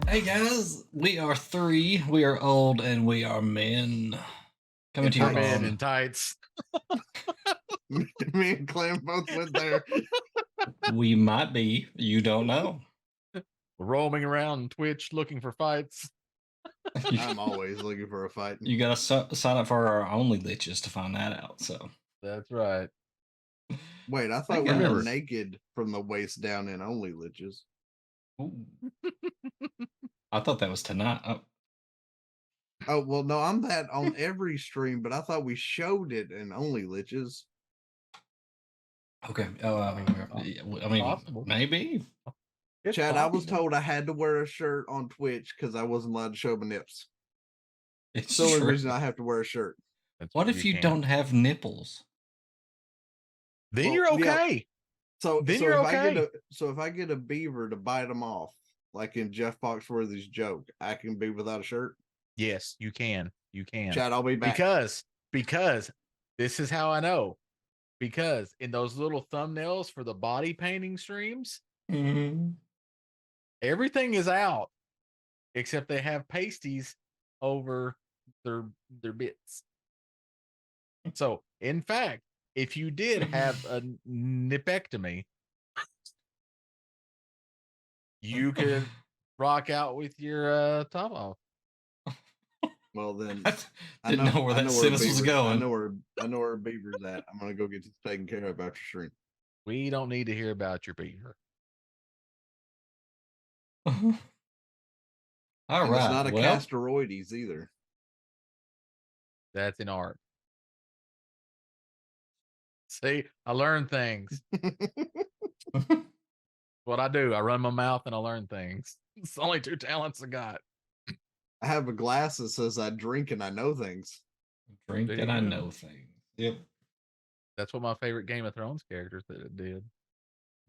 Hey guys, we are three. We are old and we are men. Coming to your Man own. in tights. Me and Clem both went there. We might be. You don't know. Roaming around Twitch looking for fights. I'm always looking for a fight. You gotta sign up for our only liches to find that out. So That's right. Wait, I thought we were naked from the waist down in only liches. Ooh. I thought that was tonight. Oh well, no, I'm that on every stream, but I thought we showed it in only liches. Okay. I mean, possible. maybe. It's Chad, possible. I was told I had to wear a shirt on Twitch because I wasn't allowed to show my nips. It's the only true. reason I have to wear a shirt. What if you don't have nipples? Then you're okay. Yeah. So then so you're if okay. if I get a beaver to bite them off, like in Jeff Foxworthy's joke, I can be without a shirt. Yes, you can. You can. Chad, I'll be back. Because this is how I know. Because in those little thumbnails for the body painting streams, everything is out except they have pasties over their bits. So, in fact, if you did have a nipectomy, you could rock out with your top off. Well, then I didn't know where that sentence was going. I know where beaver's at. I'm gonna go get this taken care of after stream. We don't need to hear about your beaver. All right. It's not a Casteroides either. That's an art. See, I learn things. What I do, I run my mouth and I learn things. It's the only two talents I got. I have a glass that says I drink and I know things. Drink and I know things. Yep. That's what my favorite Game of Thrones characters that it did.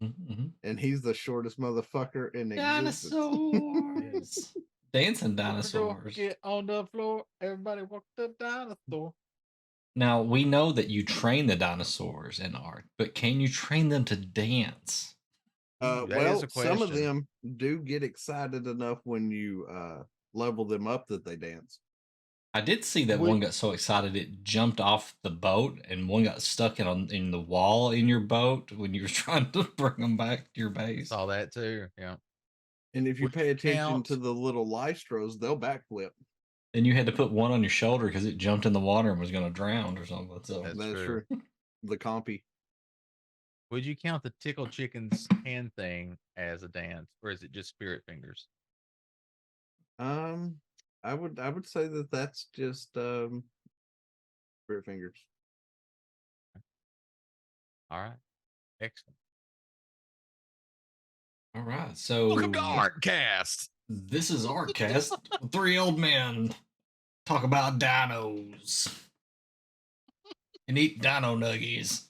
Mm-hmm. And he's the shortest motherfucker in existence. Dinosaurs. Dancing dinosaurs. Get on the floor. Everybody walk the dinosaur. Now, we know that you train the dinosaurs in art, but can you train them to dance? Well, some of them do get excited enough when you level them up that they dance. I did see that one got so excited it jumped off the boat, and one got stuck in the wall in your boat when you were trying to bring them back to your base. Saw that too, yeah. And if you pay attention to the little lystros, they'll backflip. And you had to put one on your shoulder because it jumped in the water and was going to drown or something. So that's true. The compy. Would you count the tickle chicken's hand thing as a dance, or is it just spirit fingers? I would say that that's just spirit fingers. All right, excellent. All right, so welcome to Artcast. This is Artcast. Three old men talk about dinos and eat dino nuggies.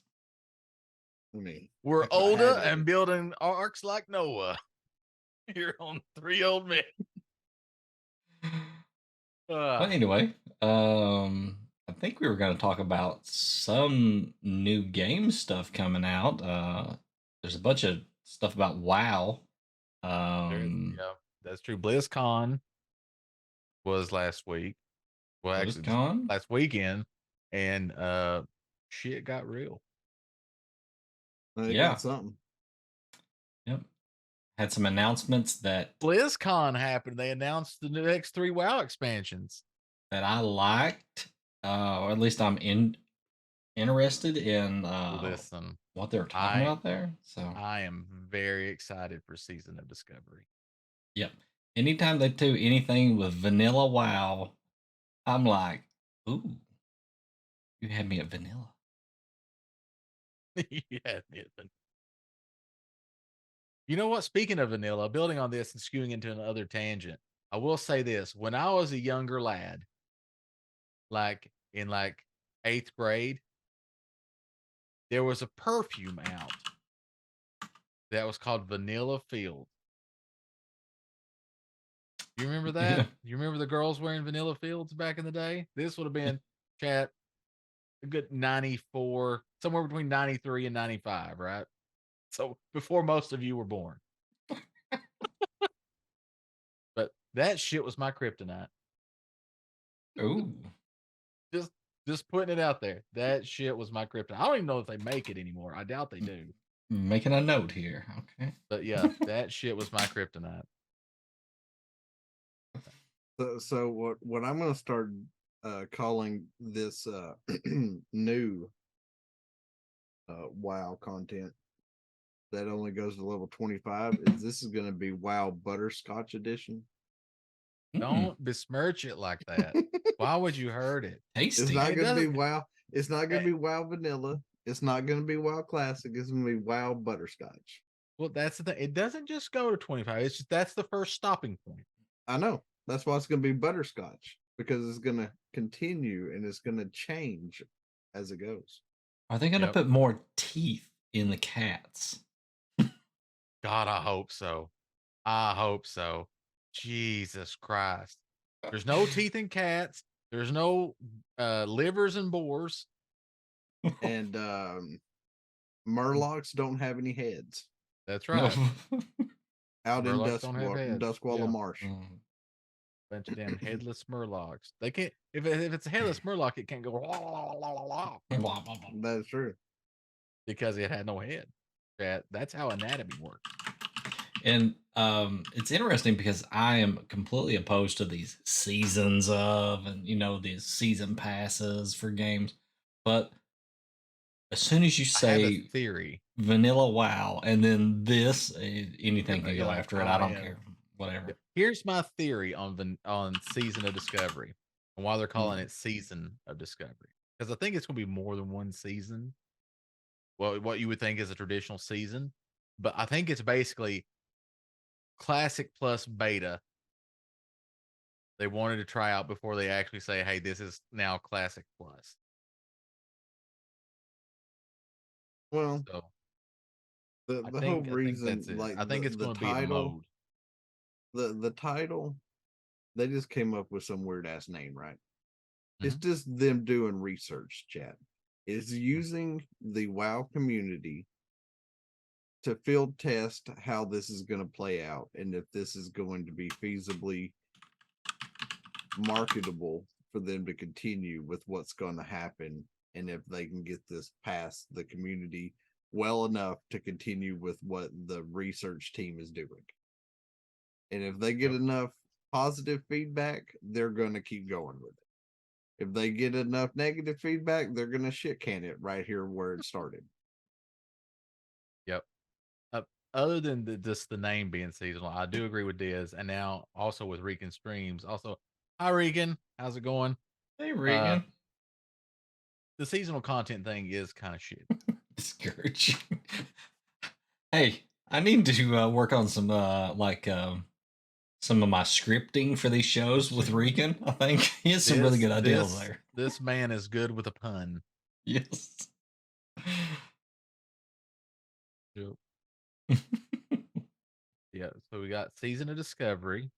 I mean, we're older and building arcs like Noah. Here on Three Old Men. Well, anyway, I think we were going to talk about some new game stuff coming out. There's a bunch of stuff about WoW. Yeah, that's true. BlizzCon was last week. Well, actually, last weekend, and shit got real. Got something. Yep. Had some announcements that BlizzCon happened. They announced the next 3 WoW expansions that I liked, or at least I'm interested in what they were talking about there. So I am very excited for Season of Discovery. Yep. Anytime they do anything with vanilla WoW, I'm like, ooh, you had me at vanilla. You had me at vanilla. You know what? Speaking of vanilla, building on this and skewing into another tangent, I will say this. When I was a younger lad, like in 8th grade, there was a perfume out that was called Vanilla Field. You remember that? Yeah. You remember the girls wearing Vanilla Fields back in the day? This would have been, chat, a good 94, somewhere between 93 and 95, right? So before most of you were born. But That shit was my kryptonite. Ooh. Just putting it out there. That shit was my kryptonite. I don't even know if they make it anymore. I doubt they do. Making a note here. Okay. But yeah, that shit was my kryptonite. So what I'm gonna start calling this new WoW content that only goes to level 25 is this is gonna be WoW Butterscotch Edition. Don't besmirch it like that. Why would you hurt it? Tasty. It's not gonna be WoW. It's not gonna be WoW Vanilla. It's not gonna be WoW Classic. It's gonna be WoW Butterscotch. Well, that's the thing. It doesn't just go to 25. It's just that's the first stopping point. I know. That's why it's gonna be Butterscotch, because it's gonna continue and it's gonna change as it goes. Are they gonna put more teeth in the cats? God, I hope so. I hope so. Jesus Christ. There's no teeth in cats. There's no livers and boars. And Murlocs don't have any heads. That's right. Out in Duskwalla Marsh. Bunch of damn headless Murlocs. They can't if it's a headless Murloc, it can't go That's true. because it had no head. That's how anatomy works. And it's interesting because I am completely opposed to these seasons of, and these season passes for games. But as soon as you say theory, vanilla WoW, and then this, anything can go after it. I don't care. Whatever. Here's my theory on Season of Discovery and why they're calling it Season of Discovery. Because I think it's going to be more than one season. Well, what you would think is a traditional season, but I think it's basically Classic plus Beta. They wanted to try out before they actually say, "Hey, this is now Classic plus." Well, so the whole reason, like I think it's going to be a mode. The title, they just came up with some weird ass name, right? It's just them doing research, chat. It's using the WoW community to field test how this is going to play out and if this is going to be feasibly marketable for them to continue with what's going to happen, and if they can get this past the community well enough to continue with what the research team is doing. And if they get enough positive feedback, they're going to keep going with it. If they get enough negative feedback, they're going to shit can it right here where it started. Yep. Other than just the name being seasonal, I do agree with Diz, and now also with Regan Streams. Also, hi Regan, how's it going? Hey Regan. The seasonal content thing is kind of shit. Discouraging. Hey, I need to work on some some of my scripting for these shows with Regan. I think he has some really good ideas there. This man is good with a pun. Yes. Yep. Yeah, so we got Season of Discovery,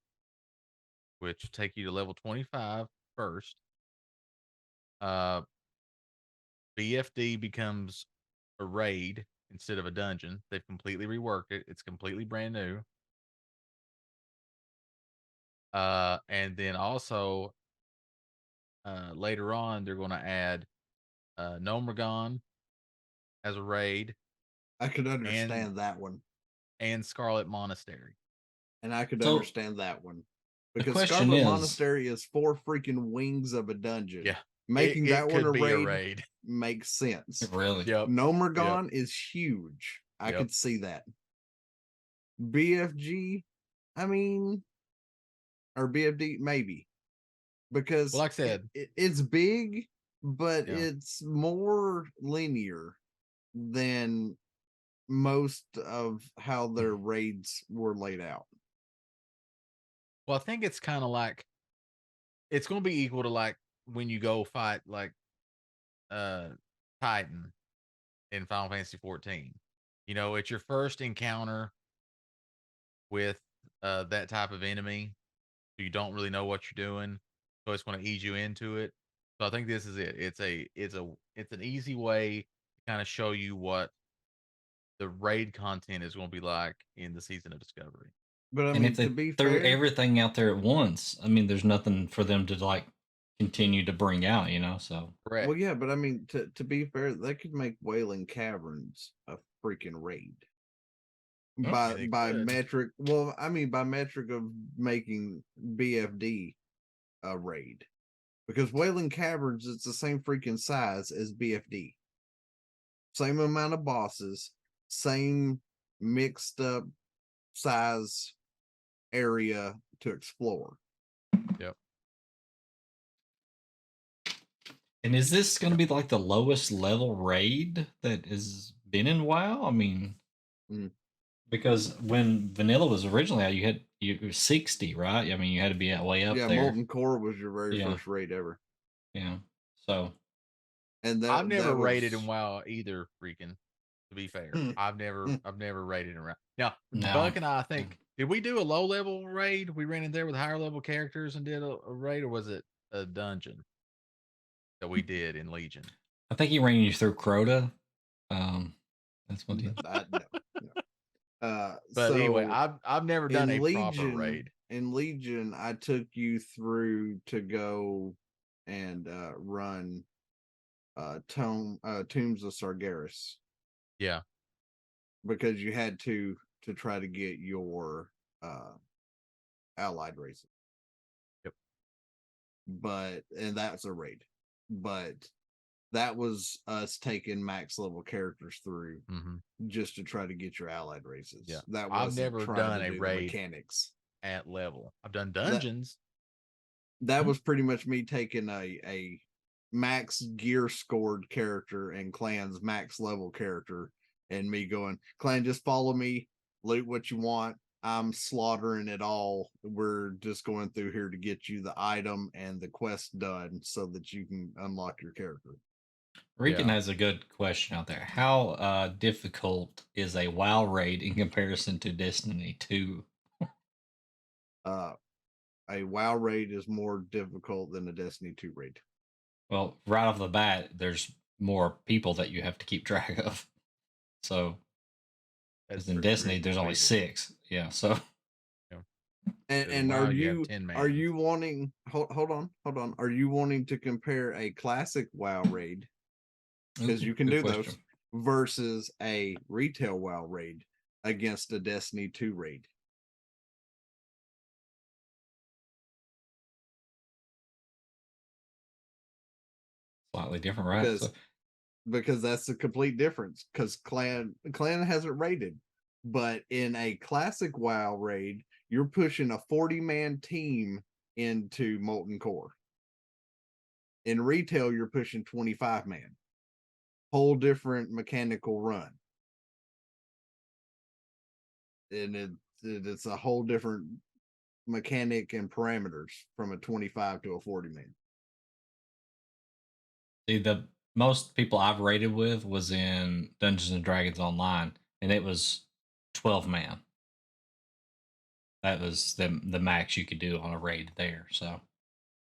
which will take you to level 25 first. BFD becomes a raid instead of a dungeon. They've completely reworked it. It's completely brand new. And then also later on, they're going to add Nomergon as a raid. I could understand that one. And Scarlet Monastery. And I could understand that one. Because Scarlet Monastery is 4 freaking wings of a dungeon. Yeah. Making that one a raid makes sense. Really? Yep. Nomergon is huge. I could see that. BFG, I mean, or BFD, maybe. Because like I said, it's big, but it's more linear than most of how their raids were laid out. Well, I think it's kind of like it's going to be equal to like when you go fight like Titan in Final Fantasy 14. You know, it's your first encounter with that type of enemy. So you don't really know what you're doing. So it's going to ease you into it. So I think this is it. It's an easy way to kind of show you what the raid content is going to be like in the Season of Discovery. But I And mean, if to they be threw fair, everything out there at once, I mean, there's nothing for them to like continue to bring out, So Correct. well, yeah, but I mean, to be fair, they could make Wailing Caverns a freaking raid Mm. by metric. Well, I mean, by metric of making BFD a raid, because Wailing Caverns it's the same freaking size as BFD, same amount of bosses, same mixed up size area to explore. Yep. And is this going to be like the lowest level raid that has been in WoW? I mean, because when vanilla was originally out, you were 60, right? I mean, you had to be way up Yeah, there. Molten Core was your very Yeah. first raid ever. Yeah. So And I've never that rated was... in WoW either. Freaking, to be fair, I've never raided around. Now, No. Buck and I think did we do a low level raid? We ran in there with higher level characters and did a raid, or was it a dungeon that we did in Legion? I think he ran you through Crota. That's what he. no. But anyway, So I've never done a Legion, proper raid. In Legion, I took you through to go and run Tombs of Sargeras. Yeah. Because you had to try to get your allied races. Yep. And that's a raid. But that was us taking max level characters through just to try to get your allied races. Yeah. That I've never done to a do raid mechanics at level. I've done dungeons. That was pretty much me taking a max gear scored character and Clan's max level character and me going, Clan, just follow me, loot what you want. I'm slaughtering it all. We're just going through here to get you the item and the quest done so that you can unlock your character. Regan has a good question out there. How difficult is a WoW raid in comparison to Destiny 2? A WoW raid is more difficult than a Destiny 2 raid. Well, right off the bat, there's more people that you have to keep track of. So, because in Destiny, there's only 6. Yeah, so. And WoW, are you wanting hold on? Are you wanting to compare a classic WoW raid, because you can do those, versus a retail WoW raid against a Destiny 2 raid? Slightly different, right? Because that's a complete difference. Because Clan hasn't raided, but in a classic WoW raid, you're pushing a 40-man team into Molten Core. In retail, you're pushing 25-man. Whole different mechanical run, and it's a whole different mechanic and parameters from a 25 to a 40-man. See, the most people I've raided with was in Dungeons and Dragons Online, and it was 12-man. That was the max you could do on a raid there. So,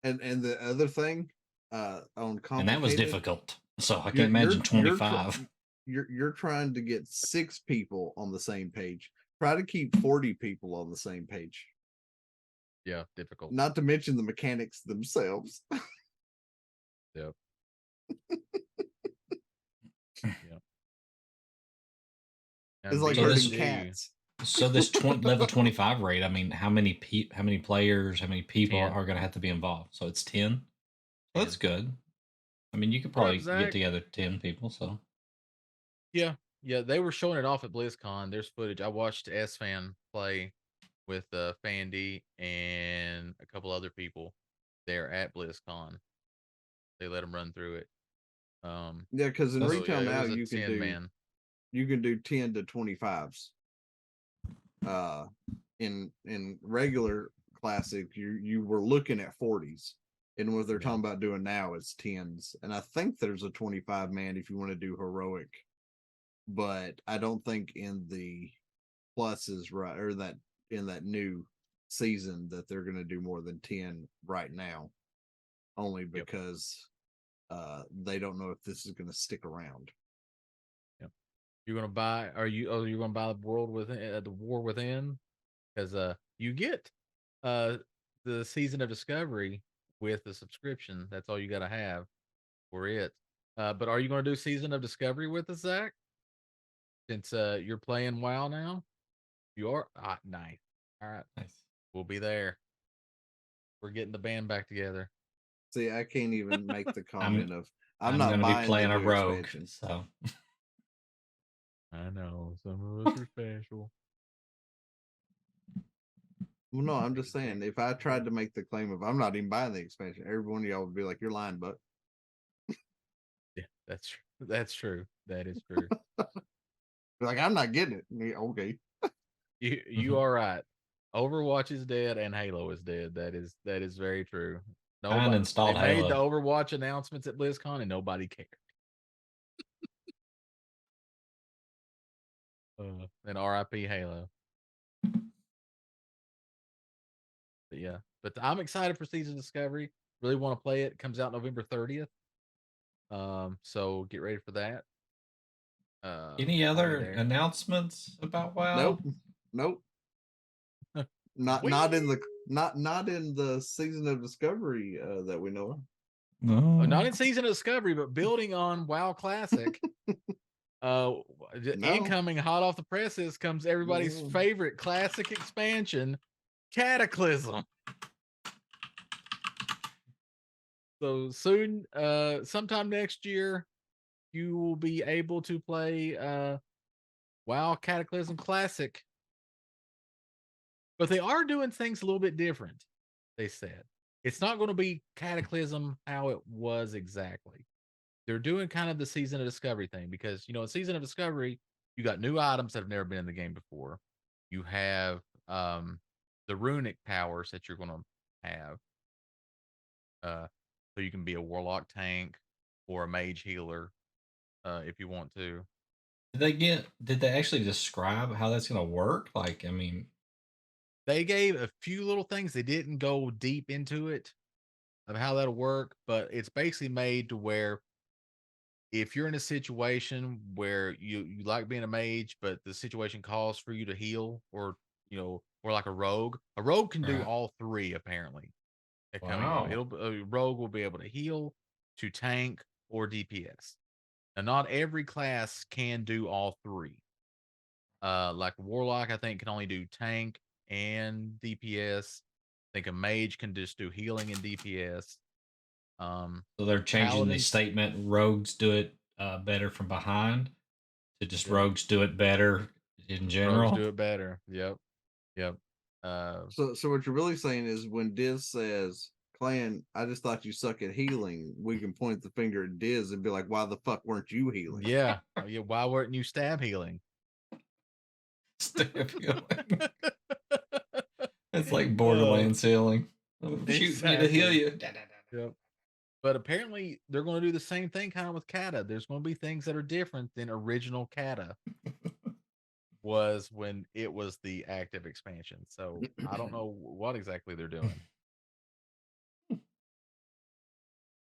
and the other thing, on complicated, and that was difficult. So I can't imagine 25. You're trying to get 6 people on the same page. Try to keep 40 people on the same page. Yeah, difficult. Not to mention the mechanics themselves. Yep. Yep. It's like herding cats. So this level 25 raid, I mean, how many players, how many people 10. Are going to have to be involved? So it's 10. Well, that's good. I mean, you could probably get together 10 people. So yeah, they were showing it off at BlizzCon. There's footage. I watched S-Fan play with Fandy and a couple other people there at BlizzCon. They let them run through it. Yeah, because in retail now you can do 10 to 25s. In regular classic, you were looking at 40s, and what they're talking about doing now is 10s, and I think there's a 25-man if you want to do heroic, but I don't think in the pluses or that in that new season that they're going to do more than 10 right now, only because they don't know if this is going to stick around. You're gonna buy? You're gonna buy the World Within, the War Within because you get the season of Discovery with the subscription. That's all you got to have for it. But are you going to do season of Discovery with us, Zach? Since you're playing WoW now, you are nice. All right, Nice. we'll be there. We're getting the band back together. See, I can't even make the I'm comment of I'm going not to be buying playing the a new rogue, expansion. so I know some of us are special. Well, no, I'm just saying, if I tried to make the claim of I'm not even buying the expansion, every one of y'all would be like, "You're lying, but." Yeah, that's true. That's true. That is true. Like, I'm not getting it. Yeah, okay. You are right. Overwatch is dead and Halo is dead. That is very true. I Nobody they uninstalled made the Halo. Overwatch announcements at BlizzCon and nobody cared. And RIP Halo. But yeah, but I'm excited for Season Discovery. Really want to play it. It comes out November 30th. So get ready for that. Any I'll be other there. announcements about WoW? Nope. Not in the season of Discovery that we know of. No. Not in Season of Discovery, but building on WoW Classic. No. Incoming hot off the presses comes everybody's No. favorite classic expansion, Cataclysm. So soon, sometime next year, you will be able to play WoW Cataclysm Classic. But they are doing things a little bit different, they said. It's not going to be Cataclysm how it was exactly. They're doing kind of the Season of Discovery thing because, in Season of Discovery, you got new items that have never been in the game before. You have the runic powers that you're going to have. So you can be a warlock tank or a mage healer if you want to. Did they actually describe how that's going to work? Like, I mean, They gave a few little things. They didn't go deep into it of how that'll work, but it's basically made to where if you're in a situation where you like being a mage, but the situation calls for you to heal, or or like a rogue can do right. all three apparently. Coming up, Wow. a rogue will be able to heal, to tank, or DPS. Now, not every class can do all three. Like warlock, I think can only do tank and DPS. I think a mage can just do healing and DPS. So they're changing the Paladins, statement rogues do it better from behind to just Yep. rogues do it better in rogues general. do it better. Yep. So what you're really saying is when Diz says, "Clan, I just thought you suck at healing," we can point the finger at Diz and be like, "Why the fuck weren't you healing?" Yeah. Yeah. Why weren't you stab healing? Stab healing. It's like Borderlands healing. I'm shooting you to heal Exactly. you. Yep. But apparently they're going to do the same thing kind of with Kata. There's going to be things that are different than original Kata was when it was the active expansion. So I don't know what exactly they're doing.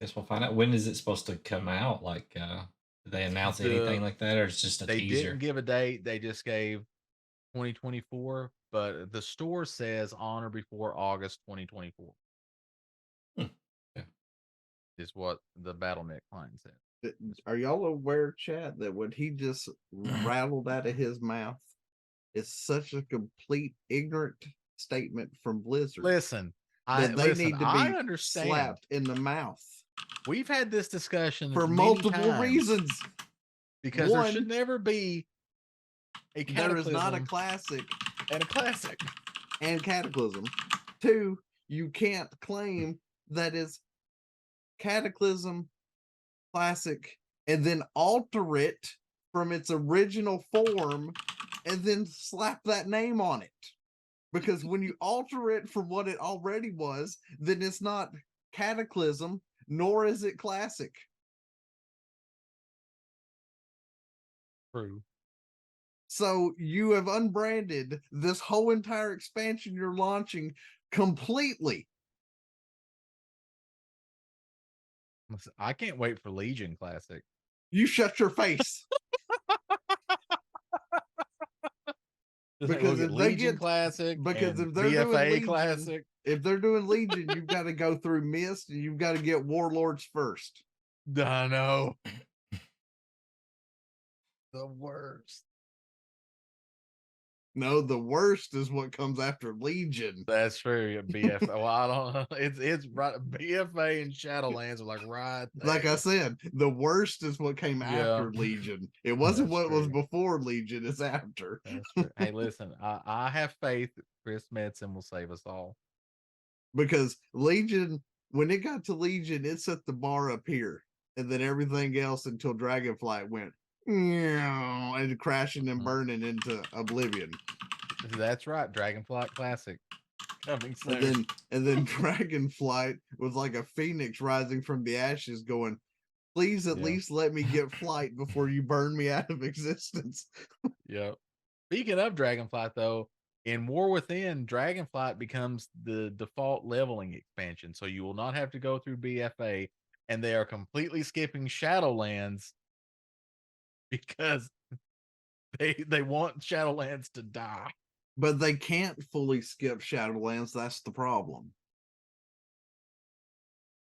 Guess we'll find out. When is it supposed to come out? Like, did they announce anything like that, or it's just a They teaser? didn't give a date. They just gave 2024, but the store says on or before August 2024 Yeah. is what the BattleNet client said. Are y'all aware, chat, that what he just rattled out of his mouth is such a complete ignorant statement from Blizzard Listen, that they need to I be understand. slapped in the mouth We've had this discussion for many multiple times reasons. because there should never be a There is not a Cataclysm classic and a classic. and Cataclysm. 2, you can't claim that it's Cataclysm classic and then alter it from its original form and then slap that name on it. Because when you alter it from what it already was, then it's not Cataclysm, nor is it classic. True. So you have unbranded this whole entire expansion you're launching completely. Listen, I can't wait for Legion Classic. You shut your face. We'll Because get if they Legion get Classic because and if they're doing BFA Legion, Classic. if they're doing Legion, you've got to go through Mist and you've got to get Warlords first. I know. The worst. No, the worst is what comes after Legion. That's true. BFA. Well, I don't know. It's right. BFA and Shadowlands are like right there. Like I said, the worst is what came after Legion. It wasn't That's what was true. before Legion, it's after. That's true. Hey, listen, I have faith that Chris Metzen will save us all. Because Legion, when it got to Legion, it set the bar up here. And then everything else until Dragonflight went and crashing and burning into oblivion. That's right. Dragonflight Classic coming soon. And then Dragonflight was like a phoenix rising from the ashes, going, please at least let me get flight before you burn me out of existence. Yep. Speaking of Dragonflight, though, in War Within, Dragonflight becomes the default leveling expansion. So you will not have to go through BFA, and they are completely skipping Shadowlands because they want Shadowlands to die. But they can't fully skip Shadowlands. That's the problem.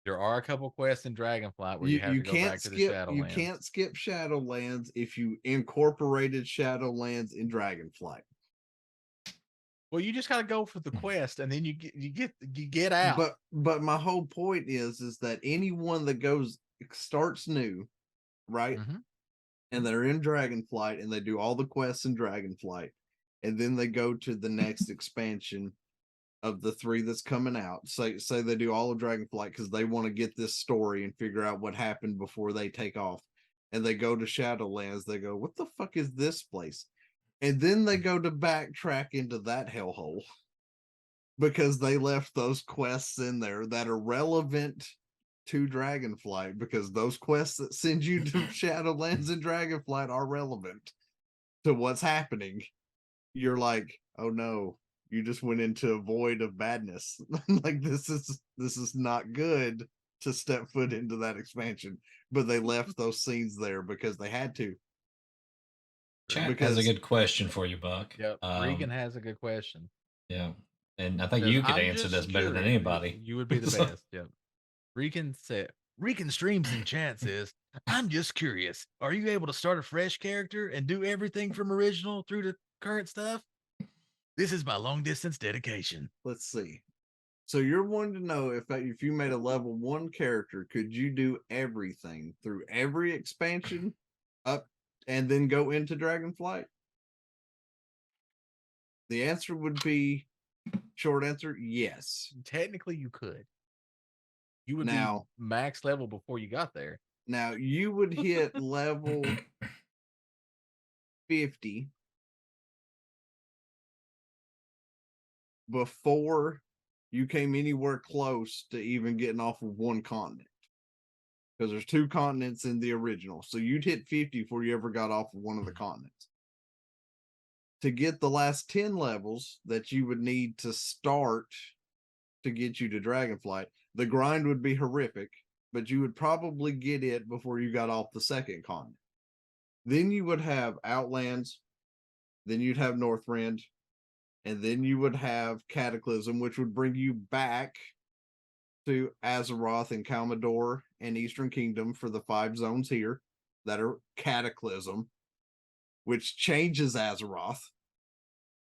There are a couple quests in Dragonflight where you have to go back to the Shadowlands. You can't skip Shadowlands if you incorporated Shadowlands in Dragonflight. Well, you just gotta go for the quest, and then you get out. But my whole point is that anyone that starts new, right? Mm-hmm. And they're in Dragonflight and they do all the quests in Dragonflight, and then they go to the next expansion of the 3 that's coming out. Say they do all of Dragonflight because they want to get this story and figure out what happened before they take off. And they go to Shadowlands, they go, what the fuck is this place? And then they go to backtrack into that hellhole because they left those quests in there that are relevant to Dragonflight, because those quests that send you to Shadowlands and Dragonflight are relevant to what's happening. You're like, oh no, you just went into a void of badness. Like this is not good to step foot into that expansion. But they left those scenes there because they had to. Chat has a good question for you, Buck. Yep. Regan has a good question. Yeah. And I think you could answer this better than anybody. You would be the best. Yep. Regan streams in chat says, I'm just curious. Are you able to start a fresh character and do everything from original through to current stuff? This is my long distance dedication. Let's see. So you're wanting to know if you made a level 1 character, could you do everything through every expansion up and then go into Dragonflight? The answer would be, short answer, yes. Technically, you could. You would be max level before you got there. Now, you would hit level 50 before you came anywhere close to even getting off of one continent. Because there's 2 continents in the original. So you'd hit 50 before you ever got off of one of the continents. To get the last 10 levels that you would need to start to get you to Dragonflight, the grind would be horrific, but you would probably get it before you got off the second continent. Then you would have Outlands, then you'd have Northrend, and then you would have Cataclysm, which would bring you back to Azeroth and Kalmador and Eastern Kingdom for the 5 zones here that are Cataclysm, which changes Azeroth.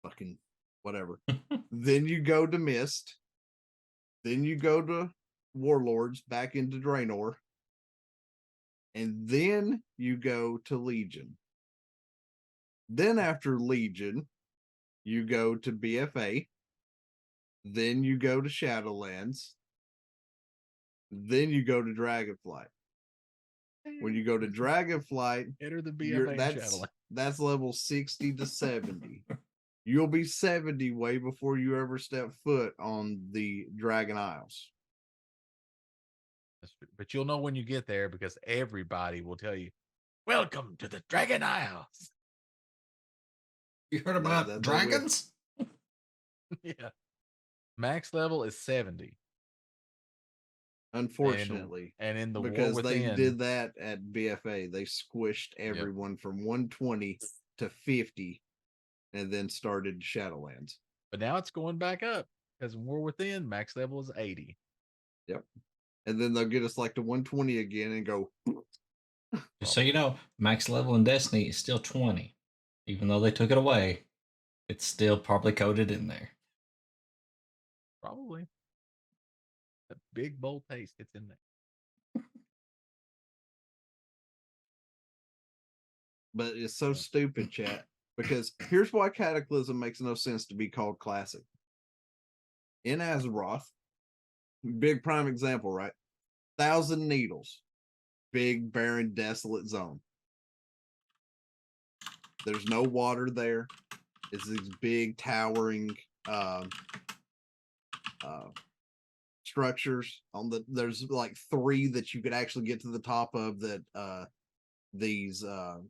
Fucking whatever. Then you go to Mist. Then you go to Warlords back into Draenor. And then you go to Legion. Then after Legion, you go to BFA. Then you go to Shadowlands. Then you go to Dragonflight. When you go to Dragonflight, enter the BFA Shadowlands. That's level 60 to 70. You'll be 70 way before you ever step foot on the Dragon Isles. But you'll know when you get there because everybody will tell you, welcome to the Dragon Isles. You heard about dragons? Yeah. Max level is 70. Unfortunately. And in the because War Within, they did that at BFA. They squished everyone from 120 to 50 and then started Shadowlands. But now it's going back up because when we're within, max level is 80. Yep. And then they'll get us like to 120 again and go. Just so you know, max level in Destiny is still 20. Even though they took it away, it's still probably coded in there. Probably. A big bold taste, it's in there. But it's so stupid, chat, because here's why Cataclysm makes no sense to be called classic. In Azeroth, big prime example, right? 1,000 Needles, big, barren, desolate zone. There's no water there. It's these big, towering structures on the. There's like 3 that you could actually get to the top of that. These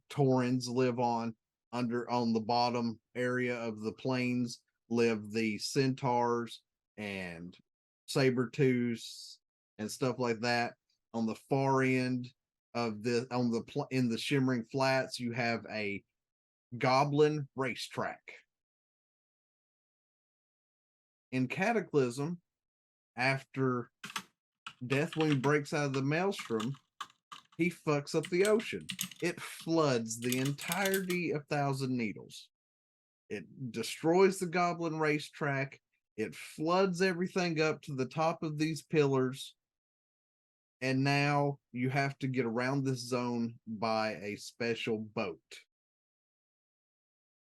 Taurens live on. On the bottom area of the plains live the centaurs and saber-tooths and stuff like that. On the far end of the in the Shimmering Flats, you have a goblin racetrack. In Cataclysm, after Deathwing breaks out of the maelstrom, he fucks up the ocean. It floods the entirety of 1,000 Needles. It destroys the goblin racetrack. It floods everything up to the top of these pillars. And now you have to get around this zone by a special boat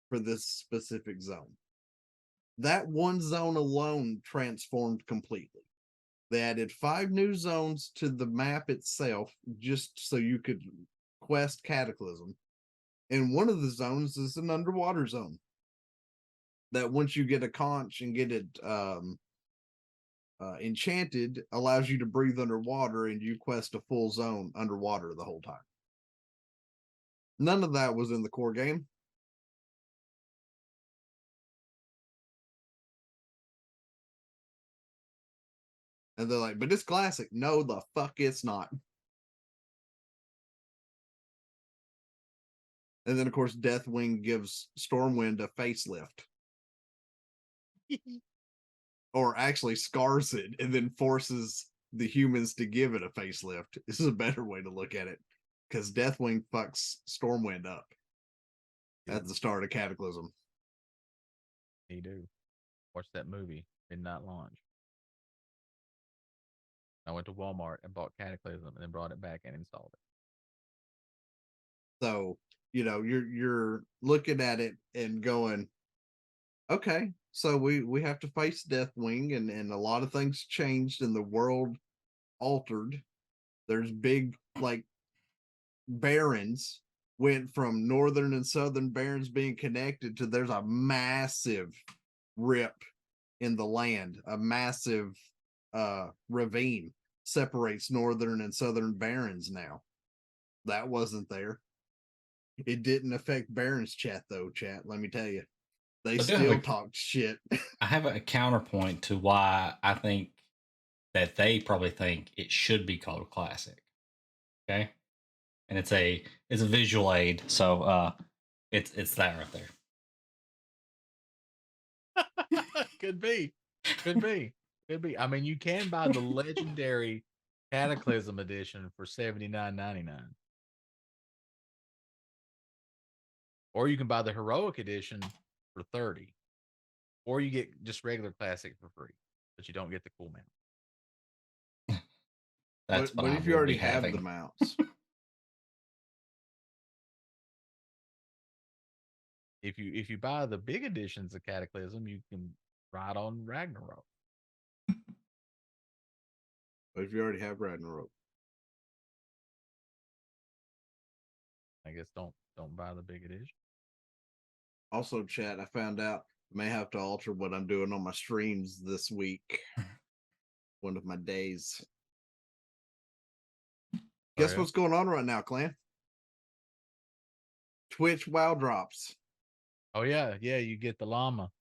for this specific zone. That one zone alone transformed completely. They added 5 new zones to the map itself just so you could quest Cataclysm. And one of the zones is an underwater zone. That once you get a conch and get it enchanted, allows you to breathe underwater and you quest a full zone underwater the whole time. None of that was in the core game. And they're like, but it's classic. No, the fuck it's not. And then, of course, Deathwing gives Stormwind a facelift. Or actually scars it and then forces the humans to give it a facelift. This is a better way to look at it. Because Deathwing fucks Stormwind up at the start of Cataclysm. He do. Watch that movie, Midnight Launch. I went to Walmart and bought Cataclysm and then brought it back and installed it. So, you know, you're looking at it and going, okay, so we have to face Deathwing and a lot of things changed and the world altered. There's big like barons went from northern and southern barons being connected to there's a massive rip in the land, a massive ravine separates northern and southern barons now. That wasn't there. It didn't affect barons chat though, chat, let me tell you. They still talked shit. I have a counterpoint to why I think that they probably think it should be called a classic. Okay? And it's a visual aid, so it's that right there. Could be. Could be. Could be. I mean, you can buy the legendary Cataclysm edition for $79.99. Or you can buy the heroic edition for $30. Or you get just regular classic for free, but you don't get the cool mount. That's what if you already have the mounts? If you buy the big editions of Cataclysm, you can ride on Ragnarok. But if you already have Ragnarok, I guess don't buy the big edition. Also, chat, I found out I may have to alter what I'm doing on my streams this week. One of my days. Guess what's going on right now, Clan? Twitch WoW drops. Oh yeah, you get the llama.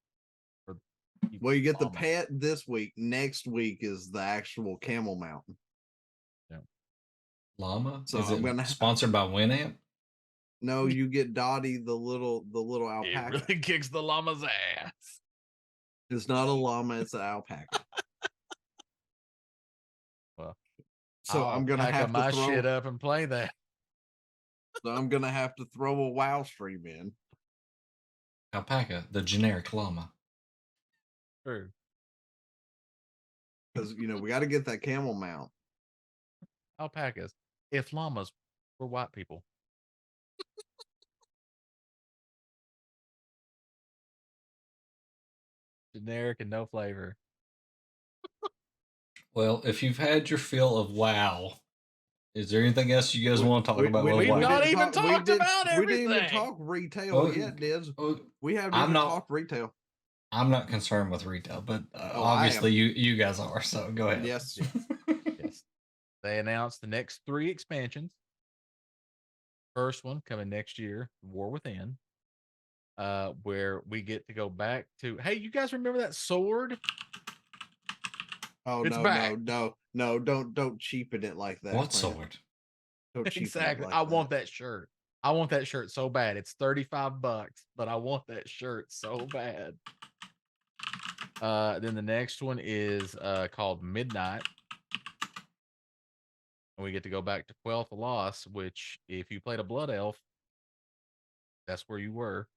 Well, you get the pet this week. Next week is the actual camel mountain. Yeah. Llama? So is it sponsored by Winamp? No, you get Dottie, the little It alpaca. really kicks the llama's ass. It's not a llama, it's an alpaca. Well, So I'll I'm gonna pack have to my throw. shit up and play that. So I'm gonna have to throw a WoW stream in. Alpaca, the generic llama. True. Because we got to get that camel mount. Alpacas. If llamas were white people. Generic and no flavor. Well, if you've had your fill of WoW, is there anything else you guys want to talk about? we've WoW? not even talked about We didn't even everything. talk retail Oh, yet, Diz. oh, We haven't I'm even not- talked retail. I'm not concerned with retail, but Oh, I obviously am. you guys are. So go ahead. Yes. Yes. They announced the next 3 expansions. First one coming next year, War Within. Where we get to go back to, hey, you guys remember that sword? Oh It's no, back. no! Don't cheapen it like that. What Clint. sword? Don't cheapen Exactly. it like I that. want that shirt. I want that shirt so bad. It's $35, but I want that shirt so bad. Then the next one is called Midnight. And we get to go back to 12th Loss, which if you played a Blood Elf, that's where you were.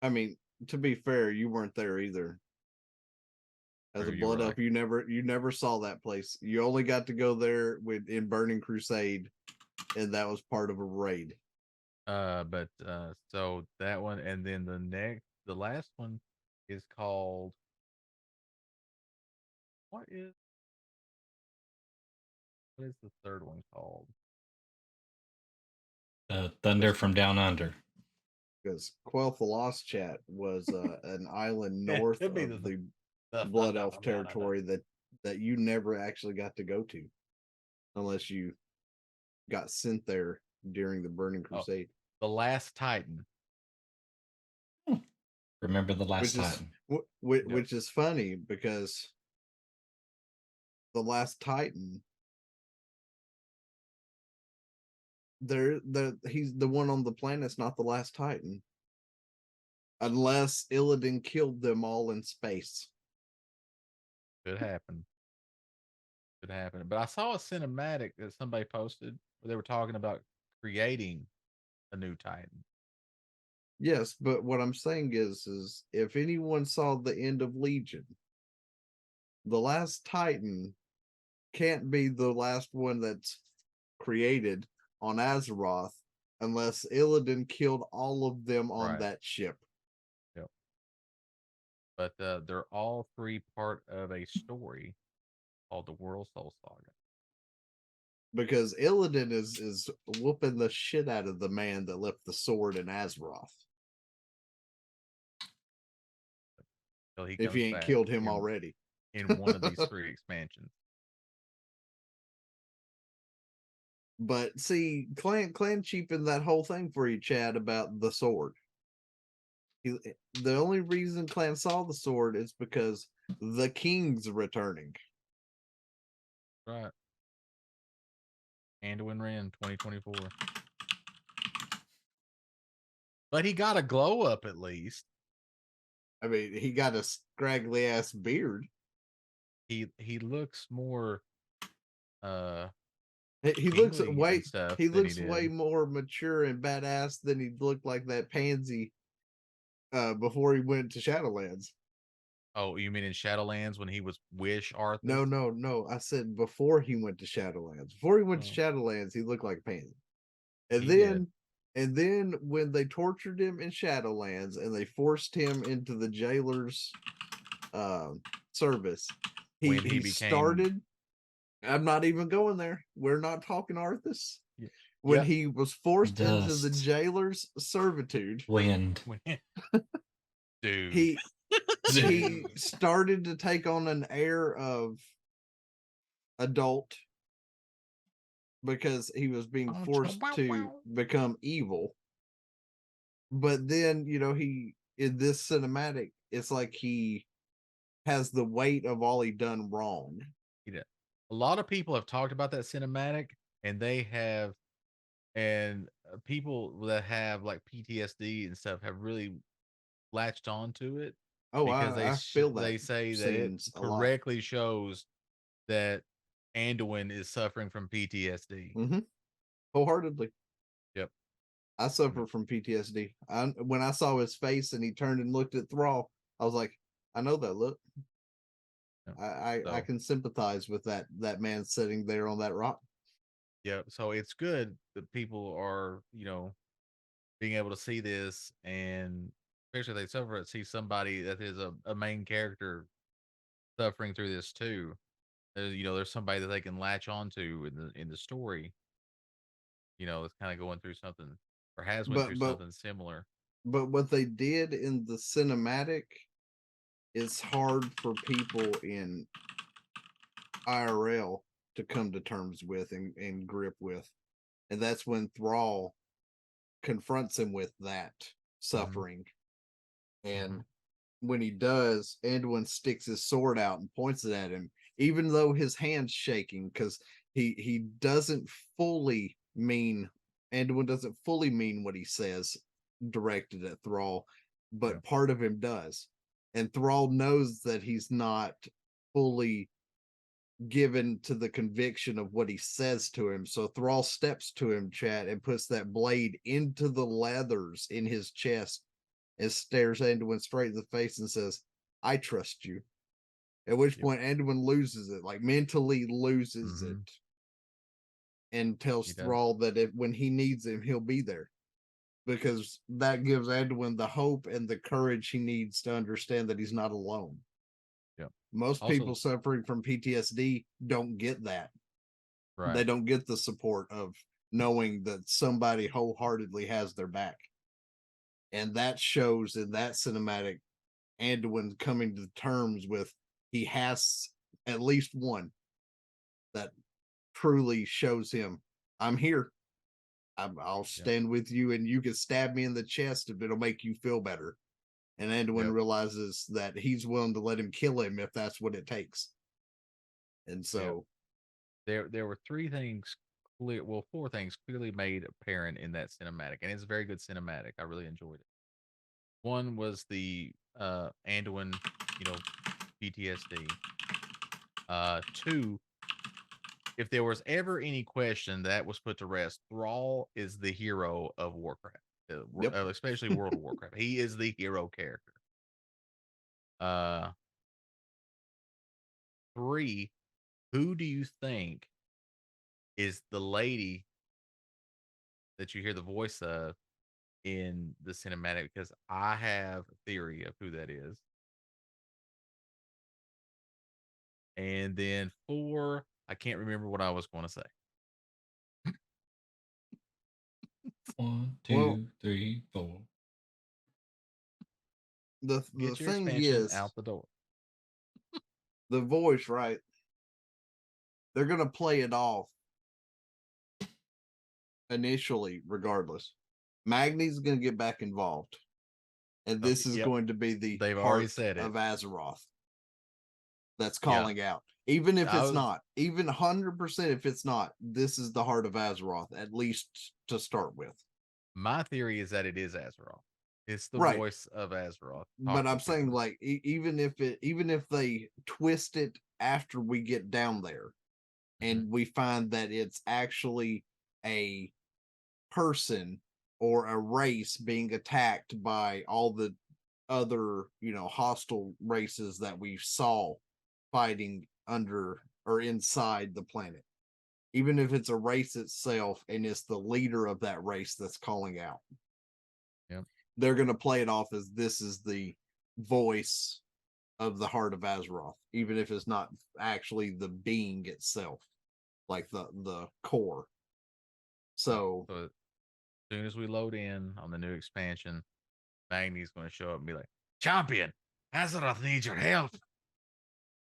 I mean, to be fair, you weren't there either. As True, a you were blood elf, like- you never saw that place. You only got to go there in Burning Crusade, and that was part of a raid. So that one, and then the last one is called, what is the third one called? Thunder from Down Under. Because Quel'Tha Lost Chat was an island north It'd be of the the blood Thunder elf from Down Under. territory that you never actually got to go to, unless you got sent there during the Burning Crusade. The Last Titan. Remember the Last Titan? Which is funny because the Last Titan, he's the one on the planet's not the Last Titan, unless Illidan killed them all in space. Could happen. Could happen. But I saw a cinematic that somebody posted where they were talking about creating a new Titan. Yes, but what I'm saying is if anyone saw the end of Legion, the Last Titan can't be the last one that's created on Azeroth unless Illidan killed all of them on Right. that ship. Yep. But they're all 3 part of a story called the World Soul Saga. Because Illidan is whooping the shit out of the man that left the sword in Azeroth. If he ain't killed him already. In one of these 3 expansions. But see, Clan cheapened that whole thing for you, Chad, about the sword. The only reason Clan saw the sword is because the king's returning. Right. Anduin Wren 2024. But he got a glow up at least. I mean, he got a scraggly ass beard. He looks more he looks kingly and stuff he than looks did. way more mature and badass than he looked like that pansy before he went to Shadowlands. Oh, you mean in Shadowlands when he was Wish Arthur? No. I said before he went to Shadowlands. Before he went to Shadowlands, he looked like a pansy. And then when they tortured him in Shadowlands and they forced him into the jailer's service, he started. I'm not even going there. We're not talking Arthas. Yeah. When he was forced into the jailer's servitude, Dude, he started to take on an air of adult because he was being forced to become evil. But then, he in this cinematic, it's like he has the weight of all he done wrong. He did. A lot of people have talked about that cinematic, and they have, and people that have like PTSD and stuff have really latched onto it Oh, because I feel that they say that it scenes a lot. correctly shows that Anduin is suffering from PTSD. Mm-hmm. Wholeheartedly. Yep. I suffer from PTSD. When I saw his face and he turned and looked at Thrall, I was like, I know that look. Yep. I can sympathize with that man sitting there on that rock. Yep. So it's good that people are, being able to see this, and especially if they suffer it, see somebody that is a main character suffering through this too. There's somebody that they can latch onto in the story. That's kind of going through something or has went through But something similar. but what they did in the cinematic is hard for people in IRL to come to terms with and grip with. And that's when Thrall confronts him with that suffering. And when he does, Anduin sticks his sword out and points it at him, even though his hand's shaking, because he doesn't fully mean Anduin doesn't fully mean what he says directed at Thrall, but part of him does. And Thrall knows that he's not fully given to the conviction of what he says to him. So Thrall steps to him, chat, and puts that blade into the leathers in his chest and stares Anduin straight in the face and says, I trust you. At which point Anduin loses it, like mentally loses it, and tells Thrall that when he needs him, he'll be there. Because that gives Anduin the hope and the courage he needs to understand that he's not alone. Most people suffering from PTSD don't get that. Right. They don't get the support of knowing that somebody wholeheartedly has their back. And that shows in that cinematic Anduin coming to terms with he has at least one that truly shows him, I'm here. I'll stand with you, and you can stab me in the chest if it'll make you feel better. And Anduin realizes that he's willing to let him kill him if that's what it takes. And so there were four things clearly made apparent in that cinematic, and it's a very good cinematic. I really enjoyed it. One was the Anduin, PTSD. Two, if there was ever any question that was put to rest, Thrall is the hero of Warcraft, especially World of Warcraft. He is the hero character. 3, who do you think is the lady that you hear the voice of in the cinematic? Because I have a theory of who that is. And then 4, I can't remember what I was going to say. 1, 2, 3, 4. The Get your thing expansion is, out the door. the voice, right? They're going to play it off initially, regardless. Magni's going to get back involved. And this is going to be the They've heart already said it. of Azeroth that's calling out. Even if it's not, even 100% if it's not, this is the heart of Azeroth, at least to start with. My theory is that it is Azeroth. It's the voice of Azeroth. But I'm saying, like, even if they twist it after we get down there, and we find that it's actually a person or a race being attacked by all the other, hostile races that we saw fighting under or inside the planet. Even if it's a race itself and it's the leader of that race that's calling out. They're going to play it off as this is the voice of the heart of Azeroth, even if it's not actually the being itself, like the core. So as soon as we load in on the new expansion, Magni's going to show up and be like, "Champion, Azeroth needs your help."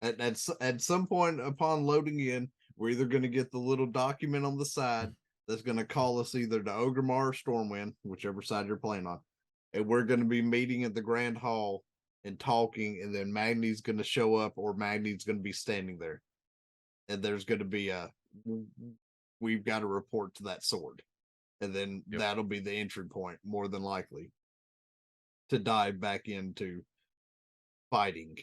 At some point upon loading in, we're either going to get the little document on the side that's going to call us either to Orgrimmar or Stormwind, whichever side you're playing on. And we're going to be meeting at the Grand Hall and talking, and then Magni's going to show up, or Magni's going to be standing there. And there's going to be we've got to report to that sword. and then Yep. that'll be the entry point, more than likely, to dive back into fighting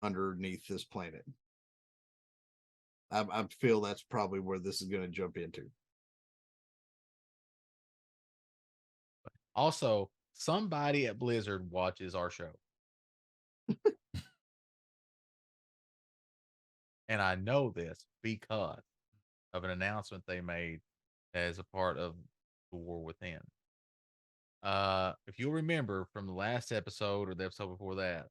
underneath this planet. I feel that's probably where this is going to jump into. Also, somebody at Blizzard watches our show. And I know this because of an announcement they made as a part of the War Within. If you'll remember from the last episode or the episode before that,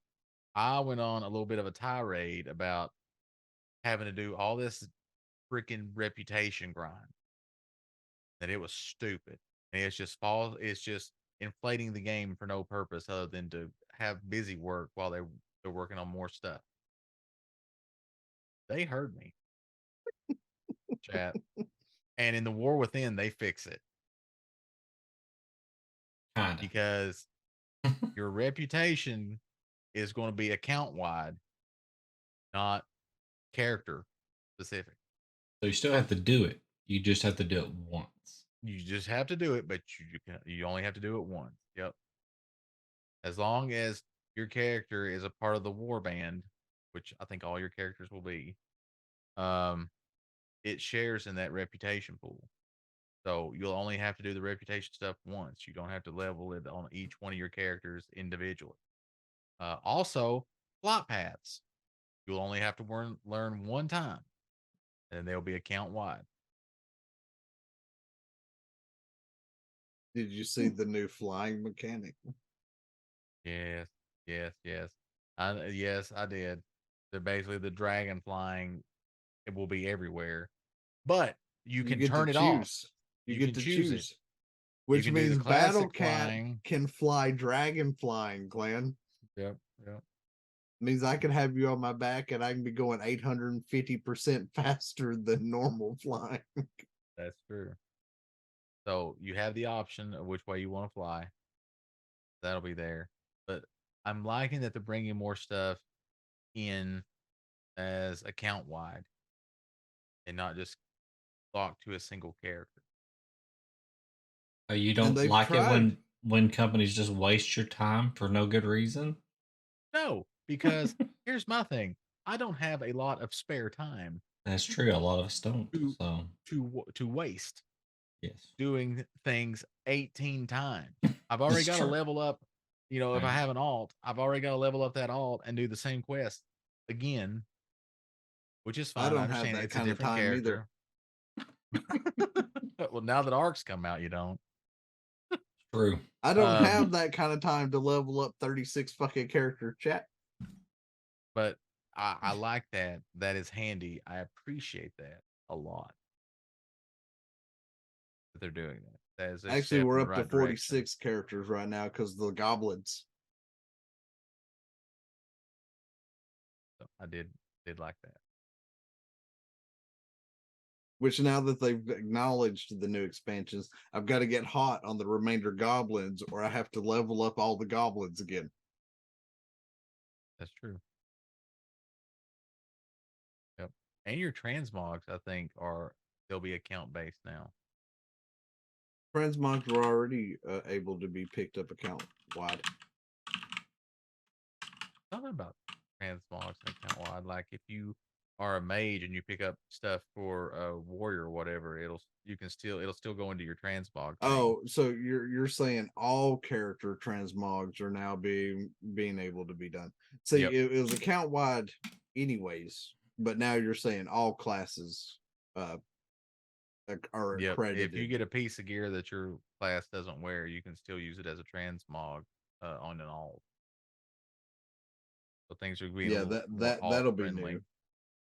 I went on a little bit of a tirade about having to do all this freaking reputation grind. That it was stupid. And it's just inflating the game for no purpose other than to have busy work while they're working on more stuff. They heard me, chat. And in the War Within, they fix it. Kinda. Because your reputation is going to be account wide, not character specific. So you still have to do it. You just have to do it once. You just have to do it, but you only have to do it once. Yep. As long as your character is a part of the war band, which I think all your characters will be, it shares in that reputation pool. So you'll only have to do the reputation stuff once. You don't have to level it on each one of your characters individually. Also, plot paths. You'll only have to learn one time, and they'll be account wide. Did you see the new flying mechanic? Yes, yes, yes. Yes, I did. They're basically the dragon flying. It will be everywhere, but you can get turn to it off. choose. You get can to choose choose. it. Which can do the means classic Battle Cat flying. can fly dragon flying, Glenn. Yep, yep. Means I can have you on my back and I can be going 850% faster than normal flying. That's true. So you have the option of which way you want to fly. That'll be there. But I'm liking that they're bringing more stuff in as account wide and not just locked to a single character. You don't they've like it tried. when companies just waste your time for no good reason? No, because here's my thing. I don't have a lot of spare time That's true. A lot of us don't. to So to waste yes, doing things 18 times. I've already That's got to true. level up. If I Right. have an alt, I've already got to level up that alt and do the same quest again, which is fine. I I don't have understand that it's a kind of different time either. character. Well, now that Arcs come out, you don't. True. I don't have that kind of time to level up 36 fucking character chat. But I like that. That is handy. I appreciate that a lot. That they're doing that. That is a Actually, step we're in the up to right direction. 46 characters right now because of the goblins. So I did like that. Which now that they've acknowledged the new expansions, I've got to get hot on the remainder goblins, or I have to level up all the goblins again. That's true. Yep. And your transmogs, I think, they'll be account based now. Transmogs were already able to be picked up account wide. Something about transmogs and account wide. Like if you are a mage and you pick up stuff for a warrior or whatever, it'll still go into your transmog. Oh, so you're saying all character transmogs are now being able to be done. See, Yep. it was account wide anyways, but now you're saying all classes are accredited. If you get a piece of gear that your class doesn't wear, you can still use it as a transmog on an alt. So things are being that'll be new.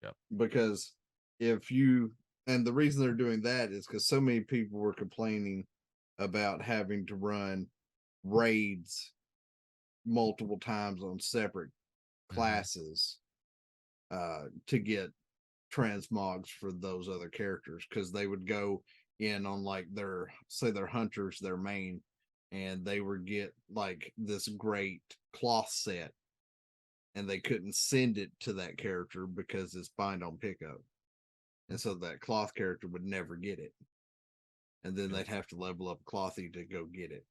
Yep. Because if you and the reason they're doing that is because so many people were complaining about having to run raids multiple times on separate classes to get transmogs for those other characters, because they would go in on like their hunters, their main, and they would get like this great cloth set and they couldn't send it to that character because it's bind on pickup, and so that cloth character would never get it. and then they'd have to level up Clothy to go get it.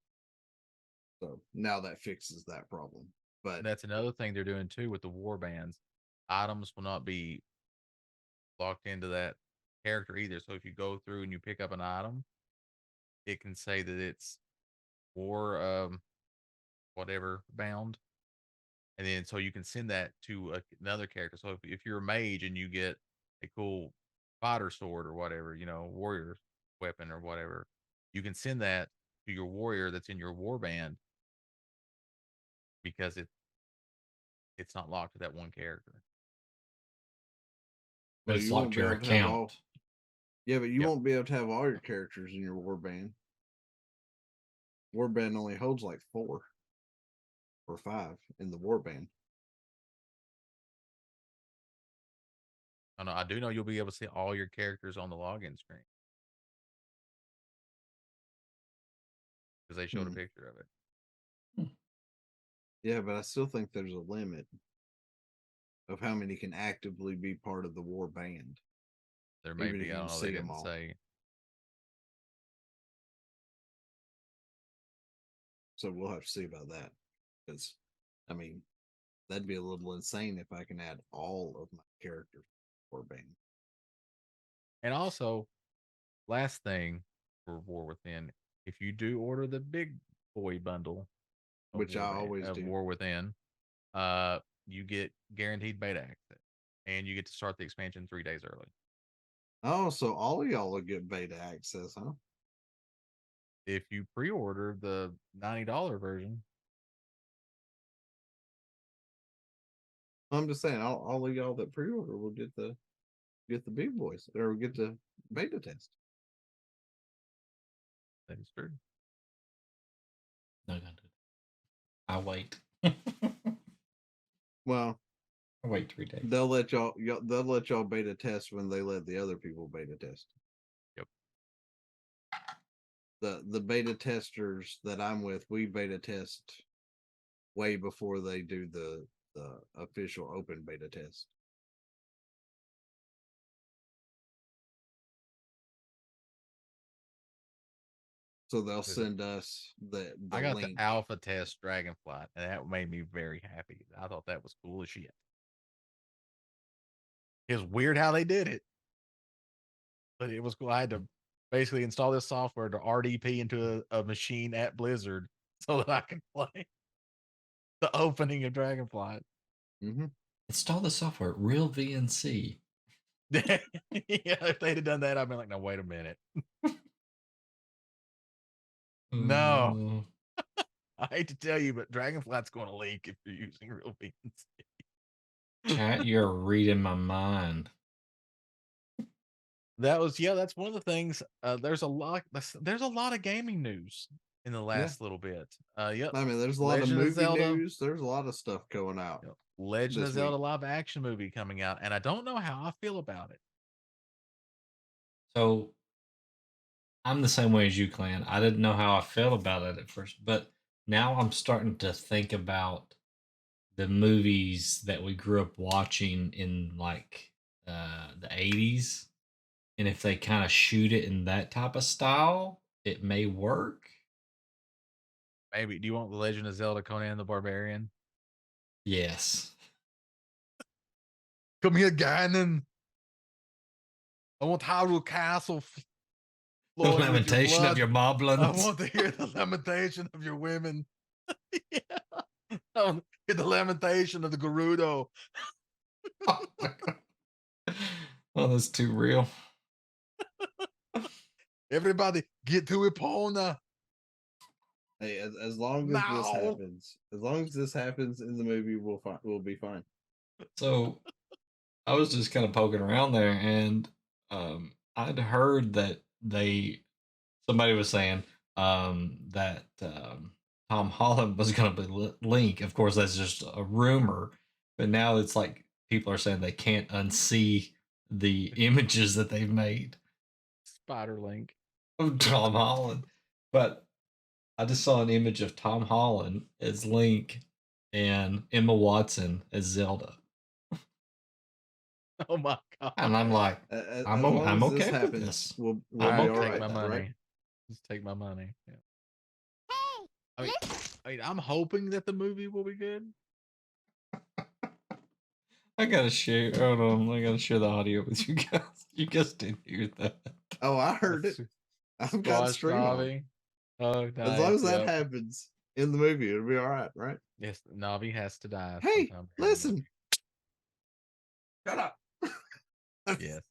So now that fixes that problem. But That's another thing they're doing too with the war bands. Items will not be locked into that character either. So if you go through and you pick up an item, it can say that it's war whatever bound. And then so you can send that to another character. So if you're a mage and you get a cool fighter sword or whatever, warrior weapon or whatever, you can send that to your warrior that's in your war band because it's not locked to that one character. But well, it's you locked won't to be your able to have all. account. Yeah, but you Yep. won't be able to have all your characters in your warband. Warband only holds like 4 or 5 in the warband. I know. I do know you'll be able to see all your characters on the login screen because they showed a picture of it. Yeah, but I still think there's a limit of how many can actively be part of the war band. There may Even if be. you I don't can know. They see 'em didn't all. say. So we'll have to see about that. Because, I mean, that'd be a little insane if I can add all of my characters to war band. And also, last thing for War Within, if you do order the big boy bundle, of Which I always do. War Within, you get guaranteed beta access, and you get to start the expansion 3 days early. Oh, so all of y'all will get beta access, huh? If you pre-order the $90 version, I'm just saying, all of y'all that pre-order will get the big boys or get the beta test. that is true. No, no, no. I'll wait. Well, I'll wait 3 days. they'll let y'all beta test when they let the other people beta test. Yep. The beta testers that I'm with, we beta test way before they do the official open beta test. So they'll send us the I got link. the alpha test Dragonflight, and that made me very happy. I thought that was cool as shit. It was weird how they did it, but it was cool. I had to basically install this software to RDP into a machine at Blizzard so that I could play the opening of Dragonflight. Mm-hmm. Install the software, real VNC. Yeah, if they'd have done that, I'd been like, no, wait a minute. No. I hate to tell you, but Dragonflight's going to leak if you're using real VNC. Chat, you're reading my mind. That's one of the things. There's a lot of gaming news in the last little bit. Yep. I mean, there's a lot of movie news. There's a lot of stuff going out. Yep. Legend of Zelda Live Action Movie coming out, and I don't know how I feel about it. So I'm the same way as you, Clan. I didn't know how I felt about it at first, but now I'm starting to think about the movies that we grew up watching in like the 80s. And if they kind of shoot it in that type of style, it may work. Maybe. Do you want the Legend of Zelda Conan the Barbarian? Yes. Come here, Ganon. I want Hyrule Castle. The lamentation of your moblins. I want to hear the lamentation of your women. Yeah. I want to hear the lamentation of the Gerudo. Oh, my God. Oh, that's too real. Everybody, get to Epona. Hey, as long as this happens in the movie, we'll be fine. So I was just kind of poking around there, and I'd heard that somebody was saying that Tom Holland was going to be Link. Of course, that's just a rumor, but now it's like people are saying they can't unsee the images that they've made. Spider Link. Of Tom Holland. But I just saw an image of Tom Holland as Link and Emma Watson as Zelda. Oh my God. And I'm like, I'm okay with this. We'll be I'll all take right my now, money. right? Just take my money. Yeah. I'm hoping that the movie will be good. I gotta share. Hold on, I gotta share the audio with you guys. You guys didn't hear that. Oh, I heard it. I've got Squash stream on. Navi. Oh, nice. As long as that happens in the movie, it'll be all right, right? Yes, Navi has to die. Hey, sometime during the listen. movie. Shut up. Yes,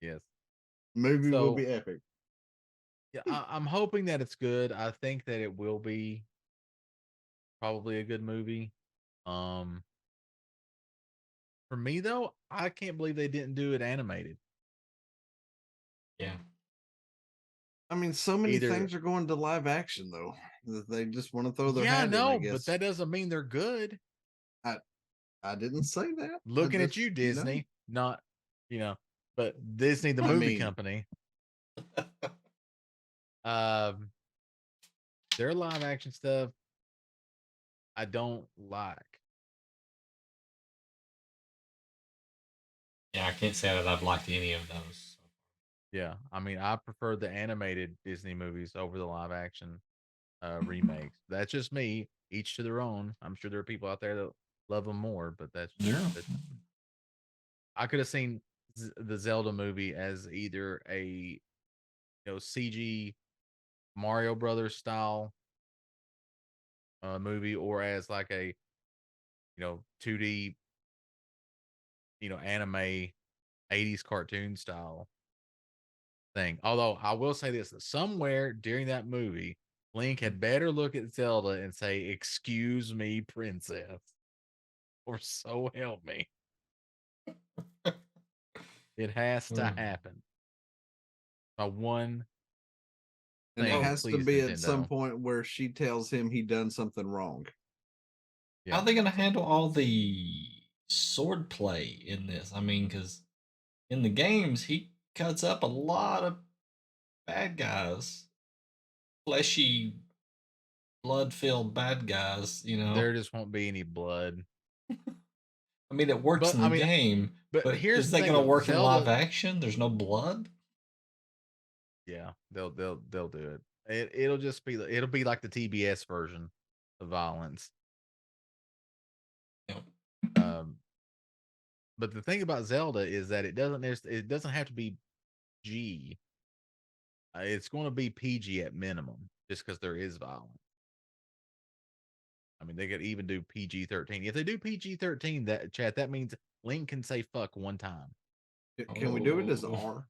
yes. Movie will So- be epic. Yeah, I'm hoping that it's good. I think that it will be probably a good movie. For me though, I can't believe they didn't do it animated. Yeah. I mean, so many Either- things are going to live action though that they just want to throw their Yeah, hat no, in. I guess. but that doesn't mean they're good. I didn't say that. Looking at you, Disney, not but Disney, the I movie mean- company. Their live action stuff, I don't like. Yeah, I can't say that I've liked any of those. Yeah, I mean, I prefer the animated Disney movies over the live action remakes. That's just me. Each to their own. I'm sure there are people out there that love them more, but that's I could have seen the Zelda movie as either a CG Mario Brothers style movie, or as like a 2D anime 80s cartoon style thing. Although I will say this, that somewhere during that movie, Link had better look at Zelda and say, "Excuse me, princess," or so help me. It has to happen. By one And thing, it has to please, be at some Nintendo. point where she tells him he done something wrong. How are they going to handle all the sword play in this? I mean, because in the games, he cuts up a lot of bad guys, fleshy, blood-filled bad guys. There just won't be any blood. I mean, it works But, in I the mean, game, but here's is the that thing, going to though, work in live Zelda- action? There's no blood. Yeah, they'll do it. It'll just be like the TBS version of violence. Yep. But the thing about Zelda is that it doesn't have to be G. It's going to be PG at minimum, just because there is violence. I mean, they could even do PG-13. If they do PG-13, that means Link can say fuck one time. Can we do it as Oh. R?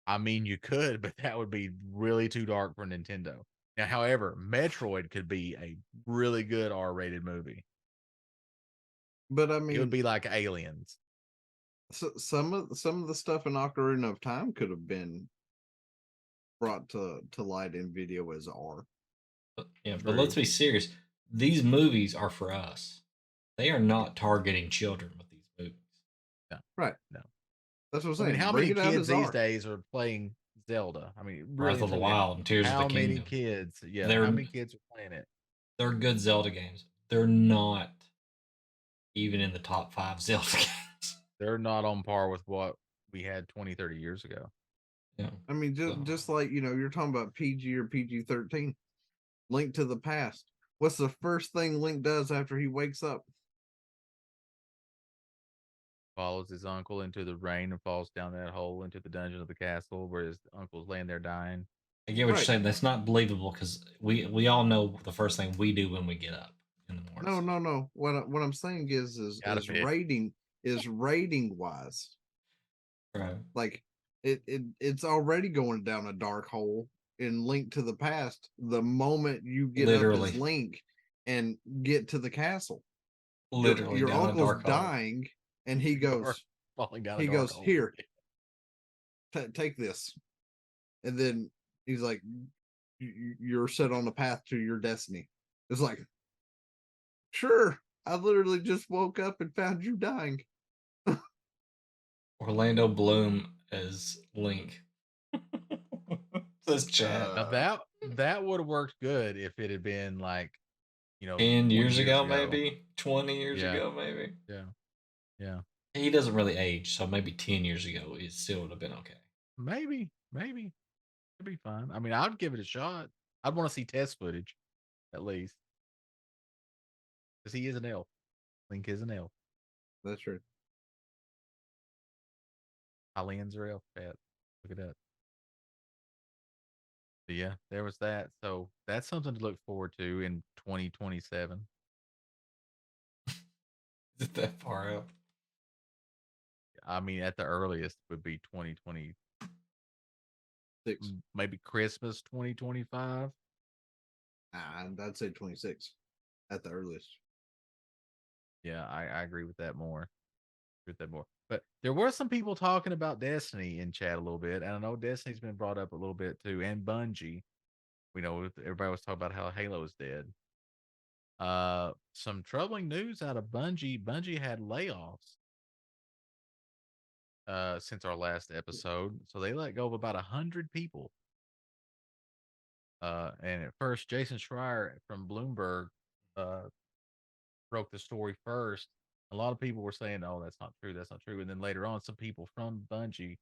I mean, you could, but that would be really too dark for Nintendo. Now, however, Metroid could be a really good R-rated movie. But I It would mean, be like Aliens. so some of the stuff in Ocarina of Time could have been brought to light in video as R. Yeah, but let's be serious. These movies are for us. They are not targeting children with these movies. Right. No. That's what I'm I saying. mean, how Bring many it out kids as these R. days are playing Zelda? I mean, Breath really of the and truly, Wild and Tears how of the many Kingdom. kids? Yeah, They're- how many kids are playing it? They're good Zelda games. They're not even in the top 5 Zelda games. They're not on par with what we had 20, 30 years ago. Yeah. I mean, just like you're talking about PG or PG-13. Link to the Past. What's the first thing Link does after he wakes up? Follows his uncle into the rain and falls down that hole into the dungeon of the castle where his uncle's laying there dying. I get what Right. you're saying. That's not believable because we all know the first thing we do when we get up in the morning. No. What I'm saying is Gotta pick. rating wise. Right. Like it's already going down a dark hole in Link to the Past the moment you get up Literally. as Link and get to the castle. Literally your down a uncle's dark hole. dying and he goes Falling down. he a dark goes hole. here, take this, and then he's like, you're set on the path to your destiny. It's like, sure, I literally just woke up and found you dying. Orlando Bloom as Link. Says chat. Now that would have worked good if it had been like 10 20 years ago, maybe 20 years Yeah. ago, maybe. Yeah. He doesn't really age, so maybe 10 years ago it still would have been okay. Maybe. It'd be fun. I mean, I'd give it a shot. I'd want to see test footage, at least, because he is an elf. Link is an elf. That's true. Aliens are elf chat. Look it up. But yeah, there was that. So that's something to look forward to in 2027. Is it that far out? I mean, at the earliest would be 2020, 6. maybe Christmas 2025. And I'd say 26 at the earliest. Yeah, I agree with that more. But there were some people talking about Destiny in chat a little bit, and I know Destiny's been brought up a little bit too, and Bungie. We know everybody was talking about how Halo is dead. Some troubling news out of Bungie. Bungie had layoffs since our last episode, so they let go of about 100 people. And at first, Jason Schreier from Bloomberg broke the story first. A lot of people were saying, "Oh, that's not true. That's not true." And then later on, some people from Bungie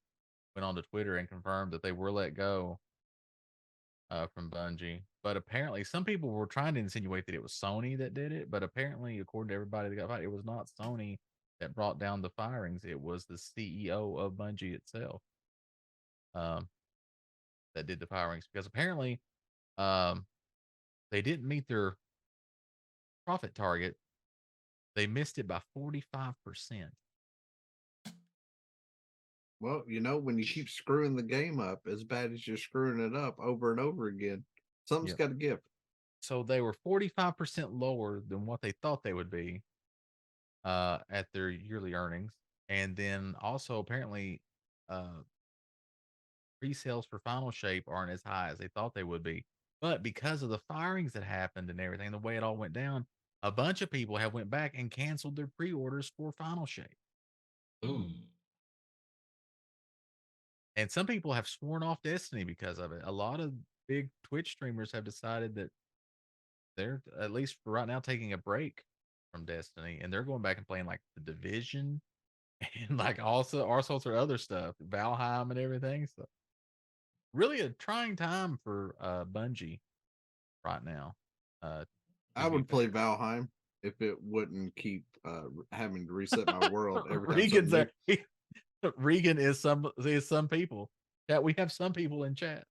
went on to Twitter and confirmed that they were let go from Bungie. But apparently, some people were trying to insinuate that it was Sony that did it. But apparently, according to everybody that got fired, it was not Sony that brought down the firings. It was the CEO of Bungie itself um, that did the firings because apparently they didn't meet their profit target. They missed it by 45%. Well, when you keep screwing the game up as bad as you're screwing it up over and over again, something's Yep. got to give. So they were 45% lower than what they thought they would be at their yearly earnings. And then also apparently pre-sales for Final Shape aren't as high as they thought they would be. But because of the firings that happened and everything, the way it all went down, a bunch of people have went back and canceled their pre-orders for Final Shape. Ooh. And some people have sworn off Destiny because of it. A lot of big Twitch streamers have decided that they're, at least for right now, taking a break from Destiny, and they're going back and playing like the Division and like also all sorts of other stuff, Valheim and everything. So really a trying time for Bungie right now. I would play Valheim if it wouldn't keep having to reset my world every time. Regan's there. Regan is some people. Chat, we have some people in chat.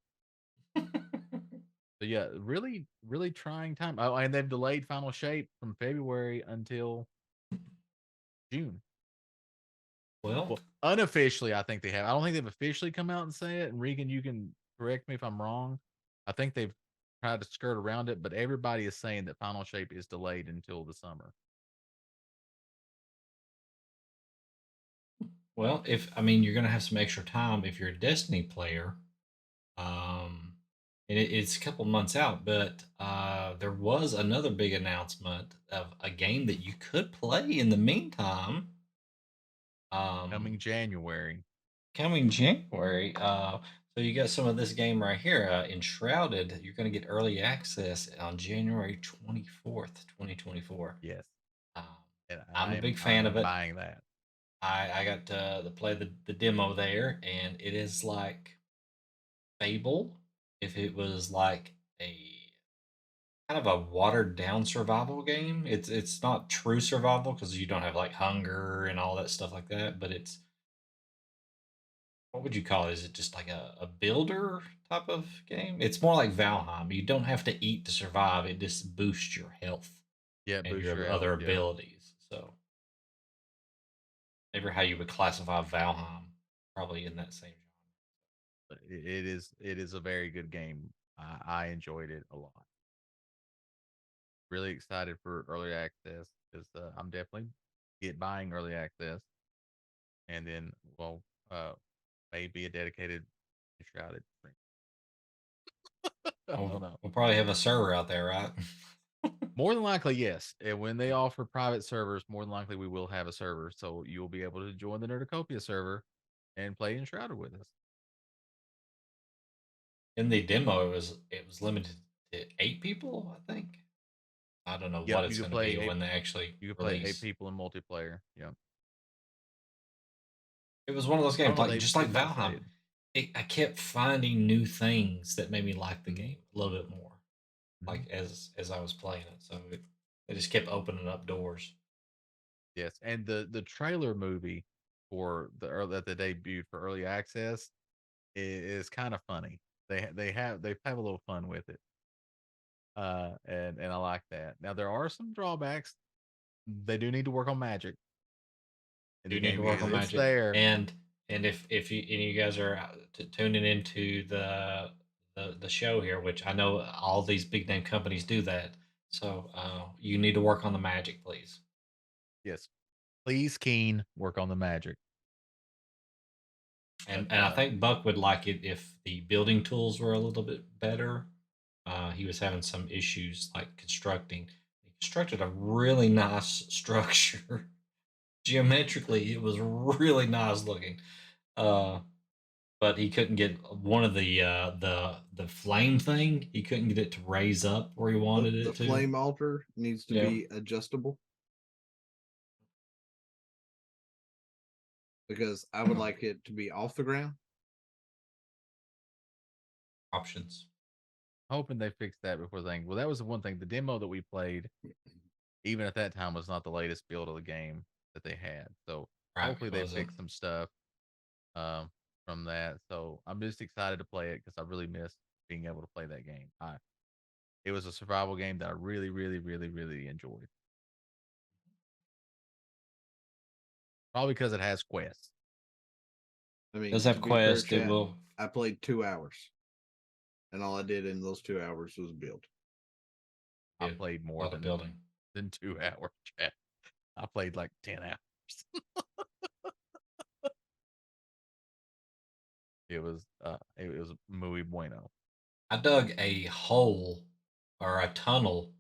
So yeah, really, really trying time. Oh, and they've delayed Final Shape from February until June. Well, unofficially, I think they have. I don't think they've officially come out and say it. And Regan, you can correct me if I'm wrong. I think they've tried to skirt around it, but everybody is saying that Final Shape is delayed until the summer. well, you're gonna have some extra time if you're a Destiny player. And it's a couple months out, but there was another big announcement of a game that you could play in the meantime. Coming January. Coming January. So you got some of this game right here, Enshrouded. You're going to get early access on January 24th, 2024. Yes. I'm a big fan of it. Buying that. I got to play the demo there, and it is like Fable if it was like a kind of a watered down survival game. It's not true survival because you don't have like hunger and all that stuff like that, but it's, what would you call it? Is it just like a builder type of game? It's more like Valheim. You don't have to eat to survive. It just boosts your health and your other abilities. So maybe how you would classify Valheim, probably in that same genre. It is a very good game. I enjoyed it a lot. Really excited for early access because I'm definitely buying early access, and then maybe a dedicated Enshrouded stream. I don't know. We'll probably have a server out there, right? More than likely, yes. And when they offer private servers, more than likely we will have a server, so you'll be able to join the Nerdacopia server and play Enshrouded with us. In the demo, it was limited to 8 people, I think. I don't know what it's going to be when they actually you can play 8 people in multiplayer. Yeah. It was one of those games, just like Valheim. I kept finding new things that made me like the Mhm. game a little bit more, Mhm. like as I was playing it. So it just kept opening up doors. Yes, and the trailer movie for that they debuted for early access is kind of funny. They have a little fun with it, and I like that. Now there are some drawbacks. They do need to work on magic in Do the need game to work because on it's magic, there. and if you and you guys are tuning into the show here, which I know all these big name companies do that. So you need to work on the magic, please. Yes, please, Keen, work on the magic. But And I think Buck would like it if the building tools were a little bit better. He was having some issues like constructing. He constructed a really nice structure. Geometrically, it was really nice looking. Uh, but he couldn't get one of the flame thing. He couldn't get it to raise up where he wanted The it to. flame altar needs to Yeah, be adjustable because I would like it to be off the ground. options. hoping they fix that before they. Well, that was the one thing. The demo that we played, even at that time, was not the latest build of the game that they had. So Right? hopefully they Was it? fix some stuff um, from that. So I'm just excited to play it because I really miss being able to play that game. It was a survival game that I really, really, really, really enjoyed. Probably because it has quests. I Does mean, to have be fair, quest? It chat, will. I played 2 hours, and all I did in those 2 hours was build. I Yeah, played a more lot of building. than 2 hours. Chat. I played like 10 hours. It was muy bueno. I dug a hole or a tunnel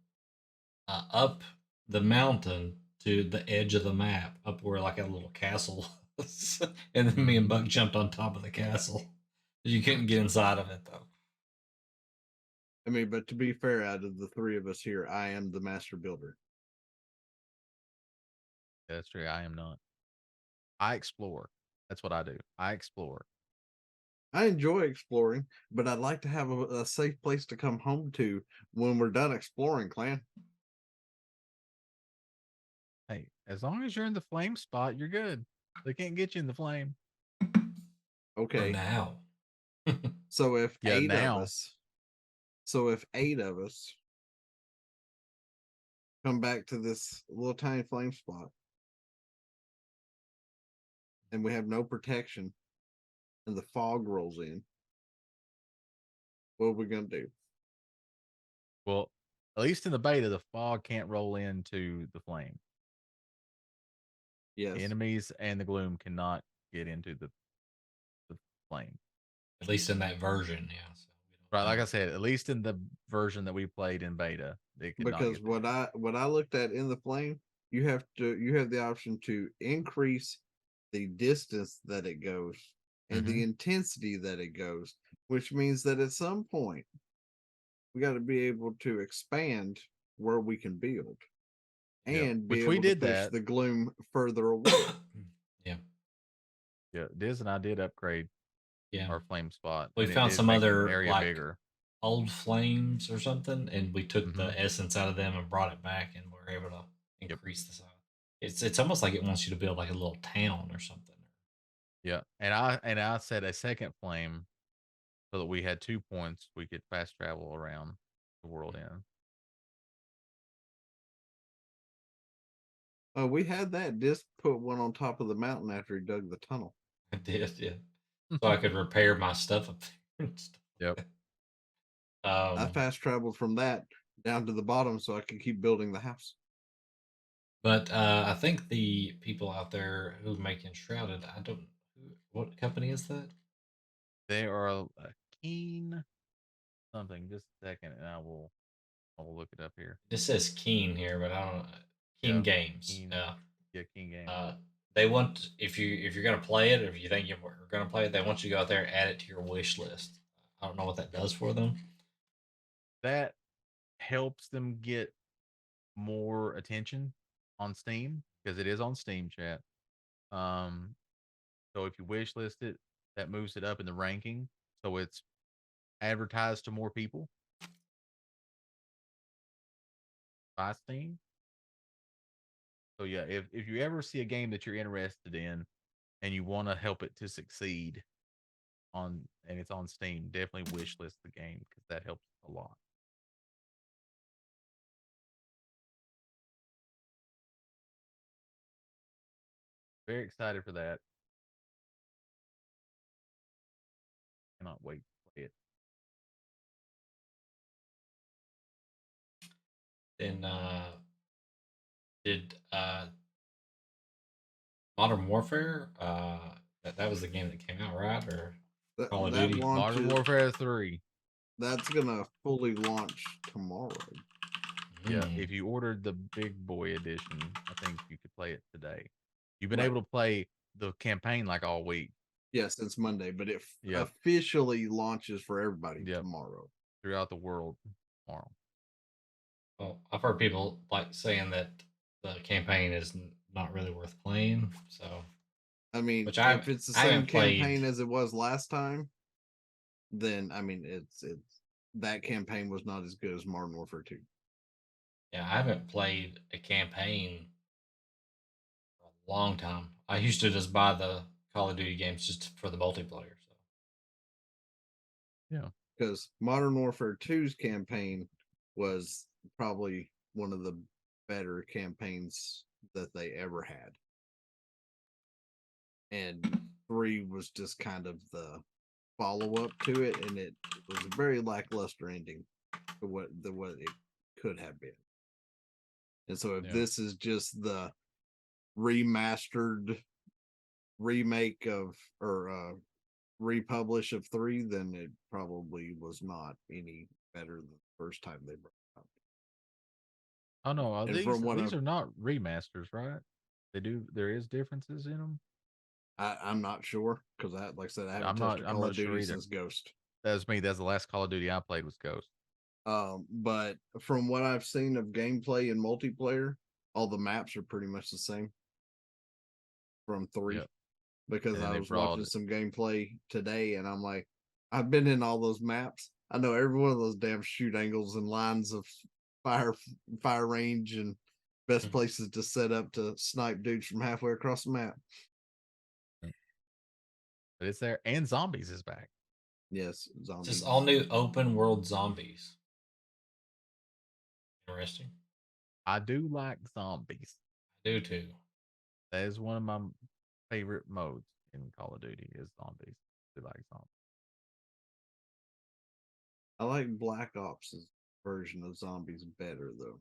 up the mountain to the edge of the map, up where like a little castle was. And then me and Buck jumped on top of the castle. You couldn't get inside of it though. I mean, but to be fair, out of the three of us here, I am the master builder. That's true. I am not. I explore. That's what I do. I explore. I enjoy exploring, but I'd like to have a safe place to come home to when we're done exploring, clan. Hey, as long as you're in the flame spot, you're good. They can't get you in the flame. For Okay. now. So if Yeah, eight of now. us, so if 8 of us come back to this little tiny flame spot and we have no protection and the fog rolls in, what are we gonna do? Well, at least in the beta, the fog can't roll into the flame. The Yes, enemies and the gloom cannot get into the flame. At least in that version, yeah. So we Right, don't like know. I said, at least in the version that we played in beta, they could not because get there. what I looked at in the flame, you have the option to increase the distance that it goes and the intensity that it goes, which means that at some point we got to be able to expand where we can build Yep. and be Which we able to did push that. the gloom further away. Yeah, Yeah, Diz and I did upgrade yeah. our flame spot, We and it found did some make the other area like bigger. old flames or something, and we took Hmm. the essence out of them and brought it back, and we were able to Yep. increase the size. It's almost like it wants you to build like a little town or something. Yeah. And I set a second flame so that we had 2 points we could fast travel around the world in. We had that. Just put one on top of the mountain after he dug the tunnel. I did, yeah. So I could repair my stuff up there and stuff. Yep. I fast traveled from that down to the bottom so I could keep building the house. But I think the people out there who make Enshrouded, I don't. What company is that? They are a keen something. Just a second, and I will look it up here. This says Keen here, but I don't. Keen Yeah, Games. keen. Yeah, Keen Games. They want if you're gonna play it, or if you think you're gonna play it, they want you to go out there and add it to your wish list. I don't know what that does for them. That helps them get more attention on Steam because it is on Steam chat. Um, so if you wish list it, that moves it up in the ranking, so it's advertised to more people by Steam. So yeah, if you ever see a game that you're interested in and you want to help it to succeed and it's on Steam, definitely wishlist the game because that helps a lot. Very excited for that. Cannot wait to play it. Then did Modern Warfare? That was the game that came out, right? Or That, Call of that Duty? Modern launches. Warfare 3. That's gonna fully launch tomorrow. Yeah, Mm. if you ordered the big boy edition, I think you could play it today. You've been Right. able to play the campaign like all week. Yes, it's Monday, but it Yep. officially launches for everybody Yep. tomorrow. Throughout the world tomorrow. Well, I've heard people like saying that the campaign is not really worth playing. So, I mean, which if it's the I same haven't played. campaign as it was last time, then I mean it's that campaign was not as good as Modern Warfare 2. Yeah, I haven't played a campaign for a long time. I used to just buy the Call of Duty games just for the multiplayer. So, Yeah. Because Modern Warfare 2's campaign was probably one of the better campaigns that they ever had. And 3 was just kind of the follow up to it, and it was a very lackluster ending to what it could have been. And so if this is just the remastered remake of or republish of 3, then it probably was not any better than the first time they brought it out. Oh no, And from what these are not remasters, right? There is differences in them. I'm not sure because like I said, I haven't I'm touched not a Call of sure Duty either. since Ghost. That's me. That's the last Call of Duty I played was Ghost. But from what I've seen of gameplay and multiplayer, all the maps are pretty much the same from 3. Yep. Because And I they was brought watching it. some gameplay today, and I'm like, I've been in all those maps. I know every one of those damn shoot angles and lines of fire range and best places to set up to snipe dudes from halfway across the map. But it's there, and zombies is back. Yes, zombies. just all new open world zombies. Interesting. I do like zombies. I do too. That is one of my favorite modes in Call of Duty is zombies. I like zombies. I like Black Ops' version of zombies better though.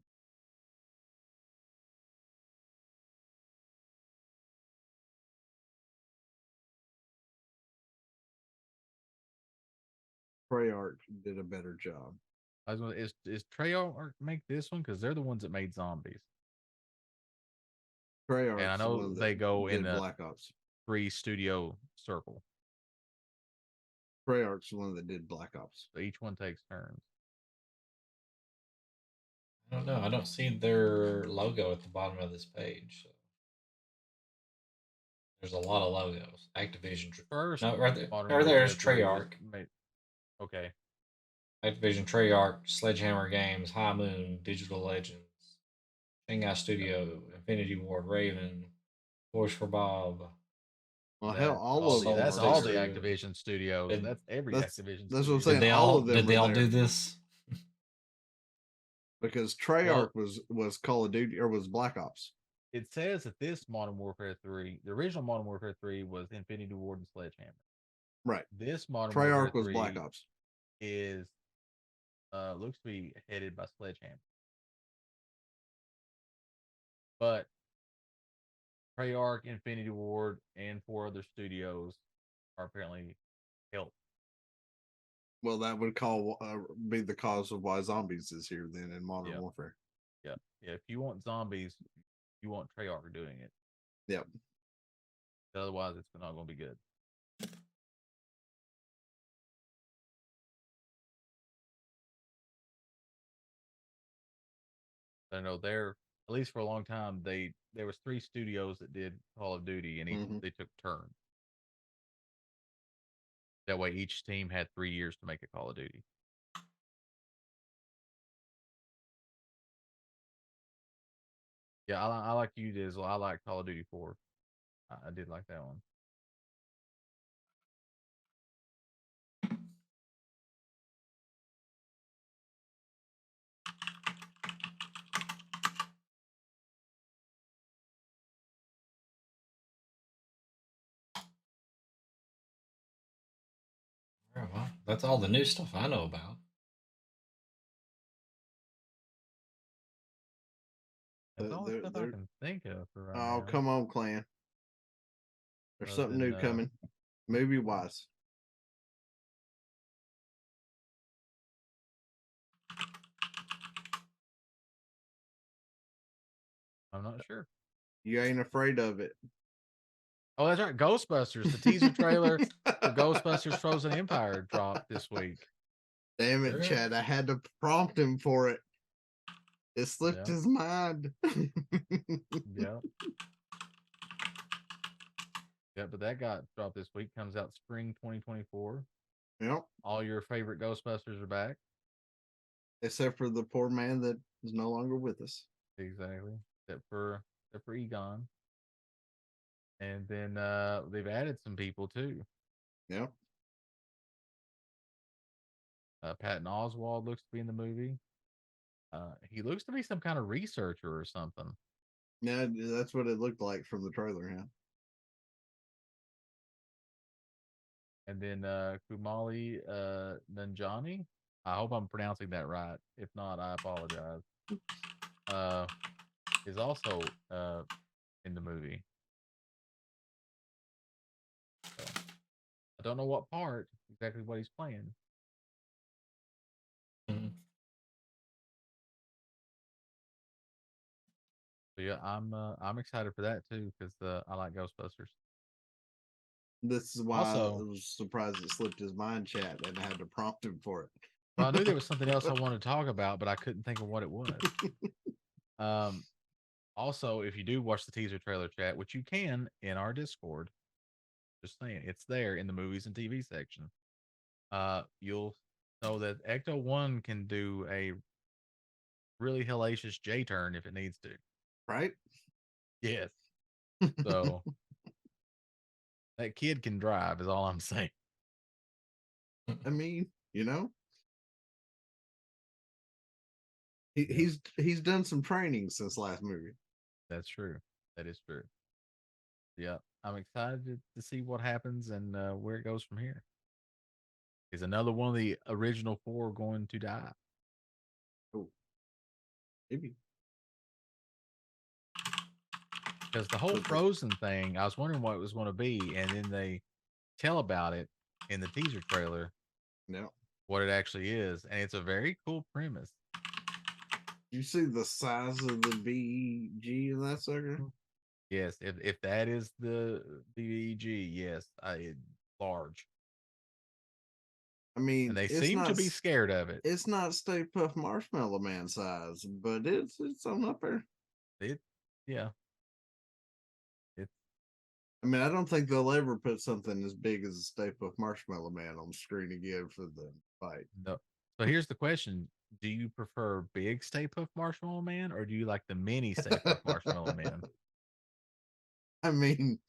Treyarch did a better job. I was going, is Treyarch make this one because they're the ones that made zombies. Treyarch, and I know they go in a Black Ops. 3 studio circle. Treyarch's the one that did Black Ops. So each one takes turns. I don't know. I don't see their logo at the bottom of this page. So. There's a lot of logos. Activision. First, no, right there. Modern Right there's Warfare 3 Treyarch. Okay. Activision, Treyarch, Sledgehammer Games, High Moon, Digital Legends, Shanghai Studio, Infinity Ward, Raven, Voice for Bob. Well, hell, all of them. That's all the Activision studios. That's every Activision. That's what I'm saying. Did they all do this? Because Treyarch was Call of Duty or was Black Ops. It says that this Modern Warfare 3, the original Modern Warfare 3 was Infinity Ward and Sledgehammer. Right. This Modern Treyarch Warfare 3 was Black Ops. Is looks to be headed by Sledgehammer. But Treyarch, Infinity Ward, and 4 other studios are apparently helped. Well, that would be the cause of why zombies is here then in Modern Warfare. Yeah. If you want zombies, you want Treyarch doing it. Yep. Otherwise, it's not going to be good. I know at least for a long time, there was 3 studios that did Call of Duty, and they took turns. That way, each team had 3 years to make a Call of Duty. Yeah, I like you, Dizzle. I like Call of Duty 4. I did like that one. Yeah, well, that's all the new stuff I know about. That's all the They're, stuff I they're, can think of for right oh, now. come on, Clan. There's Other something than, new coming, movie wise. I'm not sure. You ain't afraid of it. Oh, that's right. Ghostbusters. The teaser trailer for Ghostbusters Frozen Empire dropped this week. Damn it, Sure. Chad. I had to prompt him for it. It slipped Yeah. his mind. Yeah. Yeah, but that got dropped this week. Comes out spring 2024. Yep. All your favorite Ghostbusters are back. Except for the poor man that is no longer with us. Exactly. Except for Egon. And then they've added some people too. Yep. Patton Oswald looks to be in the movie. He looks to be some kind of researcher or something. Yeah, that's what it looked like from the trailer, yeah. And then Kumali Nanjani. I hope I'm pronouncing that right. If not, I apologize. Is also in the movie. So, I don't know what part exactly what he's playing. Mhm. So yeah, I'm excited for that too because I like Ghostbusters. This is why Also, I was surprised it slipped his mind, chat, and I had to prompt him for it. well, I knew there was something else I wanted to talk about, but I couldn't think of what it was. Also, if you do watch the teaser trailer chat, which you can in our Discord, just saying, it's there in the movies and TV section. You'll know that Ecto 1 can do a really hellacious J turn if it needs to. Right? Yes. So that kid can drive, is all I'm saying. I mean, you know, Yeah. he's done some training since last movie. That's true. That is true. Yeah. I'm excited to see what happens and where it goes from here. Is another one of the original 4 going to die? Oh, maybe. Because the whole Frozen thing, I was wondering what it was going to be, and then they tell about it in the teaser trailer. No. What it actually is, and it's a very cool premise. You see the size of the BEG in that sucker? Yes, if that is the BEG, yes, large. I mean, And they it's seem not to be scared of it. It's not Stay Puft Marshmallow Man size, but it's on up there. Yeah. I mean, I don't think they'll ever put something as big as a Stay Puft Marshmallow Man on screen again for the fight. No. So here's the question: do you prefer big Stay Puft Marshmallow Man, or do you like the mini Stay Puft Marshmallow Man? I mean,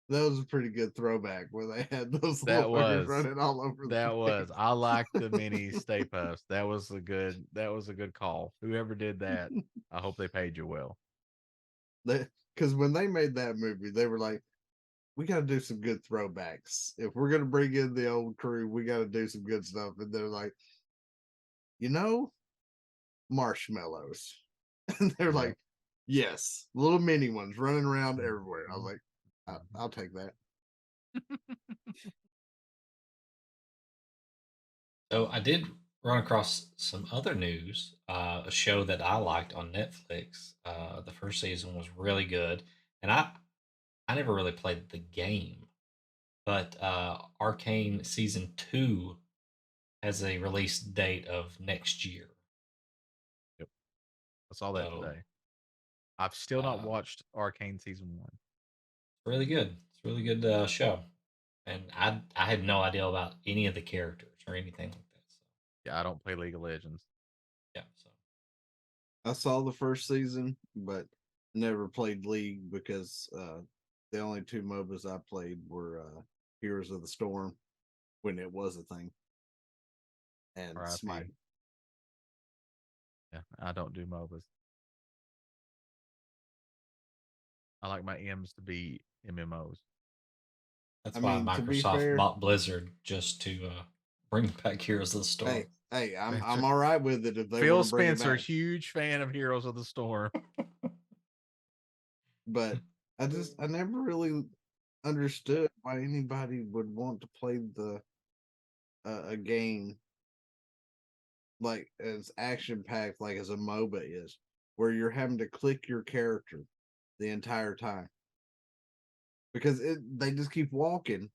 that was a pretty good throwback where they had those That little fuckers was running all over. That was. I like the mini Stay Puffs. That was a good call. Whoever did that, I hope they paid you well. Because when they made that movie, they were like, we got to do some good throwbacks. If we're going to bring in the old crew, we got to do some good stuff. And they're like, you know, marshmallows. And they're like, yes, little mini ones running around everywhere. I was like, I'll take that. So I did run across some other news. A show that I liked on Netflix. The first season was really good, and I never really played the game, but Arcane season 2 has a release date of next year. Yep. I saw that So today. I've still not uh, watched Arcane season 1. really good. It's a really good show. and I had no idea about any of the characters or anything like that. So Yeah, I don't play League of Legends. yeah, so I saw the first season, but never played League because the only two MOBAs I played were Heroes of the Storm when it was a thing, and Smite. RIP. Yeah, I don't do MOBAs. I like my M's to be MMOs. that's I why mean, to be Microsoft fair, bought Blizzard just to bring back Heroes of the Storm. hey, I'm Spencer. all right with it if they Phil want to bring it Spencer, back. huge fan of Heroes of the Storm. But I never really understood why anybody would want to play a game like as action packed like as a MOBA is, where you're having to click your character the entire time because they just keep walking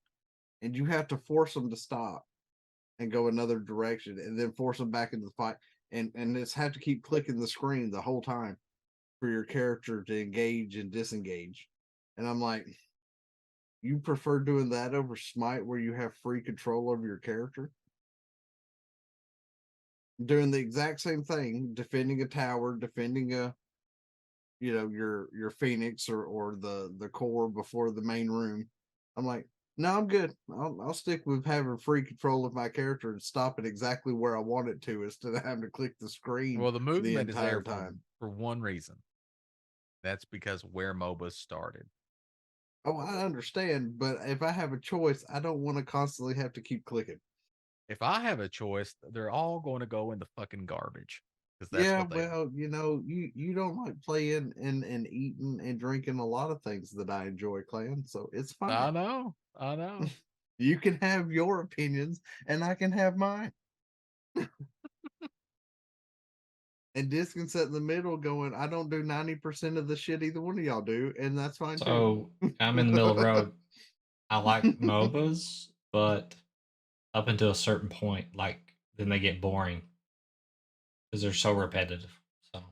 and you have to force them to stop and go another direction and then force them back into the fight and it's have to keep clicking the screen the whole time for your character to engage and disengage. And I'm like, you prefer doing that over Smite where you have free control over your character? Doing the exact same thing, defending a tower, defending a your Phoenix or the core before the main room. I'm like, no, I'm good. I'll stick with having free control of my character and stop it exactly where I want it to instead of having to click the screen Well, the the movement is there entire time. for one reason. That's because where MOBAs started. Oh, I understand, but if I have a choice, I don't want to constantly have to keep clicking. If I have a choice, they're all going to go in the fucking garbage because that's Yeah, what they. well, you don't like playing and eating and drinking a lot of things that I enjoy, Clan, so it's I fine. know, I know. You can have your opinions and I can have mine. And Disc can sit in the middle going, I don't do 90% of the shit either one of y'all do, and that's fine too. So I'm in the middle of the road. I like MOBAs, but up until a certain point, like then they get boring because they're so repetitive. So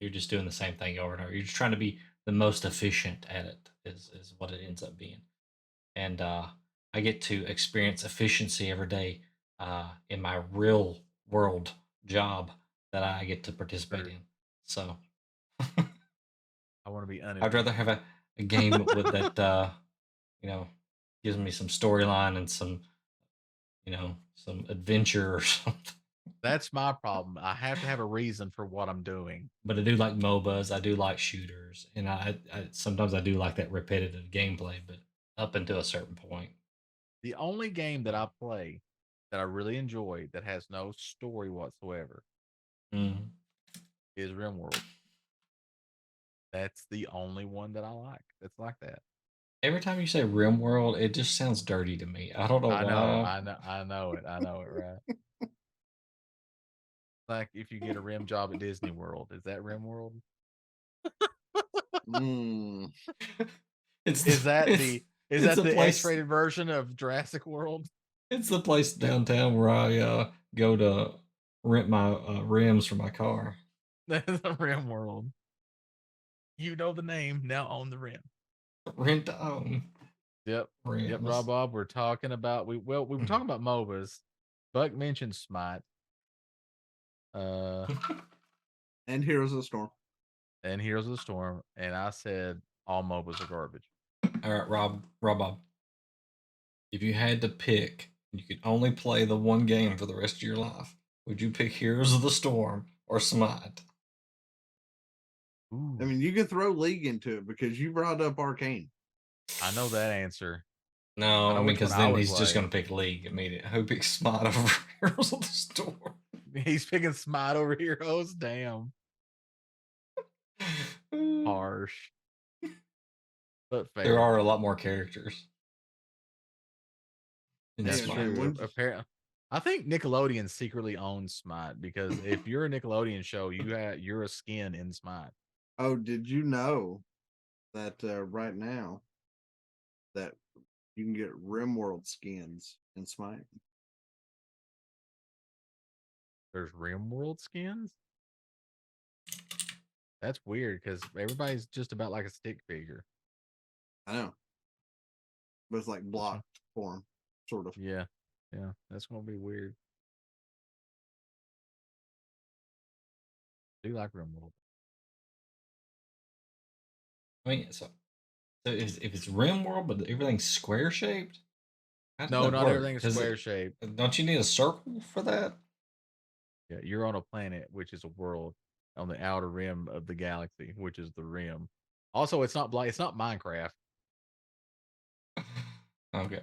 you're just doing the same thing over and over. You're just trying to be the most efficient at it. Is what it ends up being. And I get to experience efficiency every day in my real world job that I get to participate in. So I want to be I'd rather have a game with that you know gives me some storyline and some adventure or something. That's my problem. I have to have a reason for what I'm doing. But I do like MOBAs. I do like shooters, and I sometimes I do like that repetitive gameplay. But up until a certain point, The only game that I play that I really enjoy that has no story whatsoever mm. is RimWorld. That's the only one that I like. That's like that. Every time you say RimWorld, it just sounds dirty to me. I don't know I know, why. I know, I know it, right? Like if you get a rim job at Disney World, is that RimWorld? Mm. It's Is that it's the is it's that a the place. X-rated version of Jurassic World? It's the place downtown where I go to rent my rims for my car. That's a RimWorld. You know the name, now own the rim. Rent to own Yep. Yep, rims. Rob Bob. We're talking about we were talking about MOBAs. Buck mentioned Smite. Uh And Heroes of the Storm. and Heroes of the Storm, and I said all MOBAs are garbage. All right, Bob. If you had to pick, you could only play the one game for the rest of your life. Would you pick Heroes of the Storm or Smite? Ooh, I mean, you can throw League into it because you brought up Arcane. I know that answer. No, I I know mean which one because I then would he's just play. going to pick League immediately. Who picks Smite over Heroes of the Storm? He's picking Smite over Heroes. Damn. Harsh. But There fair. are a lot more characters in That's Hey, man, Smite. true. Apparently, I think Nickelodeon secretly owns Smite because if you're a Nickelodeon show, you're a skin in Smite. oh, did you know that right now that you can get RimWorld skins in Smite? There's RimWorld skins. That's weird because everybody's just about like a stick figure. I know. but it's like blocked form, sort of. Yeah, that's gonna be weird. I do like RimWorld. I mean, so if it's rim world, but everything's square shaped, how does No, that not work? everything is Does square it? shaped. Don't you need a circle for that? Yeah, you're on a planet, which is a world on the outer rim of the galaxy, which is the rim. Also, it's not It's not Minecraft. Okay,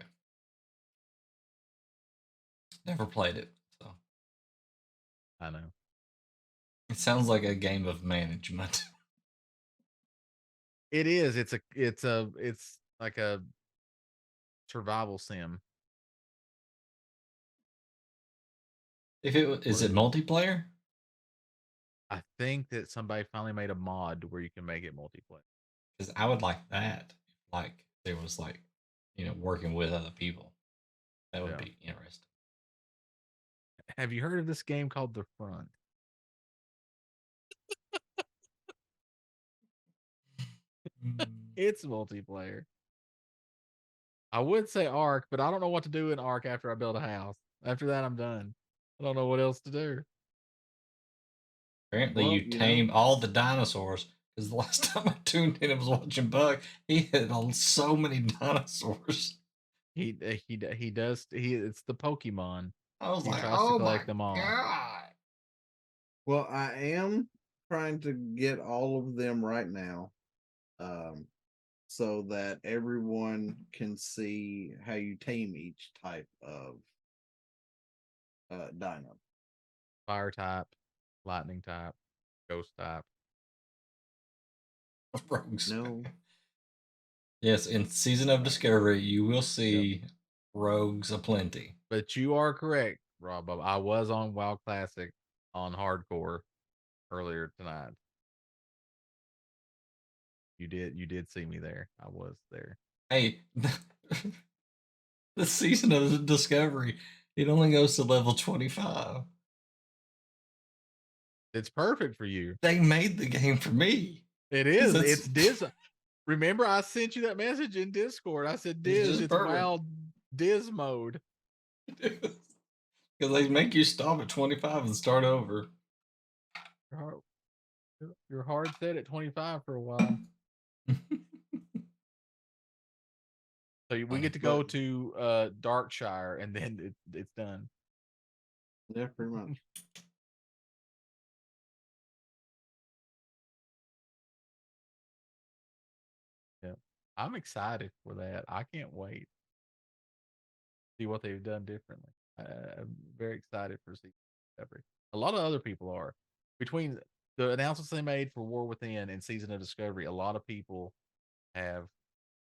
never played it, so I know. it sounds like a game of management. It is. It's like a survival sim. If it What is it it is. multiplayer? I think that somebody finally made a mod where you can make it multiplayer. Because I would like that. Like there was like, working with other people. That would Yeah. be interesting. Have you heard of this game called The Front? Mm. It's multiplayer. I would say Ark, but I don't know what to do in Ark after I build a house. After that, I'm done. I don't know what else to do. Apparently, Well, you tame all the dinosaurs. Because the last time I tuned in and was watching Buck, he had so many dinosaurs. He does. It's the Pokemon. I was He like, tries to oh my collect them all. god. well, I am trying to get all of them right now, so that everyone can see how you tame each type of dino. Fire type, lightning type, ghost type. Rogues. No, Yes, in Season of Discovery, you will Yep. see rogues aplenty. But you are correct, Rob. I was on WoW Classic on hardcore earlier tonight. You did see me there. I was there. Hey, the Season of Discovery, it only goes to level 25. It's perfect for you. They made the game for me. It is. It's Diz. Remember, I sent you that message in Discord. I said, Diz, it's WoW Diz mode. Because they make you stop at 25 and start over. You're hard set at 25 for a while. So we get to go to Darkshire, and then it's done. Yeah, pretty much. Yeah, I'm excited for that. I can't wait. See what they've done differently. I'm very excited for season Discovery. A lot of other people are. Between the announcements they made for War Within and Season of Discovery, a lot of people have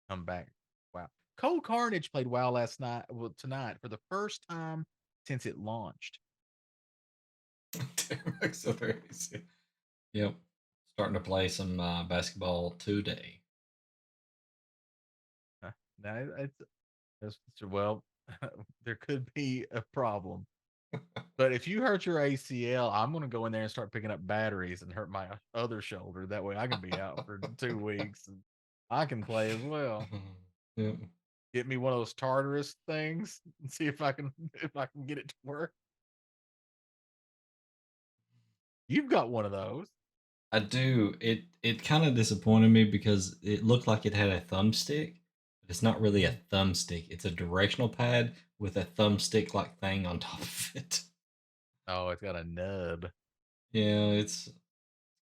come back. Wow. Cold Carnage played WoW tonight for the first time since it launched. Yep. Starting to play some basketball today. Now well, there could be a problem. But if you hurt your ACL, I'm going to go in there and start picking up batteries and hurt my other shoulder. That way I can be out for 2 weeks and I can play as well. Yep. Get me one of those Tartarus things and see if I can get it to work. You've got one of those. I do. It kind of disappointed me because it looked like it had a thumbstick, but it's not really a thumbstick. It's a directional pad with a thumbstick like thing on top of it. Oh, it's got a nub. Yeah, it's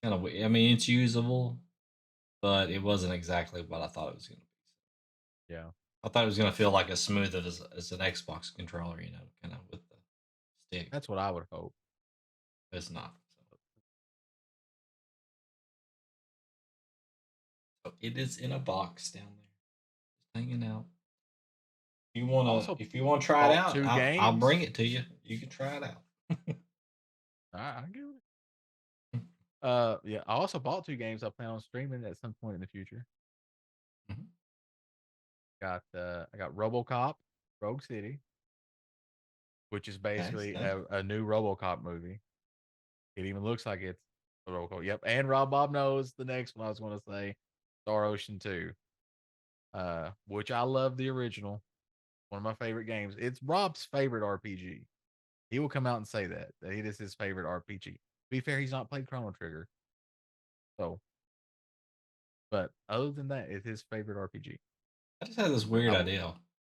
kind of weird. I mean, it's usable, but it wasn't exactly what I thought it was going to be. Yeah. I thought it was going to feel like as smooth as an Xbox controller, kind of with the stick. That's what I would hope. It's not. So it is in a box down there, just hanging out. If you wanna try it out, I'll bring it to you. You can try it out. I get it. Yeah, I also bought 2 games I plan on streaming at some point in the future. Mhm. I got RoboCop, Rogue City, which is basically Nice. a new RoboCop movie. It even looks like it's a RoboCop. Yep, and Rob Bob knows the next one I was going to say, Star Ocean 2. which I love the original. One of my favorite games. It's Rob's favorite RPG. He will come out and say that it is his favorite RPG. To be fair, he's not played Chrono Trigger. So, but other than that, it's his favorite RPG. I just had this weird idea.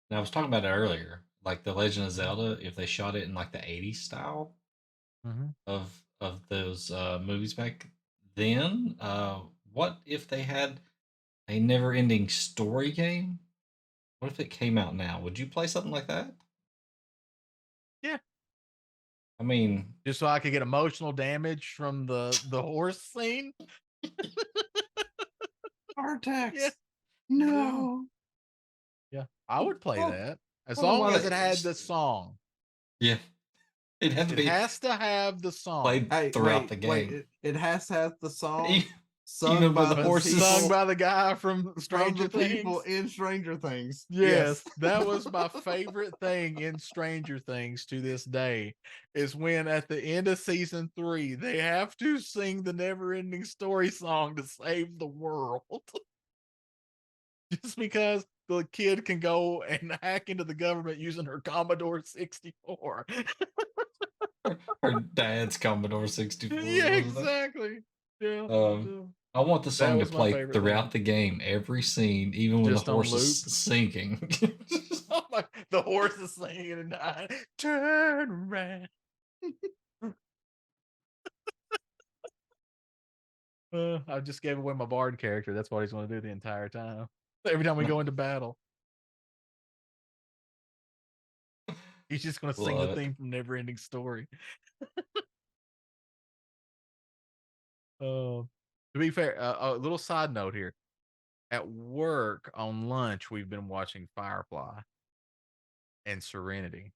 And I was talking about it earlier. Like the Legend of Zelda, if they shot it in like the 80s style of those movies back then, what if they had a never ending story game? What if it came out now? Would you play something like that? Yeah. I mean, just so I could get emotional damage from the horse scene. Artax. Yeah. No. Yeah, I would play that as well, long why as they- it had the song. yeah, it had to It be has to have the song. played Hey, throughout wait, the game. wait. It has to have the song Even sung by with the the horses. Sung people, by the guy from from Stranger the people Things. in Stranger Things. Yes, that was my favorite thing in Stranger Things to this day. Is when at the end of season 3 they have to sing the never-ending story song to save the world. Just because the kid can go and hack into the government using her Commodore 64. Her dad's Commodore 64. Yeah, exactly. Yeah. I want the That song to was my play favorite throughout thing. the game, every scene, even when Just the on horse is loop. sinking. Oh my, the horse is singing and dying. Turn around. I just gave away my Bard character. That's what he's going to do the entire time. Every time we go into battle, he's just going to sing the Love it. theme from Never Ending Story. To be fair, a little side note here. At work on lunch, we've been watching Firefly and Serenity.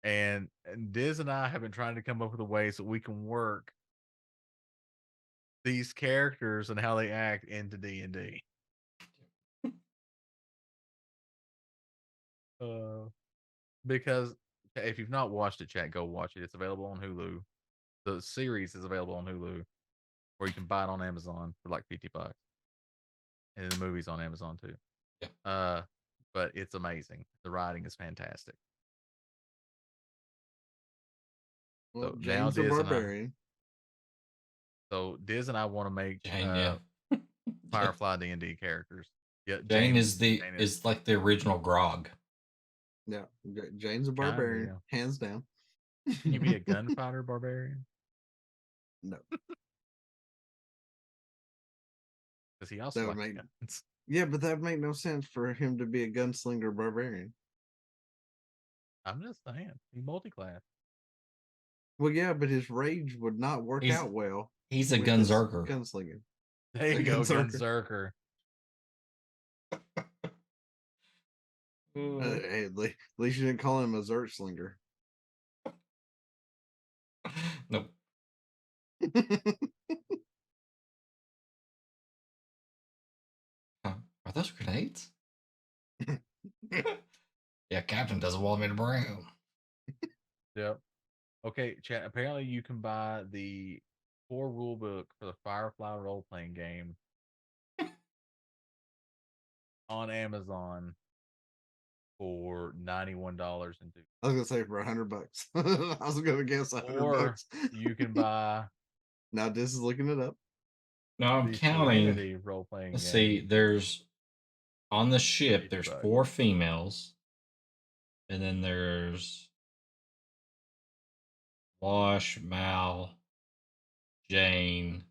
And Diz and I have been trying to come up with ways that we can work these characters and how they act into D&D. Because if you've not watched it, chat, go watch it. It's available on Hulu. The series is available on Hulu, or you can buy it on Amazon for like $50. And the movie's on Amazon too. Yeah. But it's amazing. The writing is fantastic. Well, So now James the Diz and I, Barbarian. so Diz and I want to make Jane, yeah. Firefly D&D characters. Yeah, Jane is like the original Grog. Yeah, James the Barbarian, yeah. hands down. Can you be a gunfighter barbarian? No. Because he also likes guns. Yeah, but that would make no sense for him to be a gunslinger barbarian. I'm just saying, he multi-class. Well, yeah, but his rage would not work out well. He's a gunzerker. Gunslinger. There you go, gunzerker. Hey, at least you didn't call him a Zertslinger. Nope. Are those grenades? Yeah, Captain doesn't want me to bring them. Yep. Okay, chat. Apparently, you can buy the core rule book for the Firefly role playing game on Amazon for $91. I was gonna say for $100. I was gonna guess $100. Or you can buy. Now this is looking it up. No, I'm counting. Role playing. Let's see. There's on the ship. There's 4 females, and then there's Wash, Mal, Jane,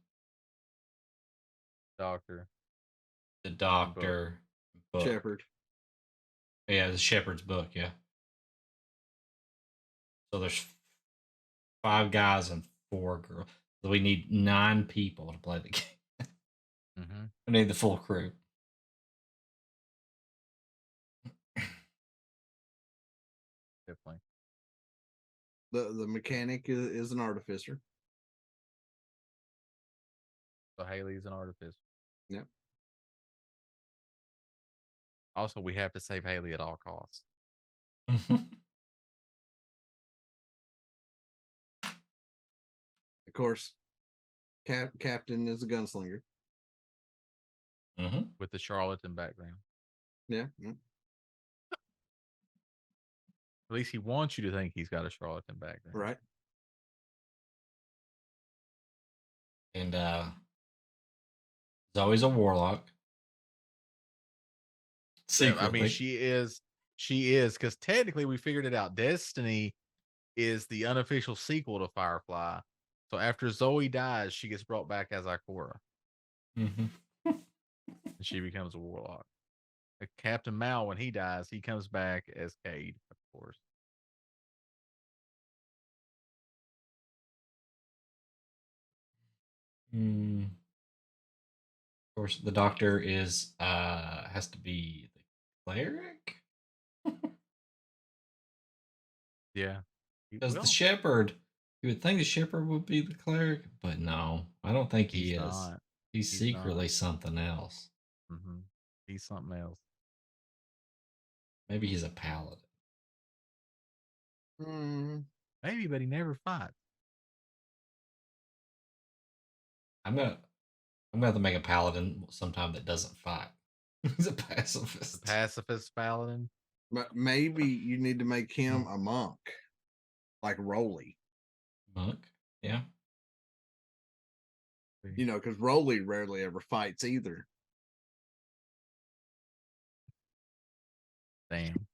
Doctor, the Doctor, book. Shepherd. Yeah, the Shepherd's book. Yeah. So there's 5 guys and 4 girls. So we need 9 people to play the game. We need the full crew. Definitely. The mechanic is an artificer. So Haley's an artificer. Yep. Also, we have to save Haley at all costs. Of course, Captain is a gunslinger. with the charlatan background. Yeah. At least he wants you to think he's got a charlatan background. Right. And Zoe's a warlock. Yeah, I mean, Secretly. she is, because technically we figured it out. Destiny is the unofficial sequel to Firefly. So after Zoe dies, she gets brought back as Ikora, Mm-hmm. and she becomes a warlock. Captain Mal, when he dies, he comes back as Cade, of course. Of course, the doctor is has to be the cleric. Yeah. Because the Well, shepherd, you would think the shepherd would be the cleric, but no, I don't think he he's is. not. He's He's secretly not. something else. Mm-hmm. He's something else. Maybe he's a paladin. Maybe, but he never fights. I'm gonna have to make a paladin sometime that doesn't fight. He's a pacifist. The pacifist paladin. But maybe you need to make him a monk, like Rolly. Monk, yeah. You know, because Rolly rarely ever fights either. Damn.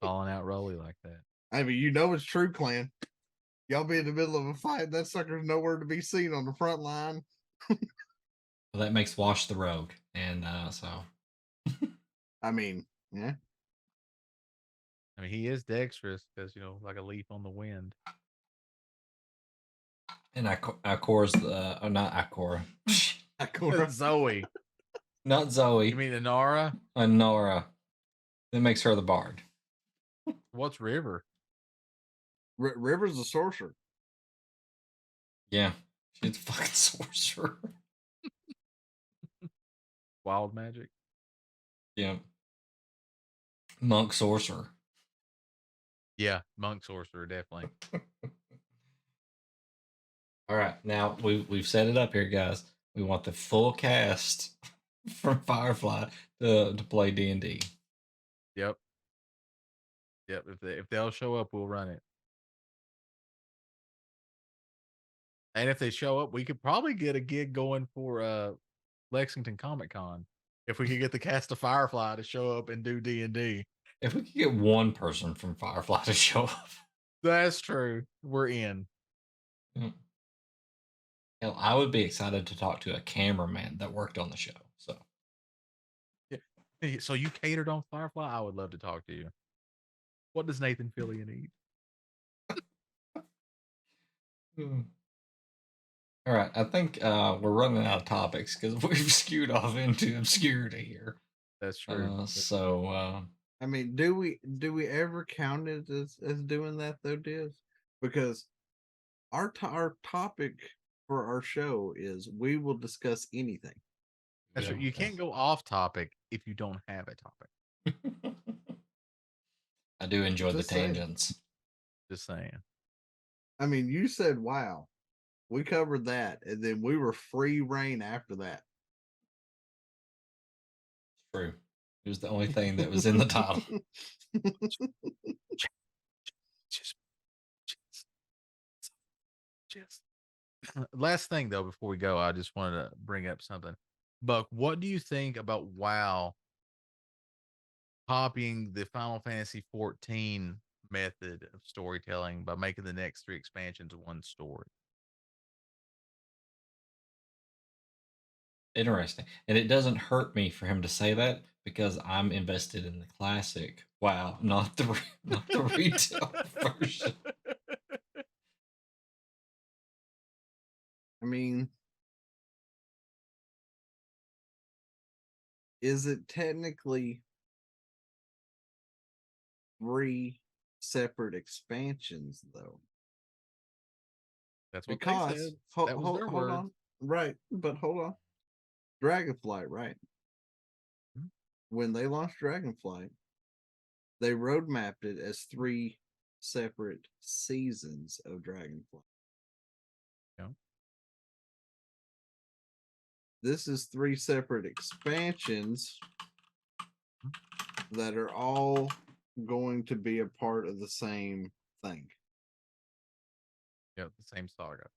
Calling out Rolly like that. I mean, you know it's true, Clan. Y'all be in the middle of a fight, that sucker's nowhere to be seen on the front line. Well, that makes Wash the rogue, and so. I mean, yeah. I mean, he is dexterous because, like a leaf on the wind. And Ikora's not Ikora. Ikora. Zoe. Not Zoe. You mean Inara? Nora. That makes her the bard. What's River? River's a sorcerer. Yeah. She's a fucking sorcerer. Wild magic. Yeah. Monk sorcerer. Yeah, monk sorcerer, definitely. All right, now we've set it up here, guys. We want the full cast from Firefly to play D&D. Yep. If they'll show up, we'll run it. And if they show up, we could probably get a gig going for Lexington Comic Con if we could get the cast of Firefly to show up and do D&D. If we could get one person from Firefly to show up. That's true. We're in. Hell, I would be excited to talk to a cameraman that worked on the show. So, So you catered on Firefly? I would love to talk to you. What does Nathan Fillion eat? All right, I think we're running out of topics because we've skewed off into obscurity here. That's true. I mean, do we ever count it as doing that though, Diz? Because our topic for our show is we will discuss anything. That's true. You can't go off topic if you don't have a topic. I do enjoy Just the tangents. Just saying. I mean, you said, wow, we covered that, and then we were free reign after that. True. It was the only thing that was in the title. Just. Last thing, though, before we go, I just wanted to bring up something. Buck, what do you think about WoW copying the Final Fantasy 14 method of storytelling by making the next 3 expansions one story? Interesting. And it doesn't hurt me for him to say that because I'm invested in the classic. Wow, not the retail version. I mean, is it technically 3 separate expansions though? That's what they said. Hold on. Right, but hold on. Dragonflight, right? Mm-hmm. When they launched Dragonflight, they roadmapped it as 3 separate seasons of Dragonflight. Yeah. This is 3 separate expansions that are all going to be a part of the same thing. Yep, the same saga.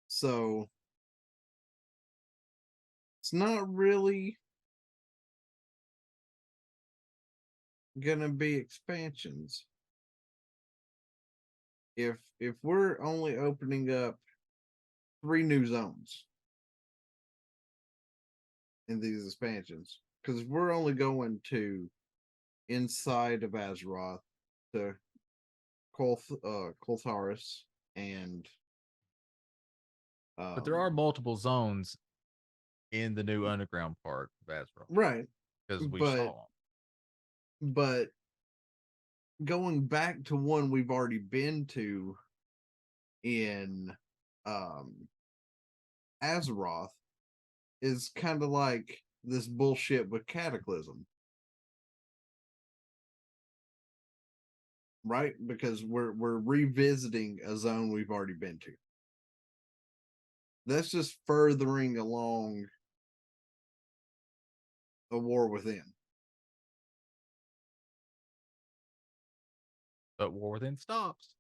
So it's not really gonna be expansions. If we're only opening up 3 new zones in these expansions, because we're only going to inside of Azeroth to Koltharis and But there are multiple zones in the new underground part of Azeroth. right, Because we but saw them. but going back to one we've already been to in Azeroth is kind of like this bullshit with Cataclysm. Right? Because we're revisiting a zone we've already been to. That's just furthering along a war within. But War Within stops.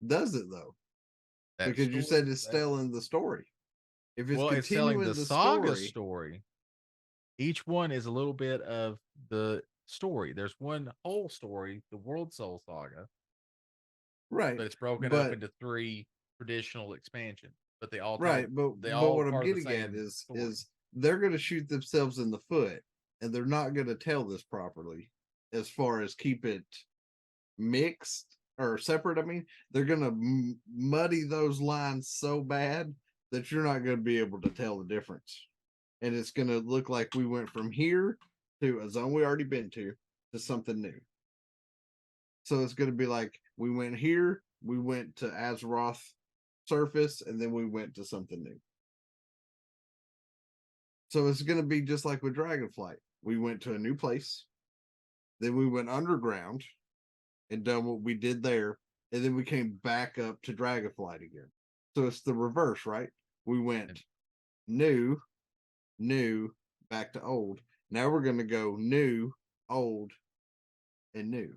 Does it though? That Because you story- said it's that- telling the story. If it's Well, it's telling continuing the the saga story, story. Each one is a little bit of the story. There's one whole story, the World Soul Saga, right? but it's broken up into 3 traditional expansions. But they all right. tell, But they all what I'm part of the getting at same story. is they're going to shoot themselves in the foot, and they're not going to tell this properly as far as keep it mixed or separate. I mean, they're going to muddy those lines so bad that you're not going to be able to tell the difference. And it's going to look like we went from here to a zone we already been to something new. So it's going to be like we went here, we went to Azeroth surface, and then we went to something new. So it's going to be just like with Dragonflight. We went to a new place, then we went underground and done what we did there, and then we came back up to Dragonflight again. So it's the reverse, right? We went new, back to old. Now we're going to go new, old, and new.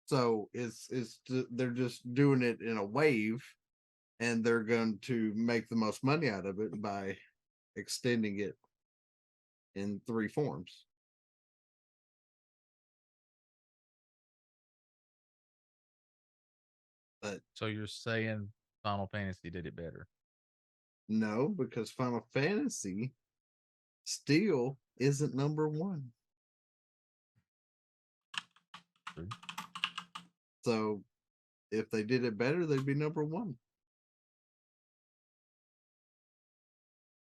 So they're just doing it in a wave, and they're going to make the most money out of it by extending it in 3 forms. But So you're saying Final Fantasy did it better? no, because Final Fantasy still isn't number 1. True. So if they did it better, they'd be number 1.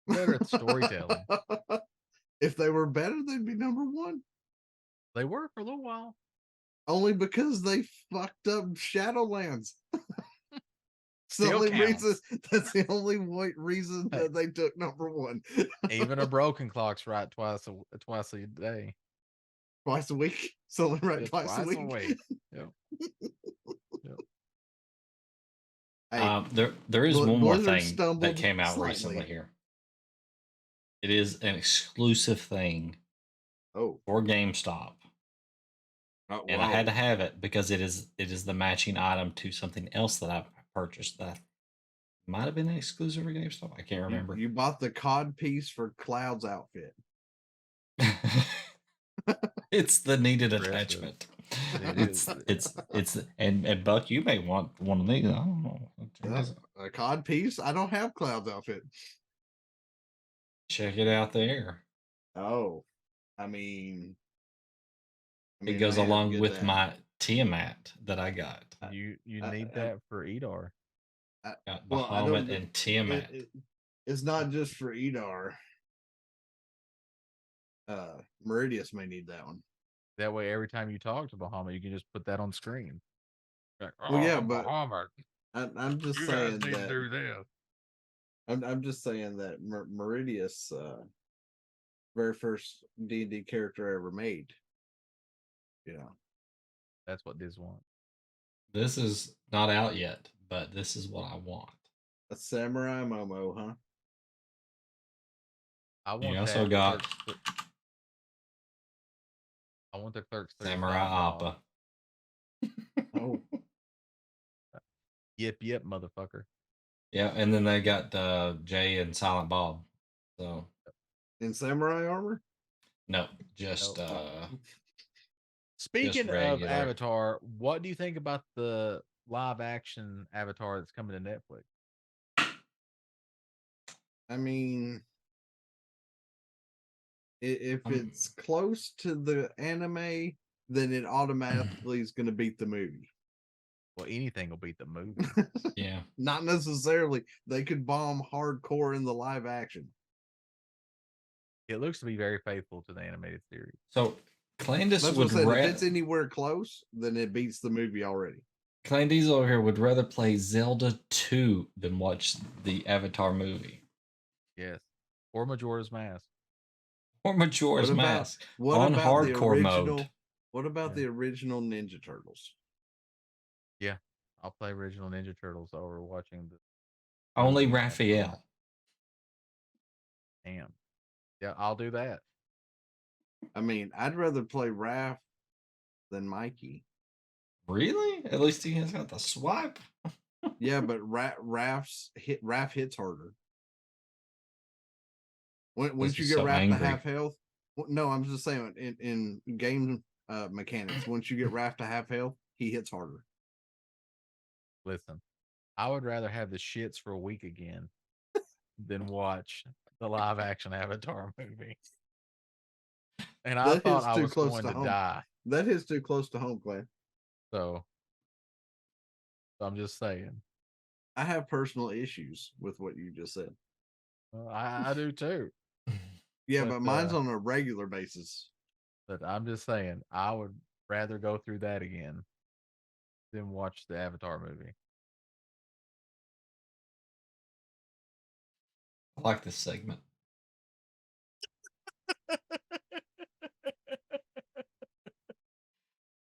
Better at storytelling. If they were better, they'd be number 1. They were for a little while. Only because they fucked up Shadowlands. Still counts. That's the only reason Hey. that they took number 1. Even a broken clock's right twice a day. Twice a week. So right, Yeah, twice a week. Yep. Hey, there is one more Blizzard thing stumbled that came out slightly. recently here. It is an exclusive thing Oh, for GameStop, and I had to have it because it is the matching item to something else that I purchased that might have been an exclusive for GameStop. I can't remember. You bought the cod piece for Cloud's outfit. It's the needed Impressive. attachment. It It's and Buck, you may want one of these. I don't know. A cod piece? I don't have Cloud's outfit. Check it out there. Oh, I mean It goes I had to along get with that. my Tiamat that I got. You need that for Edar. Got Well, I Bahamut don't. and Tiamat. It's not just for Edar. Meridius may need that one. That way, every time you talk to Bahamut, you can just put that on screen. Like, Well, yeah, I'm but Bahamut. I'm just You saying guys need that. to do this. I'm just saying that Meridius, very first D&D character ever made. You know, That's what Diz wants. This is not out yet, but this is what I want. A samurai Momo, huh? I You want also that. got I want the Clerks 3 Samurai theme song. Appa. Oh, Yep, motherfucker. Yeah, and then they got Jay and Silent Bob. So in samurai armor? no, just Nope. Speaking of regular. Avatar, what do you think about the live action Avatar that's coming to Netflix? I mean, if it's close to the anime, then it automatically is going to beat the movie. Well, anything will beat the movie. Yeah. Not necessarily. They could bomb hardcore in the live action. It looks to be very faithful to the animated series. So Clandis That's would what I said. If it's anywhere close, then it beats the movie already. Clandis over here would rather play Zelda 2 than watch the Avatar movie. Yes. Or Majora's Mask. Or Majora's Mask on hardcore mode. What about the original Ninja Turtles? Yeah. I'll play original Ninja Turtles over watching the Only Raphael. Damn. Yeah, I'll do that. I mean, I'd rather play Raph than Mikey. Really? At least he has got the swipe. Yeah, but Raph hits harder. Once you get Raph to half health, no, I'm just saying in game mechanics, once you get Raph to half health, he hits harder. Listen, I would rather have the shits for a week again than watch the live action Avatar movie. And I thought I was going to die. That hits too close to home, Clay. So I'm just saying. I have personal issues with what you just said. I do too. Yeah, but mine's on a regular basis. But I'm just saying, I would rather go through that again than watch the Avatar movie. I like this segment.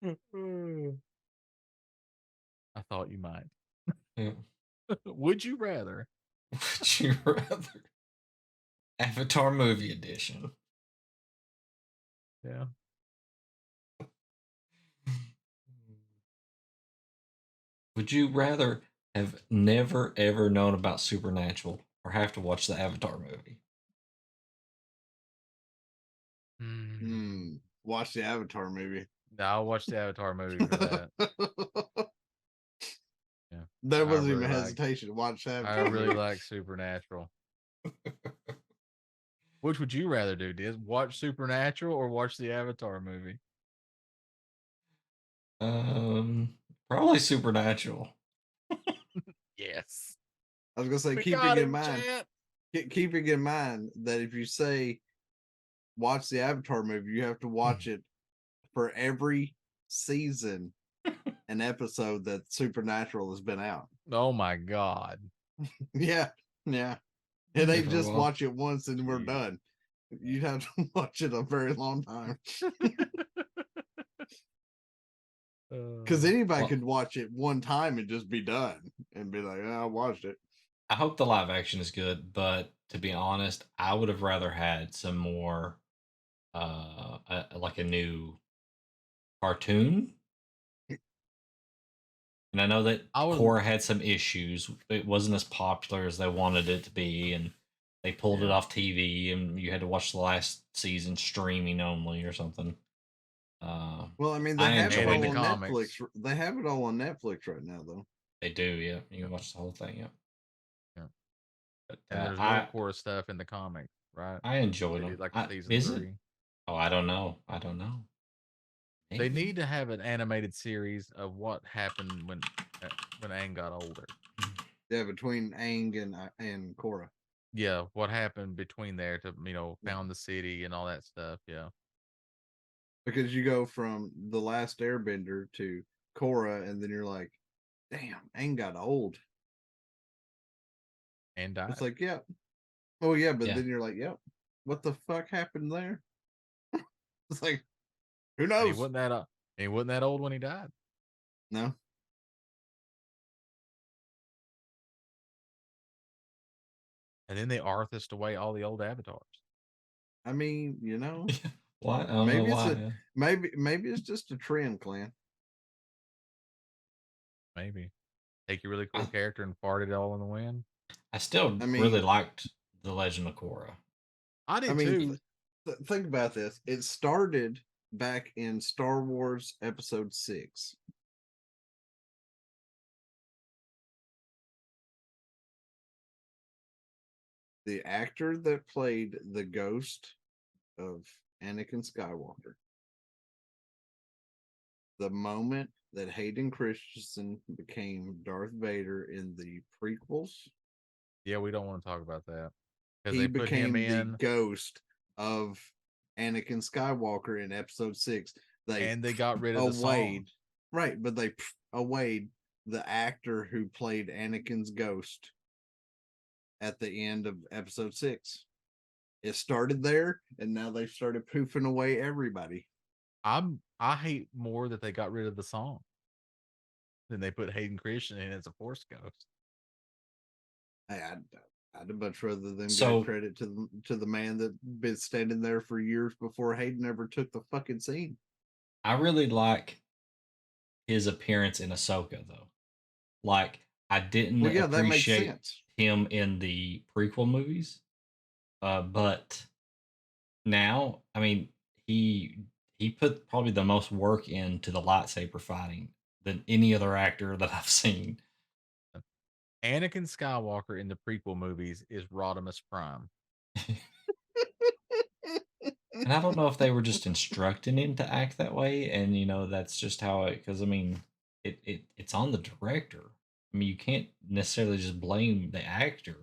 I thought you might. Yeah. Would you rather? Would you rather? Avatar movie edition. Yeah. Would you rather have never ever known about Supernatural or have to watch the Avatar movie? Watch the Avatar movie. No, I'll watch the Avatar movie for that. Yeah. There wasn't even hesitation to watch the Avatar. I really like Supernatural. Which would you rather do, Diz? Watch Supernatural or watch the Avatar movie? Probably Supernatural. Yes. I was gonna say, keeping in mind that if you say watch the Avatar movie, you have to watch it for every season and episode that Supernatural has been out. Oh my God. Yeah. It ain't just watch it once and we're done. You'd have to watch it a very long time. Because anybody could watch it one time and just be done and be like, oh, I watched it. I hope the live action is good, but to be honest, I would have rather had some more, like a new cartoon. And I know that Korra had some issues. It wasn't as popular as they wanted it to be, and they pulled it off TV, and you had to watch the last season streaming only or something. Well, I mean, they have it all on Netflix. They have it all on Netflix right now, though. They do, yeah. You can watch the whole thing, yeah. But, and there's more Korra stuff in the comic, right? I enjoyed them. Like season 3. Oh, I don't know. Maybe. They need to have an animated series of what happened when Aang got older. Yeah, between Aang and Korra. Yeah, what happened between there to found the city and all that stuff. Yeah, because you go from the last Airbender to Korra, and then you're like, damn, Aang got old and died. It's like, yeah, oh yeah, but then you're like, yep, what the fuck happened there? It's like, who knows? He wasn't that old when he died. No. And then they Arthased away all the old avatars. I mean, Why? I don't know maybe it's why. maybe it's just a trend, Clan. Maybe take your really I, cool character and fart it all in the wind. I still I really mean, liked The Legend of Korra. I I did mean, too. think about this. It started back in Star Wars Episode 6. The actor that played the ghost of Anakin Skywalker, the moment that Hayden Christensen became Darth Vader in the prequels, Yeah, we don't want to talk about that because he they put him became the in, ghost of Anakin Skywalker in Episode 6. They and they got rid of the song. awayed, right? But they awayed the actor who played Anakin's ghost at the end of Episode 6. It started there, and now they've started poofing away everybody. I hate more that they got rid of the song than they put Hayden Christian in as a Force ghost. I'd much rather them So- give credit to the man that been standing there for years before Hayden ever took the fucking scene. I really like his appearance in Ahsoka, though. Like, I didn't Well, yeah, that makes appreciate sense. him in the prequel movies, but now, I mean, he put probably the most work into the lightsaber fighting than any other actor that I've seen. Anakin Skywalker in the prequel movies is Rodimus Prime. And I don't know if they were just instructing him to act that way, and that's just how it. Because I mean, it's on the director. I mean, you can't necessarily just blame the actor.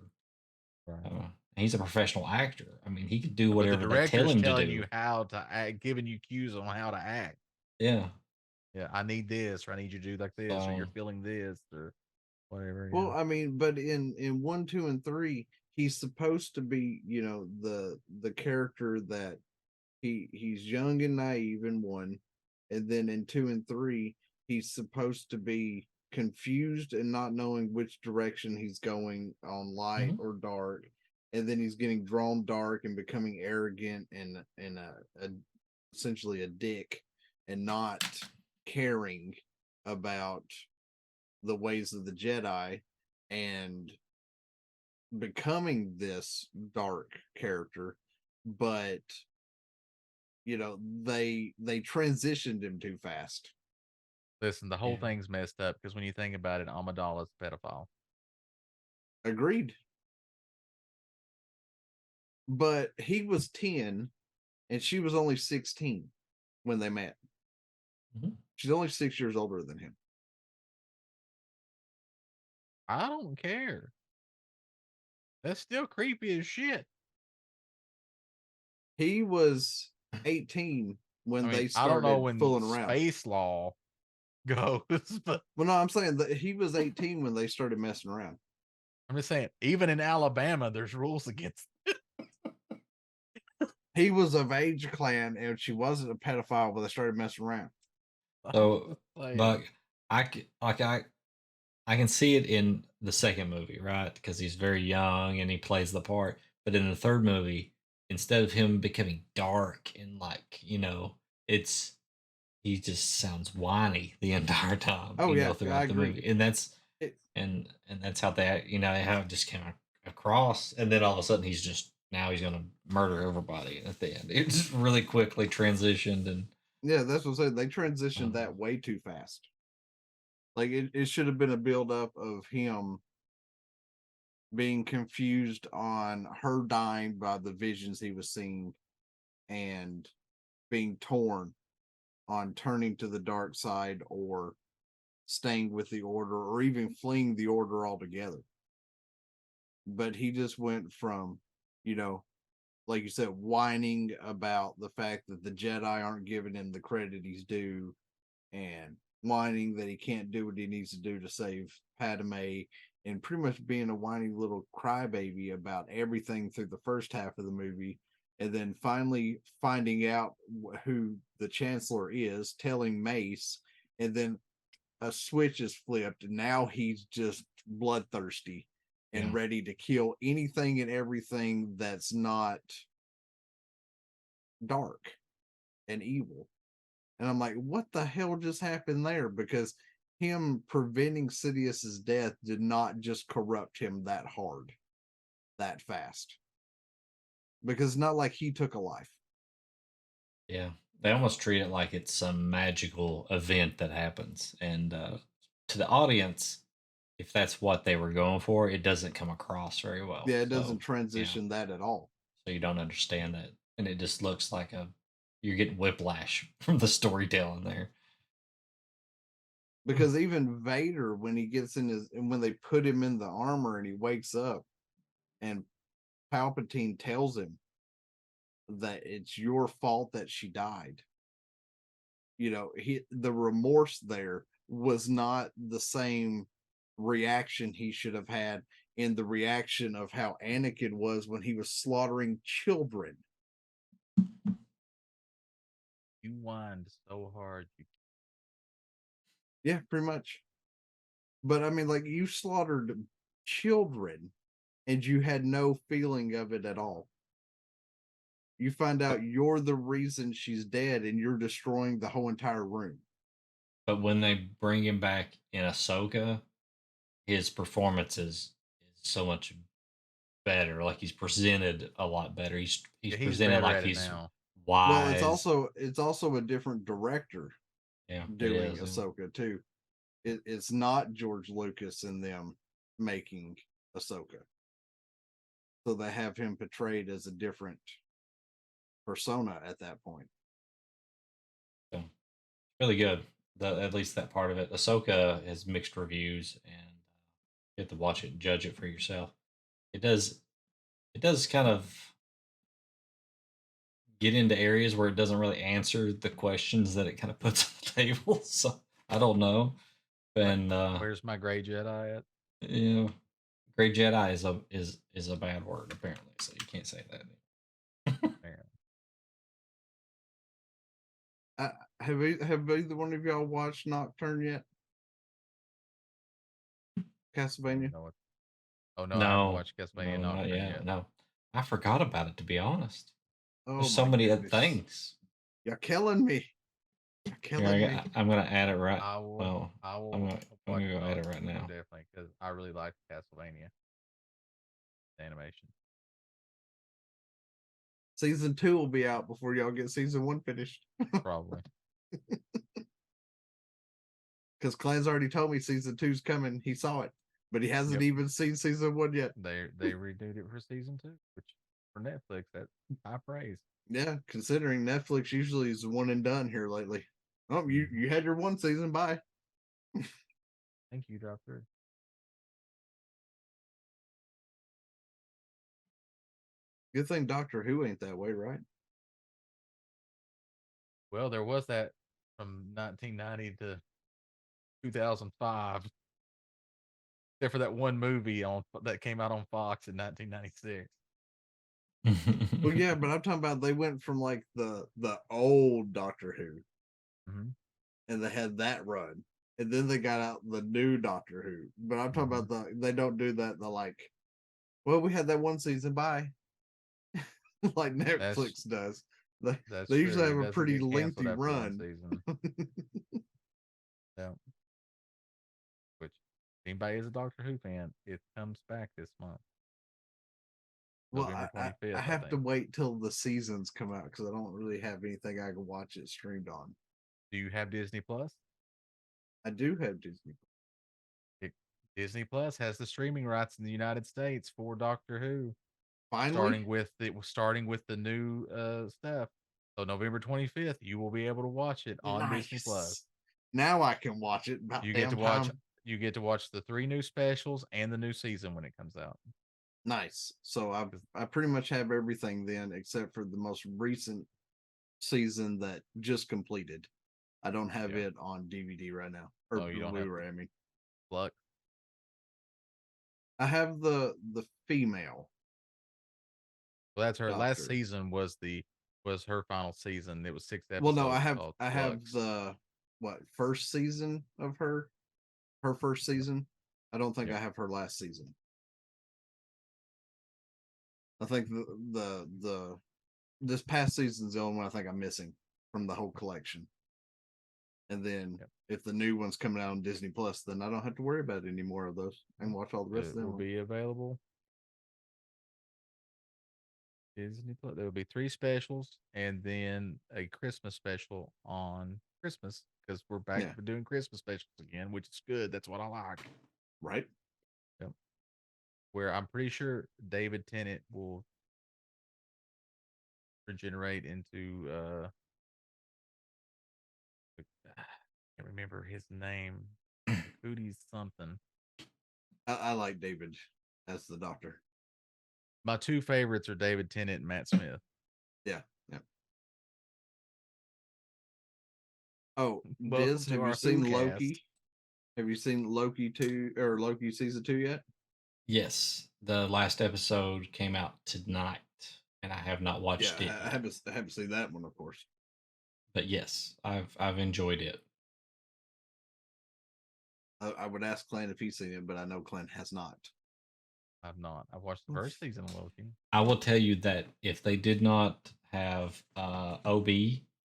Right. He's a professional actor. I mean, he could do But the whatever they tell director's him to telling do. you how to act, giving you cues on how to act. Yeah. Yeah, I need this, or I need you to do like this, or you're feeling this, or whatever. Well, I mean, but in 1, 2, and 3, he's supposed to be, the character that he's young and naive in 1, and then in 2 and 3, he's supposed to be confused and not knowing which direction he's going on light or dark, and then he's getting drawn dark and becoming arrogant and essentially a dick and not caring about the ways of the Jedi and becoming this dark character, but they transitioned him too fast. Listen, the whole Yeah. thing's messed up because when you think about it, Amidala's a pedophile. Agreed. But he was 10 and she was only 16 when they met. Mhm. She's only 6 years older than him. I don't care. That's still creepy as shit. He was 18 when I mean, they I started don't know when fooling around. space law goes, but Well, no, I'm saying that he was 18 when they started messing around. I'm just saying, even in Alabama, there's rules against it. He was of age, Clan, and she wasn't a pedophile when they started messing around. So, Like, but I can see it in the second movie, right? Because he's very young and he plays the part. But in the third movie, instead of him becoming dark and it's he just sounds whiny the entire time. Oh, yeah, I throughout the agree. movie, and that's It- and that's how they how it just came across. And then all of a sudden, he's gonna murder everybody at the end. It just really quickly transitioned, and Yeah, that's what I'm saying. They transitioned that way too fast. Like it should have been a build up of him being confused on her dying by the visions he was seeing and being torn on turning to the dark side or staying with the order or even fleeing the order altogether. But he just went from, like you said, whining about the fact that the Jedi aren't giving him the credit he's due and whining that he can't do what he needs to do to save Padme and pretty much being a whiny little crybaby about everything through the first half of the movie. And then finally finding out who the Chancellor is, telling Mace, and then a switch is flipped, and now he's just bloodthirsty and Yeah. ready to kill anything and everything that's not dark and evil. And I'm like, what the hell just happened there? Because him preventing Sidious's death did not just corrupt him that hard, that fast. Because it's not like he took a life. Yeah. They almost treat it like it's some magical event that happens. And to the audience, if that's what they were going for, it doesn't come across very well. Yeah, it doesn't So, yeah. transition that at all. So you don't understand that. And it just looks like you're getting whiplash from the storytelling there. Because even Vader, when he gets in his, and when they put him in the armor and he wakes up, and Palpatine tells him that it's your fault that she died. You know, the remorse there was not the same reaction he should have had in the reaction of how Anakin was when he was slaughtering children. You whined so hard. Yeah, pretty much. But I mean, like, you slaughtered children and you had no feeling of it at all. You find out you're the reason she's dead and you're destroying the whole entire room. But when they bring him back in Ahsoka, his performance is so much better. Like he's presented a lot better. He's He's presented better like at it he's now. Well, wise. it's also a different director Yeah, it doing is. Ahsoka too. It's not George Lucas and them making Ahsoka. So they have him portrayed as a different persona at that point. So really good. At least that part of it. Ahsoka has mixed reviews, and you have to watch it and judge it for yourself. It does. It does kind of get into areas where it doesn't really answer the questions that it kind of puts on the table. So I don't know. And Where's my gray Jedi at? you know, Gray Jedi is a bad word apparently, so you can't say that. Have either one of y'all watched Nocturne yet? Castlevania? Oh no, I haven't No, watched Castlevania no, not Nocturne yet. yet. No, I forgot about it to be honest. Oh, There's so my many goodness. things. You're killing me. You're Here, killing me. I'm gonna add it right. I will. Well, I will. I'm watch gonna go add it right Nocturne now. definitely because I really like Castlevania animation. Season 2 will be out before y'all get season 1 finished. Probably. Because Clan's already told me season 2's coming. He saw it, but he hasn't even seen season 1 yet. They redid it for season 2, which for Netflix, that's high praise. Yeah, considering Netflix usually is one and done here lately. Oh, you had your 1 season. Bye. Thank you, dropped through. Good thing Doctor Who ain't that way, right? Well, there was that from 1990 to 2005. Except for that one movie that came out on Fox in 1996. Well, yeah, but I'm talking about they went from like the old Doctor Who, and they had that run, and then they got out the new Doctor Who. But I'm talking about they don't do that. They're like, well, we had that 1 season. Bye. Like Netflix does. They usually have a pretty lengthy run. Yeah. Which, if anybody is a Doctor Who fan, it comes back this month. Well, November 25th, I have to wait till the seasons come out because I don't really have anything I can watch it streamed on. Do you have Disney Plus? I do have Disney. Disney Plus has the streaming rights in the United States for Doctor Who. Finally, starting with the new stuff. So November 25th, you will be able to watch it on Disney Plus. Now I can watch it. You get to watch the 3 new specials and the new season when it comes out. Nice. So I pretty much have everything then, except for the most recent season that just completed. I don't have it on DVD right now, or Blu-ray. I mean, Flux. I have the female. Well, that's her last season was her final season. It was 6 episodes. Well, no, I have the first season of her first season. I don't think I have her last season. I think this past season's the only one I think I'm missing from the whole collection. And then if the new one's coming out on Disney Plus, then I don't have to worry about any more of those. I can watch all the rest of It them. will be available. Disney Plus. There will be 3 specials and then a Christmas special on Christmas because we're back to doing Christmas specials again, which is good. That's what I like. Right? Yep. Where I'm pretty sure David Tennant will regenerate into I can't remember his name. Cootie's something. I like David as the Doctor. My 2 favorites are David Tennant and Matt Smith. Yeah. Oh, Welcome Diz, to have our you seen Who Loki? cast. Have you seen Loki 2 or Loki season 2 yet? Yes, the last episode came out tonight, and I have not watched it I yet. haven't seen that one, of course. But yes, I've enjoyed it. I would ask Clan if he's seen it, but I know Clan has not. I've not. I've watched the first season of Loki. I will tell you that if they did not have OB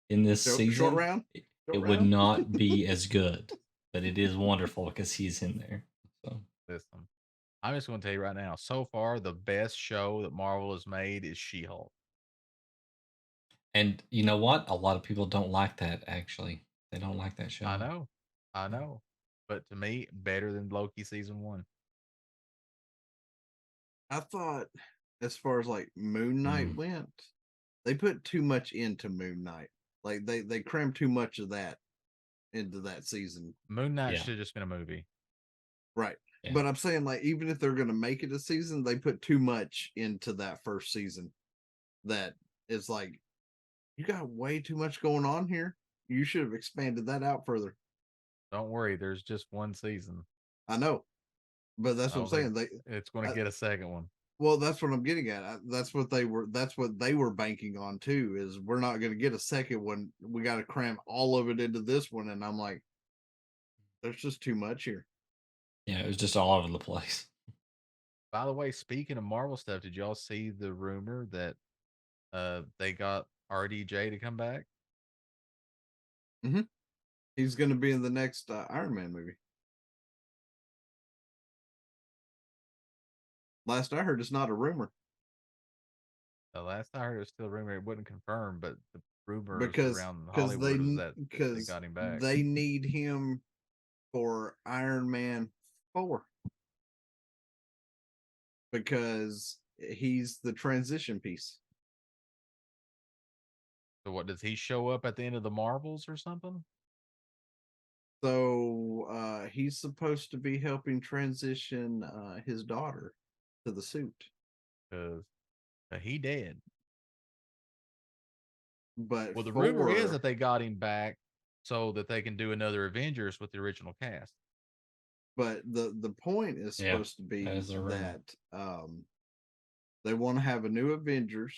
in this season, Short round, it would not be as good. But it is wonderful because he's in there. So listen, I'm just going to tell you right now. So far, the best show that Marvel has made is She-Hulk. And you know what? A lot of people don't like that. Actually, they don't like that show. I know. But to me, better than Loki season 1. I thought, as far as like Moon Knight went, they put too much into Moon Knight. Like they crammed too much of that into that season. Moon Knight should have just been a movie. Right. Yeah. But I'm saying, like, even if they're going to make it a season, they put too much into that first season. That is like, you got way too much going on here. You should have expanded that out further. Don't worry, there's just 1 season. I know, but that's what I'm saying. It's going to get a second one. Well, that's what I'm getting at. That's what they were banking on too. Is we're not going to get a second one. We got to cram all of it into this one, and I'm like, there's just too much here. Yeah, it was just all over the place. By the way, speaking of Marvel stuff, did y'all see the rumor that they got RDJ to come back? Mm-hmm. He's going to be in the next Iron Man movie. Last I heard, it's not a rumor. The last I heard, it was still a rumor. It wasn't confirmed, but the rumors around Hollywood was that they got him back. They need him for Iron Man 4 because he's the transition piece. So what, does he show up at the end of the Marvels or something? So he's supposed to be helping transition his daughter to the suit. Because he dead. But the rumor is that they got him back so that they can do another Avengers with the original cast. But the point is supposed to be that they want to have a new Avengers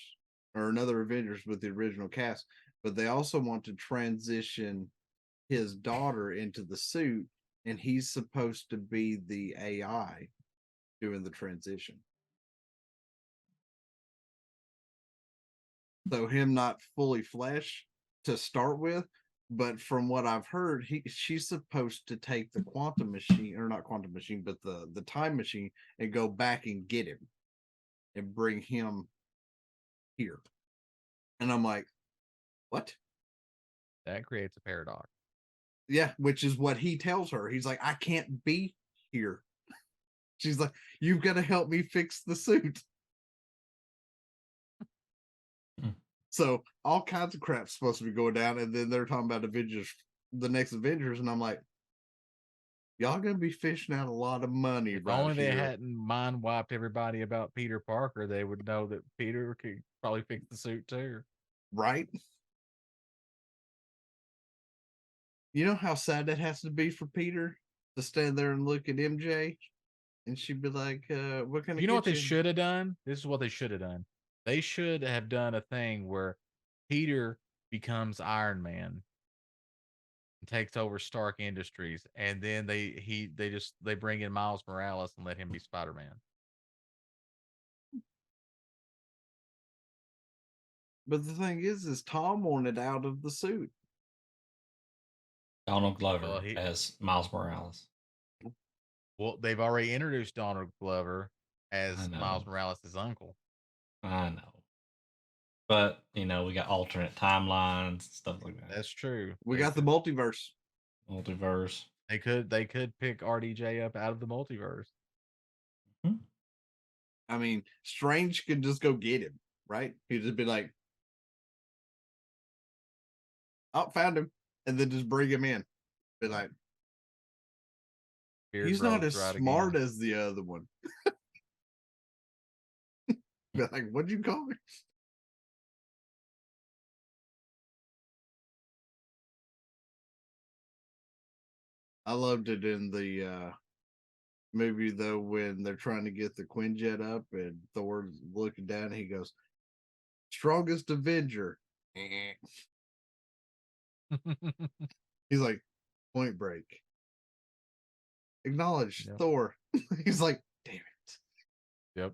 or another Avengers with the original cast, but they also want to transition his daughter into the suit, and he's supposed to be the AI doing the transition. So him not fully flesh to start with, but from what I've heard, she's supposed to take the quantum machine, or not quantum machine, but the time machine, and go back and get him and bring him here. And I'm like, what? That creates a paradox. Yeah, which is what he tells her. He's like, I can't be here. She's like, you've got to help me fix the suit. So all kinds of crap's supposed to be going down, and then they're talking about Avengers, the next Avengers, and I'm like, y'all gonna be fishing out a lot of money. If only they hadn't mind wiped everybody about Peter Parker, they would know that Peter could probably fix the suit too. Right? You know how sad that has to be for Peter to stand there and look at MJ, and she'd be like, "What kind of?" You know what they should have done? This is what they should have done. They should have done a thing where Peter becomes Iron Man and takes over Stark Industries, and then they bring in Miles Morales and let him be Spider-Man. But the thing is Tom wanted out of the suit. Donald Glover Well, as Miles Morales. they've already introduced Donald Glover I as Miles know. Morales' uncle. I know. But, we got alternate timelines, stuff like that. That's true. We They got the could- multiverse. Multiverse. They could pick RDJ up out of the multiverse. I mean, Strange could just go get him, right? He'd just be like, "Oh, found him," and then just bring him in. Be like, Beard he's not Bros as right smart again. as the other one. Be like, what'd you call me? I loved it in the movie though when they're trying to get the Quinjet up and Thor's looking down and he goes, "Strongest Avenger." He's like, "Point Break. Acknowledge Yep. Thor." He's like, "Damn it." Yep.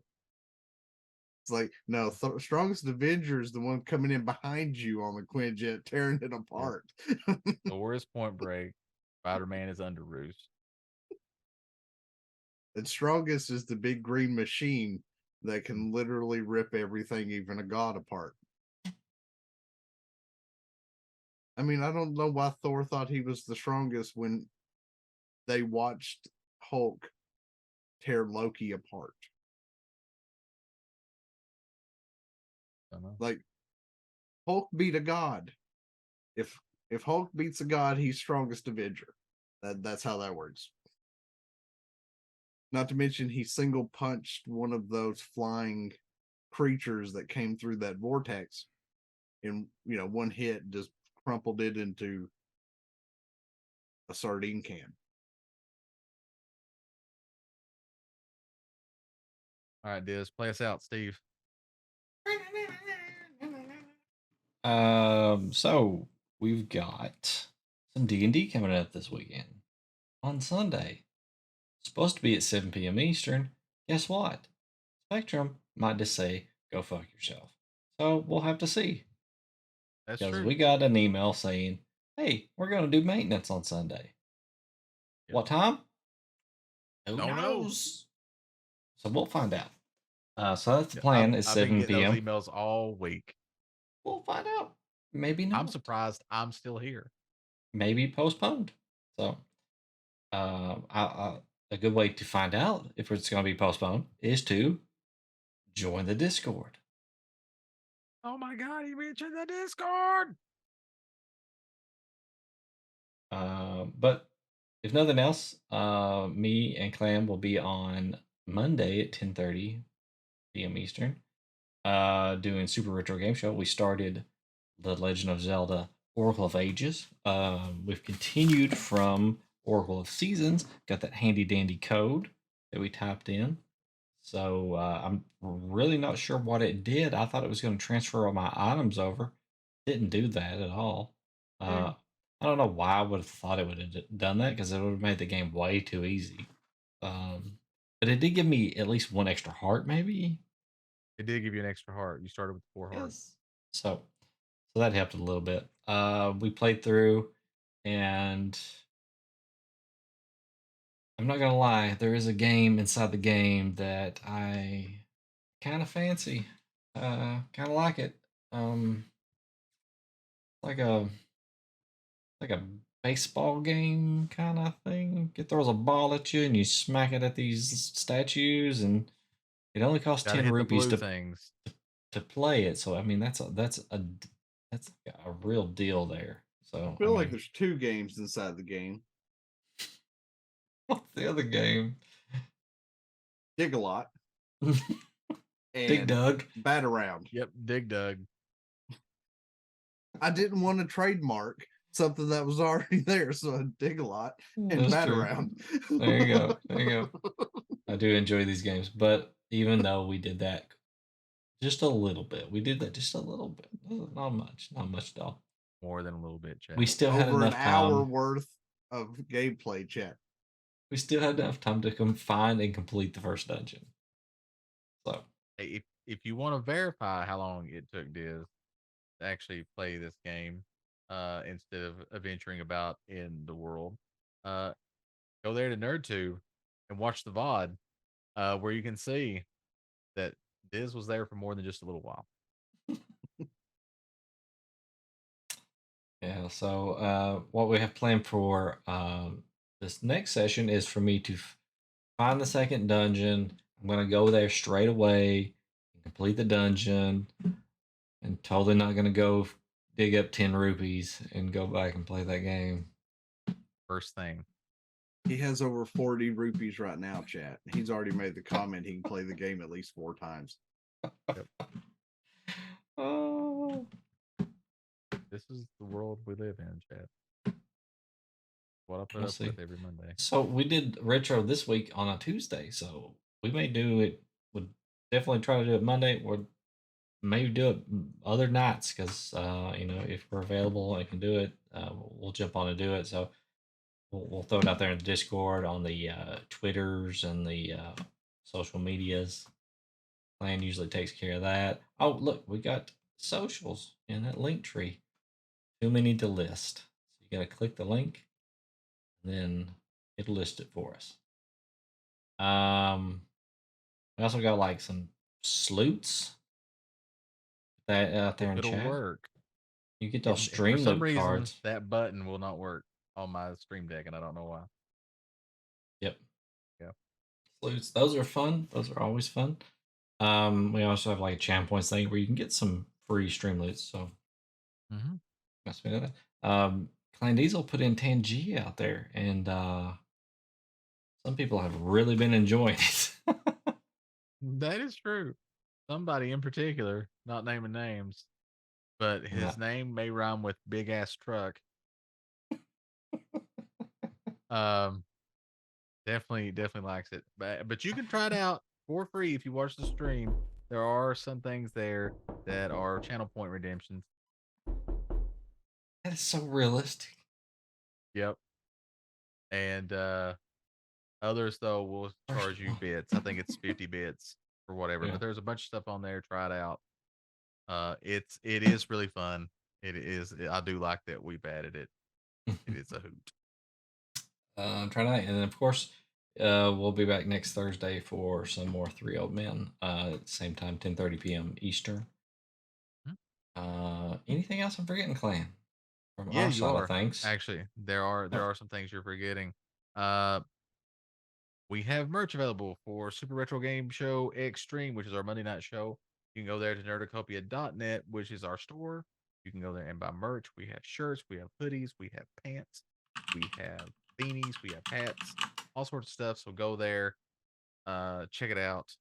It's like, no, Strongest Avenger is the one coming in behind you on the Quinjet, tearing it apart. Thor is Point Break. Spider-Man is Under Roost. And Strongest is the big green machine that can literally rip everything, even a god, apart. I mean, I don't know why Thor thought he was the strongest when they watched Hulk tear Loki apart. Like, Hulk beat a god. If Hulk beats a god, he's strongest Avenger. That's how that works. Not to mention he single punched one of those flying creatures that came through that vortex, and one hit just crumpled it into a sardine can. All right, Diz, play us out, Steve. So we've got some D&D coming up this weekend on Sunday. Supposed to be at 7 p.m. Eastern. Guess what? Spectrum might just say, "Go fuck yourself." So we'll have to see. That's Because true. we got an email saying, "Hey, we're going to do maintenance on Sunday." Yep. What time? Who Don't know. knows? So we'll find out. So that's the plan. Is I've been 7 getting those p.m. emails all week. We'll find out. Maybe not. I'm surprised I'm still here. Maybe postponed. So, a good way to find out if it's going to be postponed is to join the Discord. Oh my God, he mentioned the Discord. But if nothing else, me and Clam will be on Monday at 10:30 p.m. Eastern, doing Super Retro Game Show. We started The Legend of Zelda Oracle of Ages. We've continued from Oracle of Seasons. Got that handy dandy code that we typed in. So I'm really not sure what it did. I thought it was going to transfer all my items over. Didn't do that at all. I don't know why I would have thought it would have done that because it would have made the game way too easy. But it did give me at least one extra heart, maybe. It did give you an extra heart. You started with 4 hearts. So that helped a little bit. We played through, and I'm not gonna lie, there is a game inside the game that I kind of fancy. Kind of like it. Like a baseball game kind of thing. It throws a ball at you and you smack it at these statues, and it only costs Gotta 10 hit the rupees blue things. to play it. So I mean that's a real deal there. So I feel like there's two games inside the game. what's the other game? Dig a lot. Dig Dug. Bat Around. Yep, Dig Dug. I didn't want to trademark something that was already there, so I dig a lot and That's Bat true. Around. There you go. There you go. I do enjoy these games, but even though we did that just a little bit, we did that just a little bit. Not much at all. More than a little bit, Chad. We still had Over enough an hour time. worth of gameplay, chat. We still had enough time to find and complete the first dungeon. So Hey, if you want to verify how long it took Diz, actually play this game instead of adventuring about in the world, go there to NerdTube and watch the VOD where you can see that Diz was there for more than just a little while. Yeah, so what we have planned for this next session is for me to find the second dungeon. I'm going to go there straight away and complete the dungeon, and totally not going to go dig up 10 rupees and go back and play that game. First thing. He has over 40 rupees right now, chat. He's already made the comment he can play the game at least 4 times. Yep. Oh. This is the world we live in, Chad. What I put We'll up see. with every Monday. So we did retro this week on a Tuesday, so we may do it. Would definitely try to do it Monday, or maybe do it other nights because you know, if we're available and can do it, we'll jump on and do it. So we'll throw it out there in the Discord, on the Twitters and the social medias. Plan usually takes care of that. Oh, look, we got socials in that link tree. Too many to list. So you got to click the link, and then it'll list it for us. We also got like some sleuts that out there in It'll chat. work. You get those For stream some loot reason, cards. that button will not work on my Stream Deck, and I don't know why. Yep. Yeah. Sleuts. Those are fun. Those are always fun. We also have like a champ points thing where you can get some free stream loots. So that's me that. Clan Diesel put in Tangia out there, and some people have really been enjoying it. That is true. Somebody in particular, not naming names, but his name may rhyme with big ass truck. Definitely likes it. But you can try it out for free if you watch the stream. There are some things there that are channel point redemptions. That is so realistic. Yep. And others though will charge you bits. I think it's 50 bits or whatever. Yeah. But there's a bunch of stuff on there. Try it out. It is really fun. It is. I do like that we've added it. It is a hoot. Try that, and then of course, we'll be back next Thursday for some more Three Old Men. At the same time, 10:30 p.m. Eastern. Anything else I'm forgetting, Clan? From Yeah, our you side of are. things. Actually, there are some things you're forgetting. We have merch available for Super Retro Game Show Extreme, which is our Monday night show. You can go there to nerdacopia.net, which is our store. You can go there and buy merch. We have shirts, we have hoodies, we have pants, we have beanies, we have hats, all sorts of stuff. So go there, check it out.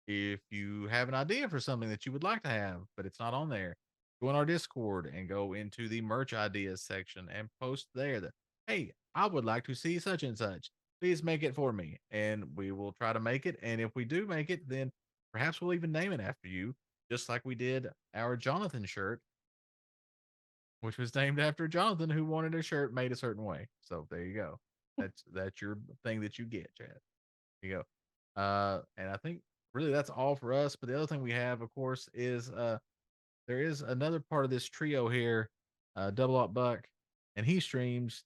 If you have an idea for something that you would like to have, but it's not on there, go on our Discord and go into the merch ideas section and post there that, hey, I would like to see such and such. Please make it for me. And we will try to make it. And if we do make it, then perhaps we'll even name it after you, just like we did our Jonathan shirt, which was named after Jonathan, who wanted a shirt made a certain way. So there you go. That's your thing that you get, Chad. There you go. And I think really that's all for us. But the other thing we have, of course, is there is another part of this trio here, Double Up Buck, and he streams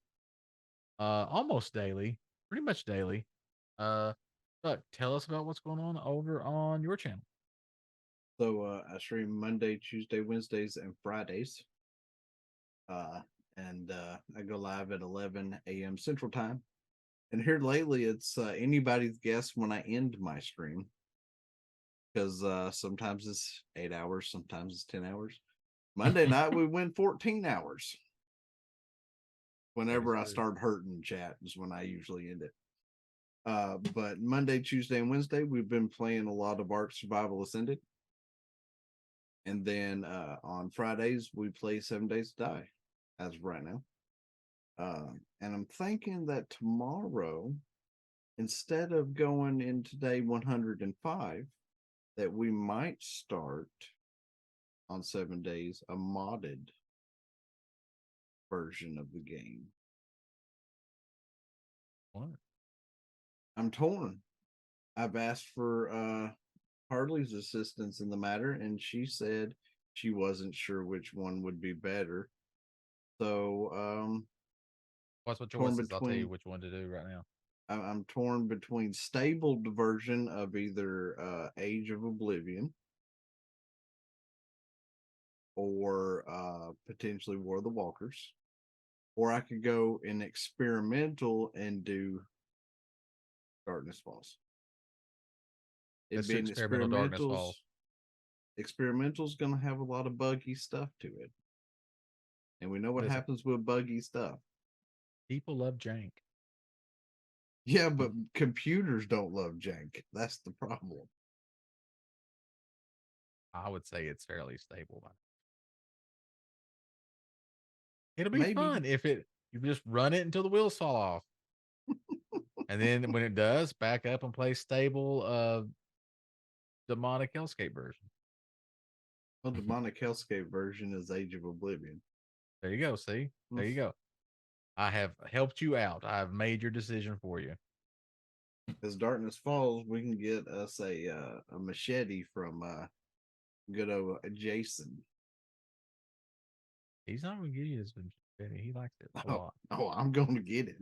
almost daily, pretty much daily. Buck, tell us about what's going on over on your channel. So I stream Monday, Tuesday, Wednesdays, and Fridays. And I go live at 11 a.m. Central Time. And here lately, it's anybody's guess when I end my stream. Because sometimes it's 8 hours, sometimes it's 10 hours. Monday night, we went 14 hours. Whenever I start hurting chat is when I usually end it. But Monday, Tuesday, and Wednesday, we've been playing a lot of Ark Survival Ascended. And then on Fridays, we play 7 Days to Die, as of right now. And I'm thinking that tomorrow, instead of going into day 105, that we might start on 7 days a modded version of the game. What? I'm torn. I've asked for Harley's assistance in the matter, and she said she wasn't sure which one would be better. So What's my torn choices? I'll tell you between which one to do right now. I'm torn between stable version of either Age of Oblivion or potentially War of the Walkers. Or I could go in experimental and do Darkness Falls. Let's It'd do be an experimental Darkness Falls. Experimental's gonna have a lot of buggy stuff to it. And we know what Listen. happens with buggy stuff. People love jank. Yeah, but computers don't love jank. That's the problem. I would say it's fairly stable. It'll be Maybe. fun if you just run it until the wheels fall off. And then when it does, back up and play stable demonic hellscape version. Well, demonic hellscape version is Age of Oblivion. There you go. See? There you go. I have helped you out. I've made your decision for you. As Darkness Falls, we can get us a machete from good old Jason. He's not going to give you his machete. He likes it a lot. Oh, I'm going to get it,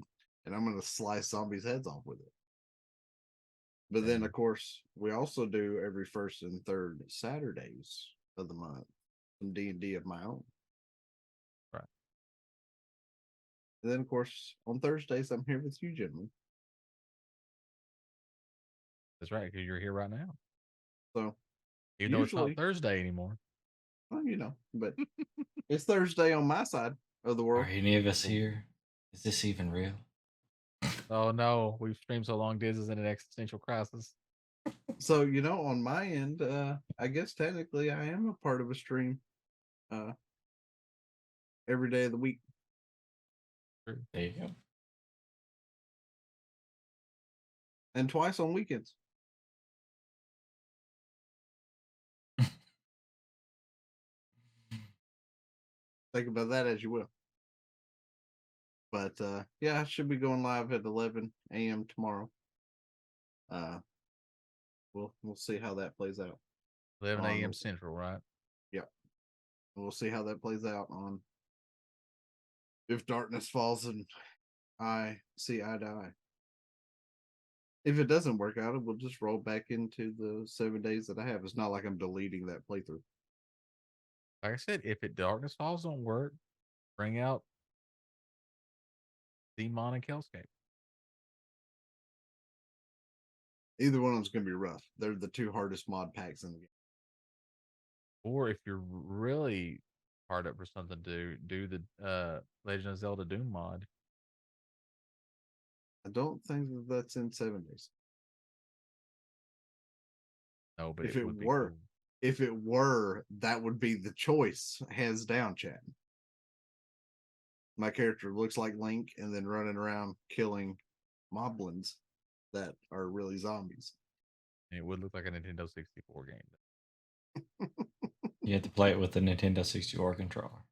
and I'm going to slice zombies' heads off with it. But then, of course, we also do every first and third Saturdays of the month some D&D of my own. Right. And then, of course, on Thursdays, I'm here with you, gentlemen. That's right, because you're here right now. So, even though it's not Thursday anymore. Well, you know, but it's Thursday on my side of the world. Are any of us here? Is this even real? Oh no, we've streamed so long, Diz is in an existential crisis. So, you know, on my end, I guess technically I am a part of a stream every day of the week. There you go. And twice on weekends. Think about that as you will. But yeah, I should be going live at 11 a.m. tomorrow. We'll see how that plays out. 11 a.m. Central, right? Yep. We'll see how that plays out on if Darkness Falls and I see eye to eye. If it doesn't work out, we'll just roll back into the 7 days that I have. It's not like I'm deleting that playthrough. Like I said, if Darkness Falls don't work, bring out Demonic Hellscape. Either one of them's going to be rough. They're the two hardest mod packs in the game. Or if you're really hard up for something, do the Legend of Zelda Doom mod. I don't think that's in 7 days. No, but if it were, cool. If it were, that would be the choice, hands down, Chad. My character looks like Link and then running around killing moblins that are really zombies. And it would look like a Nintendo 64 game. You have to play it with the Nintendo 64 controller.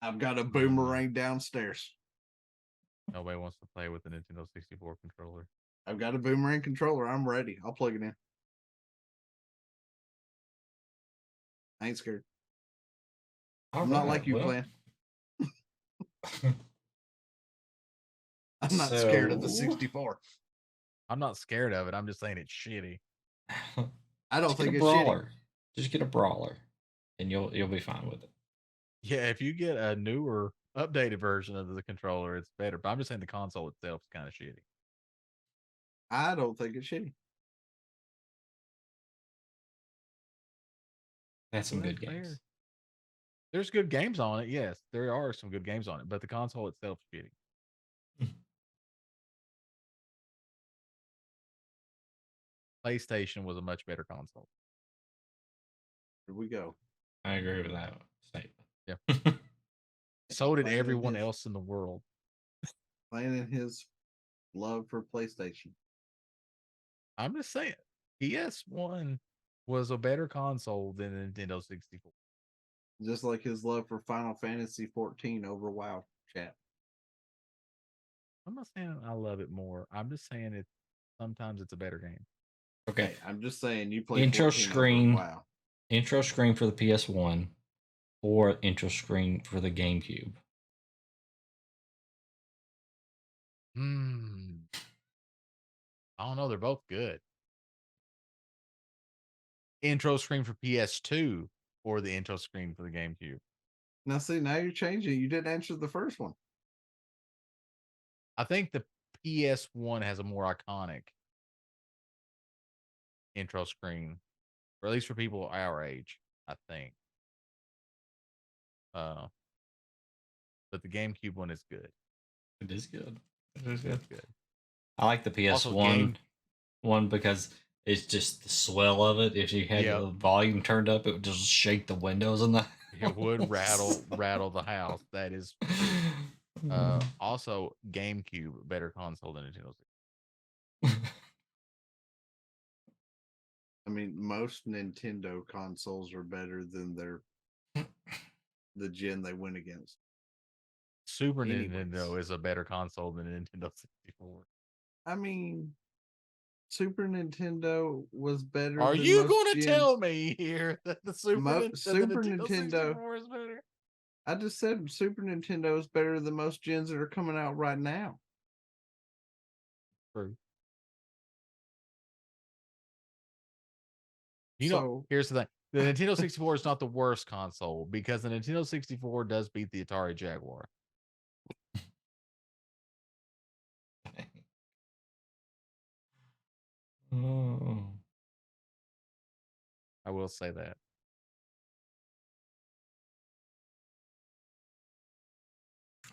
I've got a boomerang downstairs. Nobody wants to play with the Nintendo 64 controller. I've got a boomerang controller. I'm ready. I'll plug it in. I ain't scared. I'm not like you, Clan. I'm not scared of the 64. I'm not scared of it. I'm just saying it's shitty. I don't think it's brawler. Shitty. Just get a brawler, and you'll be fine with it. Yeah, if you get a newer, updated version of the controller, it's better. But I'm just saying the console itself is kind of shitty. I don't think it's shitty. That's some good games. Fair. There's good games on it. Yes, there are some good games on it, but the console itself is shitty. PlayStation was a much better console. Here we go. I agree with that statement. Yeah. So did everyone else in the world. Planning his love for PlayStation. I'm just saying, PS1 was a better console than the Nintendo 64. Just like his love for Final Fantasy 14 over WoW, chat. I'm not saying I love it more. I'm just saying sometimes it's a better game. Okay, I'm just saying you play intro screen. Wow. Intro screen for the PS1 or intro screen for the GameCube? I don't know. They're both good. Intro screen for PS2 or the intro screen for the GameCube? Now, see, now you're changing. You didn't answer the first one. I think the PS1 has a more iconic intro screen, or at least for people our age, I think. But the GameCube one is good. It is good. It is It's good. good. I like the PS1 one because it's just the swell of it. If you had the volume turned up, it would just shake the windows in the It would rattle the house. That is also GameCube, better console than Nintendo 64. I mean, most Nintendo consoles are better than the gen they went against. Super Nintendo is a better console than Nintendo 64. I mean, Super Nintendo was better. Are you going to tell me here that the Nintendo 64 is better? I just said Super Nintendo is better than most gens that are coming out right now. True. Here's the thing. The Nintendo 64 is not the worst console because the Nintendo 64 does beat the Atari Jaguar. I will say that.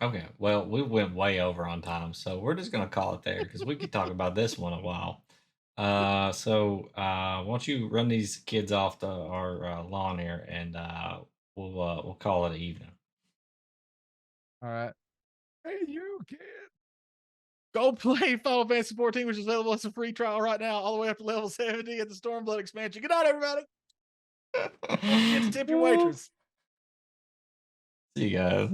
Okay, well, we went way over on time, so we're just gonna call it there because we could talk about this one a while. Why don't you run these kids off our lawn here, and we'll call it an evening. All right. Hey, you kid. Go play Final Fantasy 14, which is available as a free trial right now, all the way up to level 70 at the Stormblood expansion. Good night, everybody. Get to tip your waitress. See you guys.